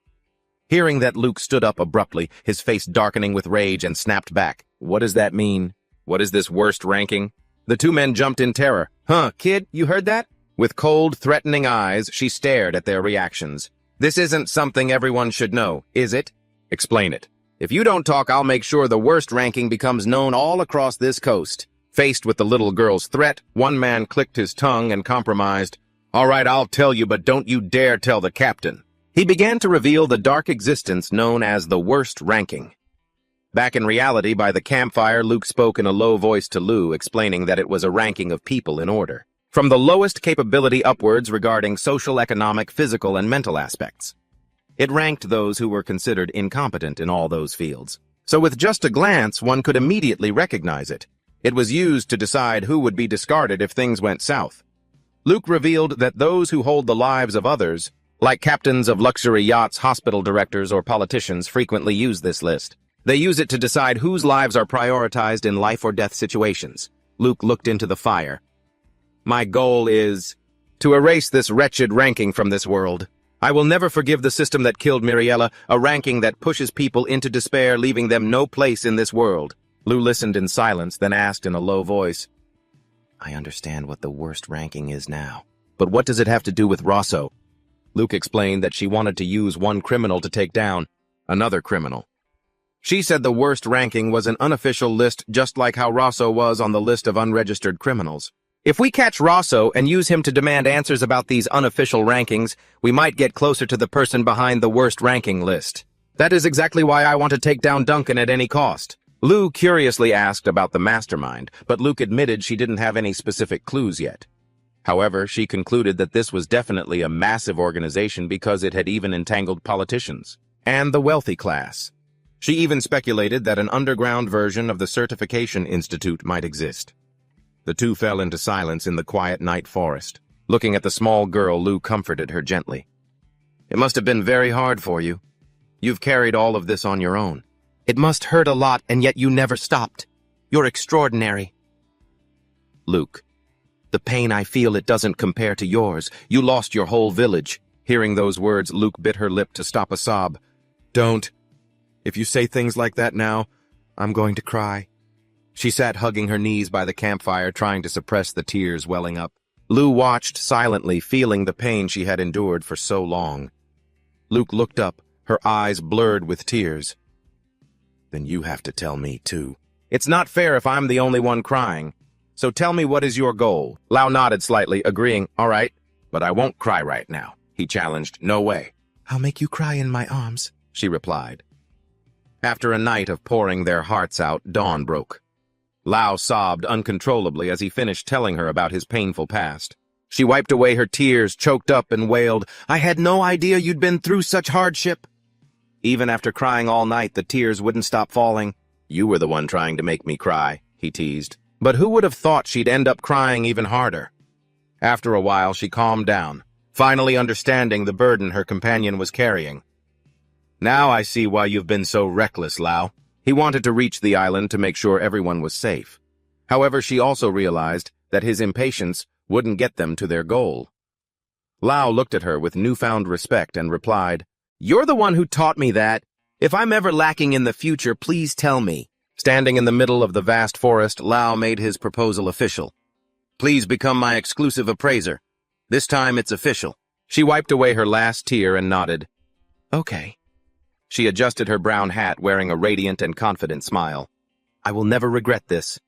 Hearing that, Luke stood up abruptly, his face darkening with rage, and snapped back. What does that mean? What is this worst ranking? The two men jumped in terror. Huh, kid, you heard that? With cold, threatening eyes, she stared at their reactions. This isn't something everyone should know, is it? Explain it. If you don't talk, I'll make sure the worst ranking becomes known all across this coast. Faced with the little girl's threat, one man clicked his tongue and compromised. All right, I'll tell you, but don't you dare tell the captain. He began to reveal the dark existence known as the worst ranking. Back in reality, by the campfire, Luke spoke in a low voice to Lou, explaining that it was a ranking of people in order, from the lowest capability upwards regarding social, economic, physical, and mental aspects. It ranked those who were considered incompetent in all those fields. So with just a glance, one could immediately recognize it. It was used to decide who would be discarded if things went south. Luke revealed that those who hold the lives of others, like captains of luxury yachts, hospital directors, or politicians, frequently use this list. They use it to decide whose lives are prioritized in life or death situations. Luke looked into the fire. My goal is to erase this wretched ranking from this world. I will never forgive the system that killed Miriella, a ranking that pushes people into despair, leaving them no place in this world. Lou listened in silence, then asked in a low voice, I understand what the worst ranking is now. But what does it have to do with Rosso? Luke explained that she wanted to use one criminal to take down another criminal. She said the worst ranking was an unofficial list, just like how Rosso was on the list of unregistered criminals. If we catch Rosso and use him to demand answers about these unofficial rankings, we might get closer to the person behind the worst ranking list. That is exactly why I want to take down Duncan at any cost. Lou curiously asked about the mastermind, but Luke admitted she didn't have any specific clues yet. However, she concluded that this was definitely a massive organization because it had even entangled politicians and the wealthy class. She even speculated that an underground version of the Certification Institute might exist. The two fell into silence in the quiet night forest. Looking at the small girl, Lou comforted her gently. It must have been very hard for you. You've carried all of this on your own. It must hurt a lot, and yet you never stopped. You're extraordinary. Luke, the pain I feel, it doesn't compare to yours. You lost your whole village. Hearing those words, Luke bit her lip to stop a sob. Don't. If you say things like that now, I'm going to cry. She sat hugging her knees by the campfire, trying to suppress the tears welling up. Lou watched silently, feeling the pain she had endured for so long. Luke looked up, her eyes blurred with tears. Then you have to tell me, too. It's not fair if I'm the only one crying. So tell me, what is your goal? Lau nodded slightly, agreeing. All right, but I won't cry right now, he challenged. No way. I'll make you cry in my arms, she replied. After a night of pouring their hearts out, dawn broke. Lau sobbed uncontrollably as he finished telling her about his painful past. She wiped away her tears, choked up, and wailed, I had no idea you'd been through such hardship. Even after crying all night, the tears wouldn't stop falling. You were the one trying to make me cry, he teased. But who would have thought she'd end up crying even harder? After a while, she calmed down. finally understanding the burden her companion was carrying. "Now I see why you've been so reckless, Lao." He wanted to reach the island to make sure everyone was safe. However, she also realized that his impatience wouldn't get them to their goal. Lao looked at her with newfound respect and replied, "You're the one who taught me that. If I'm ever lacking in the future, please tell me." Standing in the middle of the vast forest, Lao made his proposal official. "Please become my exclusive appraiser. This time it's official." She wiped away her last tear and nodded. "Okay." She adjusted her brown hat, wearing a radiant and confident smile. "I will never regret this."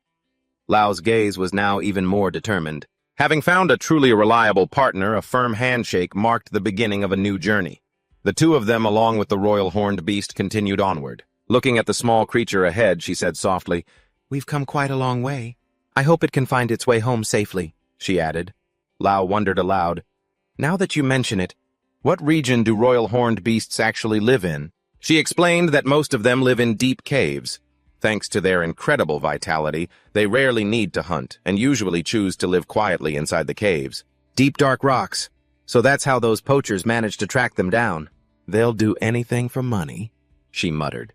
Lao's gaze was now even more determined. Having found a truly reliable partner, a firm handshake marked the beginning of a new journey. The two of them, along with the royal horned beast, continued onward. Looking at the small creature ahead, she said softly, "We've come quite a long way. I hope it can find its way home safely," she added. Lao wondered aloud, "Now that you mention it, what region do royal horned beasts actually live in?" She explained that most of them live in deep caves. Thanks to their incredible vitality, they rarely need to hunt and usually choose to live quietly inside the caves. Deep dark rocks. So that's how those poachers manage to track them down. "They'll do anything for money," she muttered.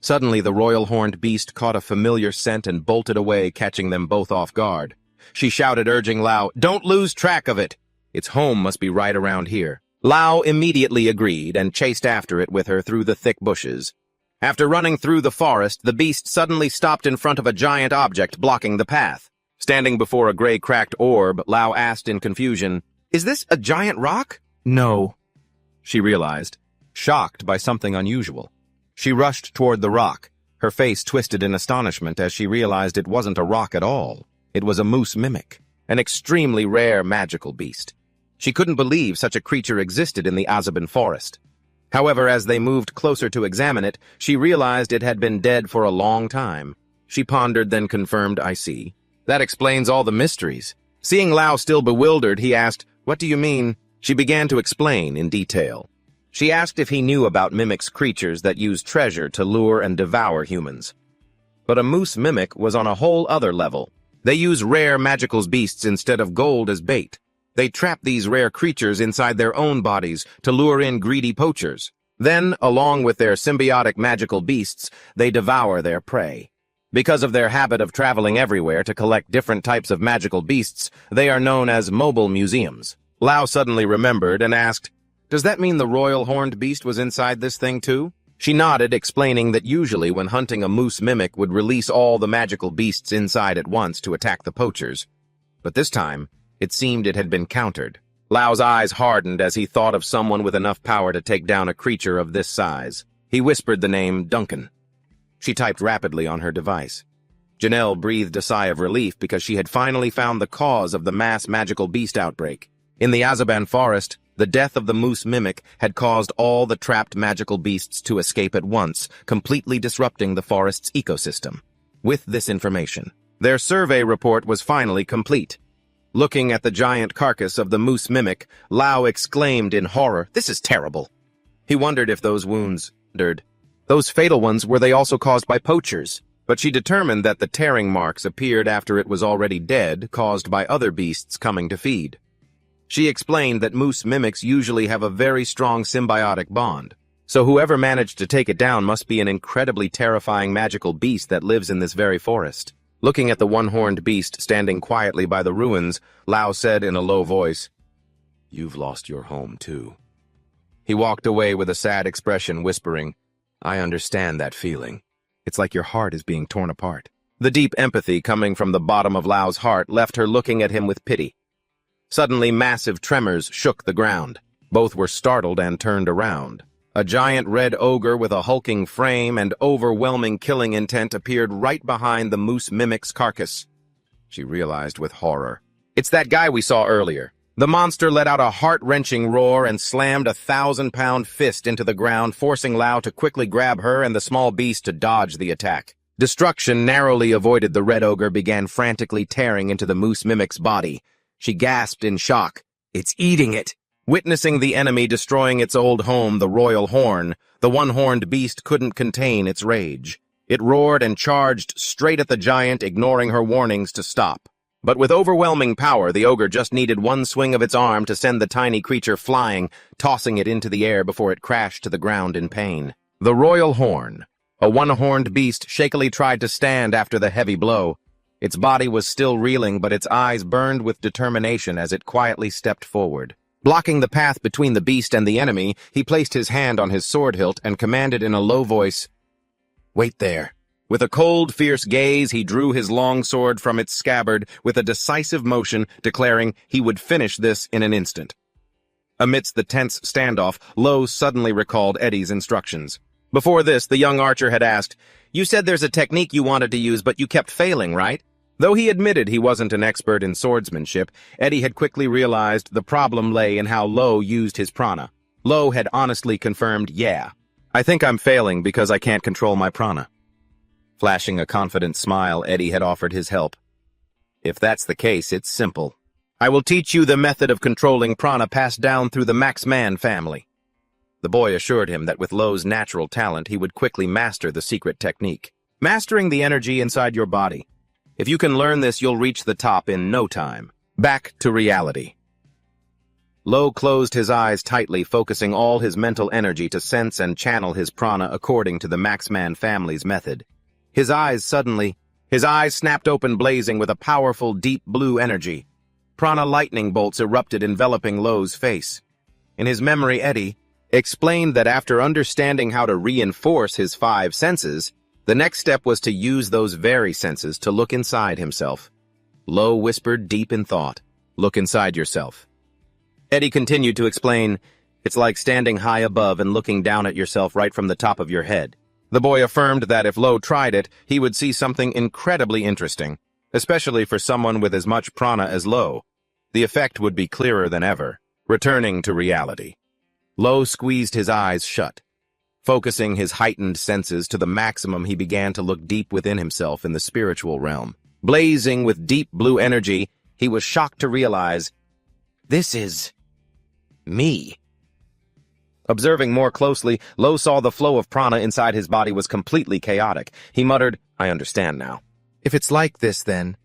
Suddenly, the royal horned beast caught a familiar scent and bolted away, catching them both off guard. She shouted, urging Lao, "Don't lose track of it. Its home must be right around here." Lao immediately agreed and chased after it with her through the thick bushes. After running through the forest, the beast suddenly stopped in front of a giant object blocking the path. Standing before a gray cracked orb, Lao asked in confusion, "Is this a giant rock?" "No," she realized, shocked by something unusual. She rushed toward the rock, her face twisted in astonishment as she realized it wasn't a rock at all. It was a moose mimic, an extremely rare magical beast. She couldn't believe such a creature existed in the Azaban forest. However, as they moved closer to examine it, she realized it had been dead for a long time. She pondered, then confirmed, "I see. That explains all the mysteries." Seeing Lao still bewildered, he asked, "What do you mean?" She began to explain in detail. She asked if he knew about mimics, creatures that use treasure to lure and devour humans. But a moose mimic was on a whole other level. They use rare magical beasts instead of gold as bait. They trap these rare creatures inside their own bodies to lure in greedy poachers. Then, along with their symbiotic magical beasts, they devour their prey. Because of their habit of traveling everywhere to collect different types of magical beasts, they are known as mobile museums. Lao suddenly remembered and asked, "Does that mean the royal horned beast was inside this thing too?" She nodded, explaining that usually when hunting, a moose mimic would release all the magical beasts inside at once to attack the poachers. But this time, it seemed it had been countered. Lao's eyes hardened as he thought of someone with enough power to take down a creature of this size. He whispered the name Duncan. She typed rapidly on her device. Janelle breathed a sigh of relief because she had finally found the cause of the mass magical beast outbreak. In the Azaban forest, the death of the moose mimic had caused all the trapped magical beasts to escape at once, completely disrupting the forest's ecosystem. With this information, their survey report was finally complete. Looking at the giant carcass of the moose mimic, Lao exclaimed in horror, "This is terrible." He wondered if those wounds, those fatal ones, were they also caused by poachers? But she determined that the tearing marks appeared after it was already dead, caused by other beasts coming to feed. She explained that moose mimics usually have a very strong symbiotic bond, so whoever managed to take it down must be an incredibly terrifying magical beast that lives in this very forest. Looking at the one-horned beast standing quietly by the ruins, Lao said in a low voice, "You've lost your home too." He walked away with a sad expression, whispering, "I understand that feeling. It's like your heart is being torn apart." The deep empathy coming from the bottom of Lao's heart left her looking at him with pity. Suddenly, massive tremors shook the ground. Both were startled and turned around. A giant red ogre with a hulking frame and overwhelming killing intent appeared right behind the moose mimic's carcass. She realized with horror. "It's that guy we saw earlier." The monster let out a heart-wrenching roar and slammed a 1,000-pound fist into the ground, forcing Lao to quickly grab her and the small beast to dodge the attack. Destruction narrowly avoided. The red ogre began frantically tearing into the moose mimic's body. She gasped in shock. "It's eating it!" Witnessing the enemy destroying its old home, the royal horn, the one-horned beast couldn't contain its rage. It roared and charged straight at the giant, ignoring her warnings to stop. But with overwhelming power, the ogre just needed one swing of its arm to send the tiny creature flying, tossing it into the air before it crashed to the ground in pain. The royal horn. A one-horned beast shakily tried to stand after the heavy blow. Its body was still reeling, but its eyes burned with determination as it quietly stepped forward. Blocking the path between the beast and the enemy, he placed his hand on his sword hilt and commanded in a low voice, "Wait there." With a cold, fierce gaze, he drew his long sword from its scabbard with a decisive motion, declaring he would finish this in an instant. Amidst the tense standoff, Lo suddenly recalled Eddie's instructions. Before this, the young archer had asked, "You said there's a technique you wanted to use, but you kept failing, right?" Though he admitted he wasn't an expert in swordsmanship, Eddie had quickly realized the problem lay in how Lo used his prana. Lo had honestly confirmed, "Yeah, I think I'm failing because I can't control my prana." Flashing a confident smile, Eddie had offered his help. "If that's the case, it's simple. I will teach you the method of controlling prana passed down through the Maxman family." The boy assured him that with Lo's natural talent, he would quickly master the secret technique. Mastering the energy inside your body. If you can learn this, you'll reach the top in no time. Back to reality. Lo closed his eyes tightly, focusing all his mental energy to sense and channel his prana according to the Maxman family's method. His eyes snapped open, blazing with a powerful, deep blue energy. Prana lightning bolts erupted, enveloping Lo's face. In his memory, Eddie explained that after understanding how to reinforce his 5 senses, the next step was to use those very senses to look inside himself. Lo whispered deep in thought, "Look inside yourself." Eddie continued to explain, "It's like standing high above and looking down at yourself right from the top of your head." The boy affirmed that if Lo tried it, he would see something incredibly interesting, especially for someone with as much prana as Lo. The effect would be clearer than ever, returning to reality. Lo squeezed his eyes shut. Focusing his heightened senses to the maximum, he began to look deep within himself in the spiritual realm. Blazing with deep blue energy, he was shocked to realize, "This is me." Observing more closely, Lo saw the flow of prana inside his body was completely chaotic. He muttered, "I understand now. If it's like this, then..."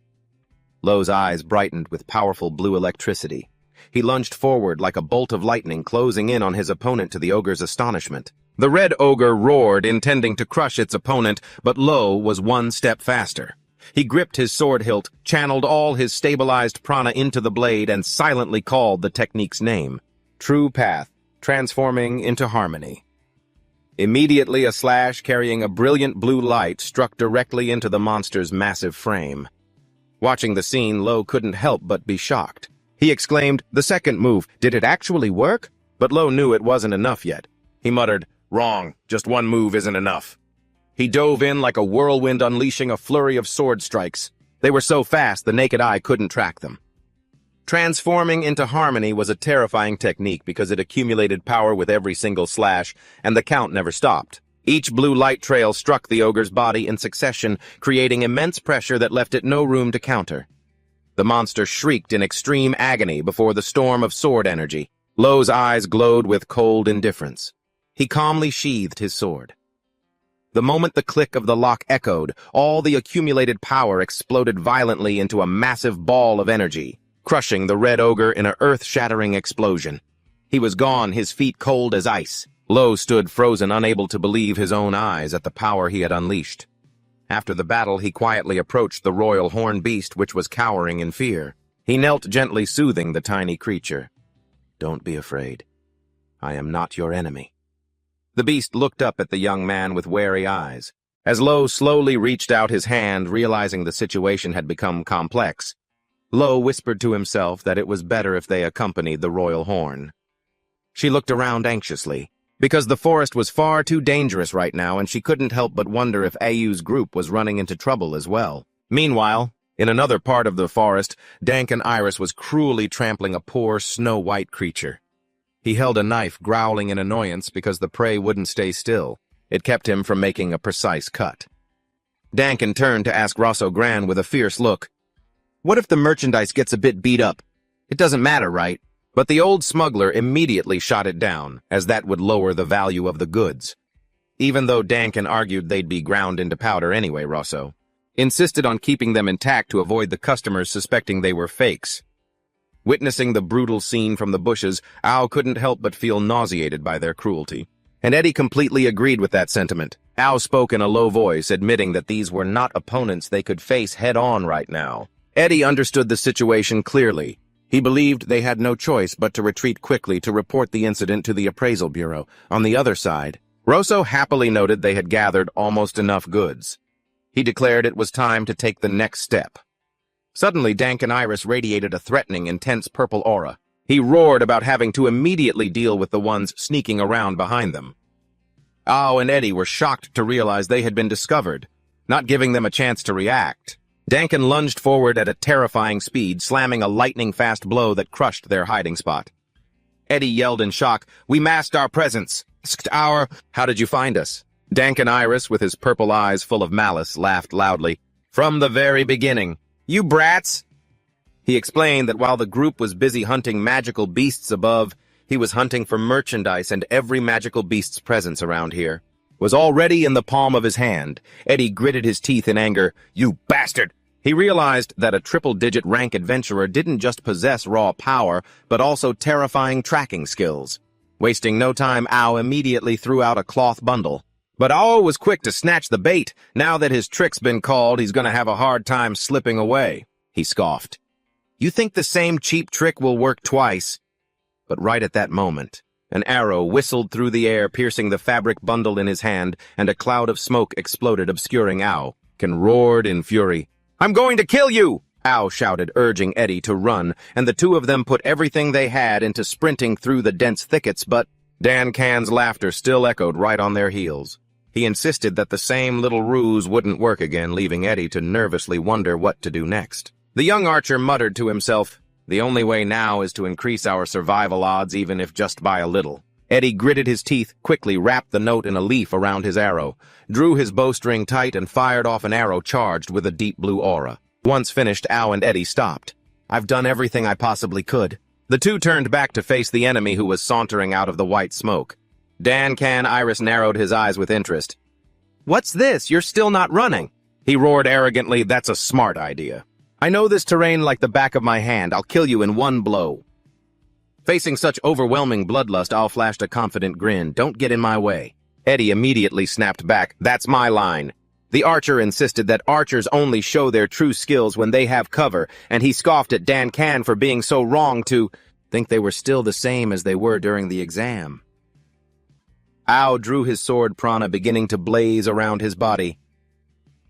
Lo's eyes brightened with powerful blue electricity. He lunged forward like a bolt of lightning, closing in on his opponent to the ogre's astonishment. The red ogre roared, intending to crush its opponent, but Lo was one step faster. He gripped his sword hilt, channeled all his stabilized prana into the blade, and silently called the technique's name. True Path, transforming into harmony. Immediately, a slash carrying a brilliant blue light struck directly into the monster's massive frame. Watching the scene, Lo couldn't help but be shocked. He exclaimed, "The second move, did it actually work?" But Lo knew it wasn't enough yet. He muttered, "Wrong, just one move isn't enough." He dove in like a whirlwind, unleashing a flurry of sword strikes. They were so fast the naked eye couldn't track them. Transforming into harmony was a terrifying technique because it accumulated power with every single slash, and the count never stopped. Each blue light trail struck the ogre's body in succession, creating immense pressure that left it no room to counter. The monster shrieked in extreme agony before the storm of sword energy. Lo's eyes glowed with cold indifference. He calmly sheathed his sword. The moment the click of the lock echoed, all the accumulated power exploded violently into a massive ball of energy, crushing the red ogre in an earth-shattering explosion. He was gone, his feet cold as ice. Lo stood frozen, unable to believe his own eyes at the power he had unleashed. After the battle, he quietly approached the royal horn beast, which was cowering in fear. He knelt, gently soothing the tiny creature. "Don't be afraid. I am not your enemy." The beast looked up at the young man with wary eyes. As Lo slowly reached out his hand, realizing the situation had become complex, Lo whispered to himself that it was better if they accompanied the royal horn. She looked around anxiously, because the forest was far too dangerous right now, and she couldn't help but wonder if Ayu's group was running into trouble as well. Meanwhile, in another part of the forest, Dank and Iris was cruelly trampling a poor, snow-white creature. He held a knife, growling in annoyance because the prey wouldn't stay still. It kept him from making a precise cut. Dankin turned to ask Rosso Gran with a fierce look, "What if the merchandise gets a bit beat up? It doesn't matter, right?" But the old smuggler immediately shot it down, as that would lower the value of the goods. Even though Dankin argued they'd be ground into powder anyway, Rosso. insisted on keeping them intact to avoid the customers suspecting they were fakes. Witnessing the brutal scene from the bushes, Ao couldn't help but feel nauseated by their cruelty. And Eddie completely agreed with that sentiment. Ao spoke in a low voice, admitting that these were not opponents they could face head-on right now. Eddie understood the situation clearly. He believed they had no choice but to retreat quickly to report the incident to the appraisal bureau. On the other side, Rosso happily noted they had gathered almost enough goods. He declared it was time to take the next step. Suddenly, Dank and Iris radiated a threatening, intense purple aura. He roared about having to immediately deal with the ones sneaking around behind them. Ao and Eddie were shocked to realize they had been discovered, not giving them a chance to react. Dankin lunged forward at a terrifying speed, slamming a lightning-fast blow that crushed their hiding spot. Eddie yelled in shock, "We masked our presence! How did you find us?" Dank and Iris, with his purple eyes full of malice, laughed loudly. "From the very beginning. You brats!" He explained that while the group was busy hunting magical beasts above, he was hunting for merchandise, and every magical beast's presence around here was already in the palm of his hand. Eddie gritted his teeth in anger. "You bastard!" He realized that a triple-digit rank adventurer didn't just possess raw power, but also terrifying tracking skills. Wasting no time, Ao immediately threw out a cloth bundle. But Ao was quick to snatch the bait. Now that his trick's been called, he's gonna have a hard time slipping away. He scoffed. "You think the same cheap trick will work twice?" But right at that moment, an arrow whistled through the air, piercing the fabric bundle in his hand, and a cloud of smoke exploded, obscuring Ao. Can roared in fury. "I'm going to kill you!" Ao shouted, urging Eddie to run, and the two of them put everything they had into sprinting through the dense thickets, but Dan Can's laughter still echoed right on their heels. He insisted that the same little ruse wouldn't work again, leaving Eddie to nervously wonder what to do next. The young archer muttered to himself, "The only way now is to increase our survival odds, even if just by a little." Eddie gritted his teeth, quickly wrapped the note in a leaf around his arrow, drew his bowstring tight, and fired off an arrow charged with a deep blue aura. Once finished, Ao and Eddie stopped. "I've done everything I possibly could." The two turned back to face the enemy who was sauntering out of the white smoke. Dan Can Iris narrowed his eyes with interest. "What's this? You're still not running." He roared arrogantly, "That's a smart idea. I know this terrain like the back of my hand. I'll kill you in one blow." Facing such overwhelming bloodlust, Ao flashed a confident grin. "Don't get in my way." Eddie immediately snapped back. "That's my line." The archer insisted that archers only show their true skills when they have cover, and he scoffed at Dan Can for being so wrong to think they were still the same as they were during the exam. Ao drew his sword prana beginning to blaze around his body.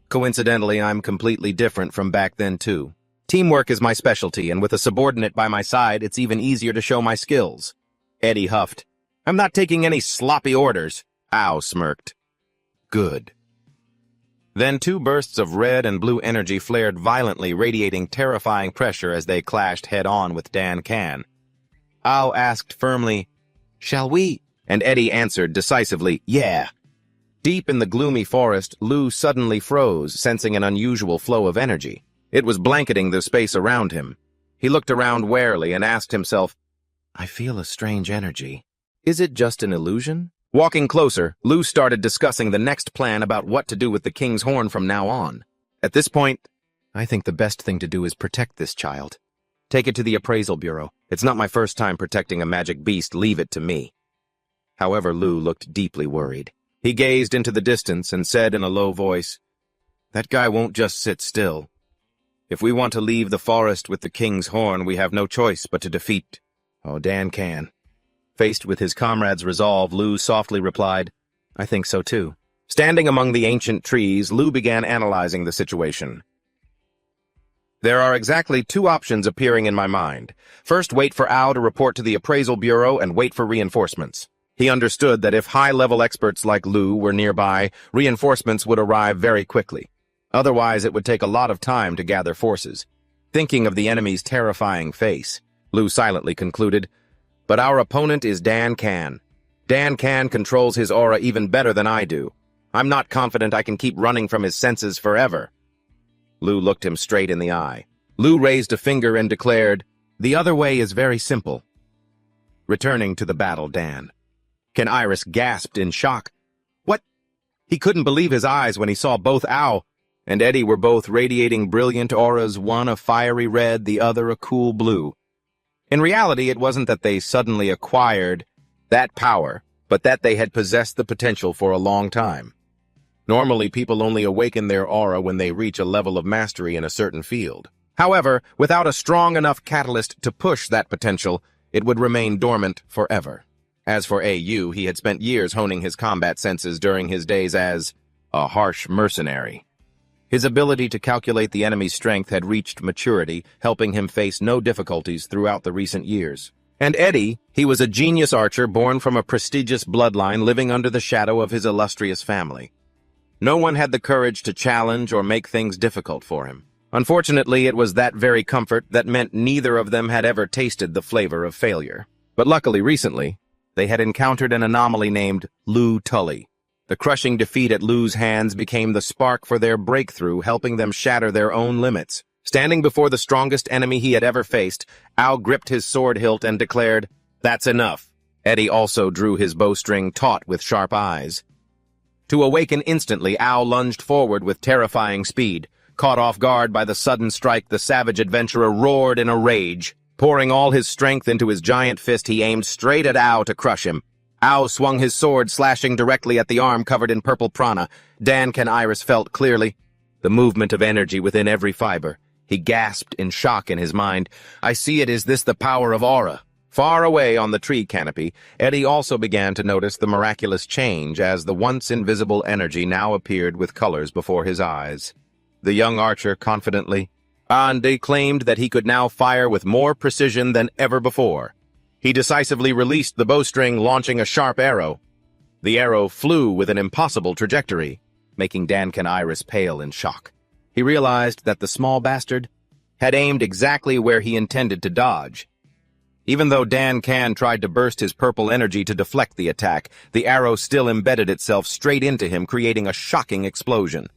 "Coincidentally, I'm completely different from back then, too. Teamwork is my specialty, and with a subordinate by my side, it's even easier to show my skills." Eddie huffed. "I'm not taking any sloppy orders." Ao smirked. "Good." Then two bursts of red and blue energy flared violently, radiating terrifying pressure as they clashed head-on with Dan Can. Ao asked firmly, "Shall we?" And Eddie answered decisively, "Yeah." Deep in the gloomy forest, Lou suddenly froze, sensing an unusual flow of energy. It was blanketing the space around him. He looked around warily and asked himself, "I feel a strange energy. Is it just an illusion?" Walking closer, Lou started discussing the next plan about what to do with the king's horn from now on. At this point, "I think the best thing to do is protect this child. Take it to the appraisal bureau. It's not my first time protecting a magic beast. Leave it to me." However, Lou looked deeply worried. He gazed into the distance and said in a low voice, "That guy won't just sit still. If we want to leave the forest with the king's horn, we have no choice but to defeat Dan Can." Faced with his comrade's resolve, Lou softly replied, "I think so too." Standing among the ancient trees, Lou began analyzing the situation. "There are exactly two options appearing in my mind. First, wait for Ao to report to the appraisal bureau and wait for reinforcements." He understood that if high-level experts like Lou were nearby, reinforcements would arrive very quickly. Otherwise, it would take a lot of time to gather forces. Thinking of the enemy's terrifying face, Lou silently concluded, "But our opponent is Dan Can. Dan Can controls his aura even better than I do. I'm not confident I can keep running from his senses forever." Lou looked him straight in the eye. Lou raised a finger and declared, "The other way is very simple. Returning to the battle, Dan." Can Iris gasped in shock. "What?" He couldn't believe his eyes when he saw both Ao and Eddie were both radiating brilliant auras, one a fiery red, the other a cool blue. In reality, it wasn't that they suddenly acquired that power, but that they had possessed the potential for a long time. Normally, people only awaken their aura when they reach a level of mastery in a certain field. However, without a strong enough catalyst to push that potential, it would remain dormant forever. As for AU, he had spent years honing his combat senses during his days as a harsh mercenary. His ability to calculate the enemy's strength had reached maturity, helping him face no difficulties throughout the recent years. And Eddie, he was a genius archer born from a prestigious bloodline living under the shadow of his illustrious family. No one had the courage to challenge or make things difficult for him. Unfortunately, it was that very comfort that meant neither of them had ever tasted the flavor of failure. But luckily, recently, they had encountered an anomaly named Lu Tully. The crushing defeat at Lu's hands became the spark for their breakthrough, helping them shatter their own limits. Standing before the strongest enemy he had ever faced, Ao gripped his sword hilt and declared, "That's enough." Eddie also drew his bowstring taut with sharp eyes. To awaken instantly, Ao lunged forward with terrifying speed. Caught off guard by the sudden strike, the savage adventurer roared in a rage. Pouring all his strength into his giant fist, he aimed straight at Ao to crush him. Ao swung his sword, slashing directly at the arm covered in purple prana. Dan Iris felt clearly the movement of energy within every fiber. He gasped in shock in his mind. "I see it. Is this the power of aura?" Far away on the tree canopy, Eddie also began to notice the miraculous change as the once invisible energy now appeared with colors before his eyes. The young archer confidently claimed that he could now fire with more precision than ever before. He decisively released the bowstring, launching a sharp arrow. The arrow flew with an impossible trajectory, making Dan Iris pale in shock. He realized that the small bastard had aimed exactly where he intended to dodge. Even though Dan tried to burst his purple energy to deflect the attack, the arrow still embedded itself straight into him, creating a shocking explosion.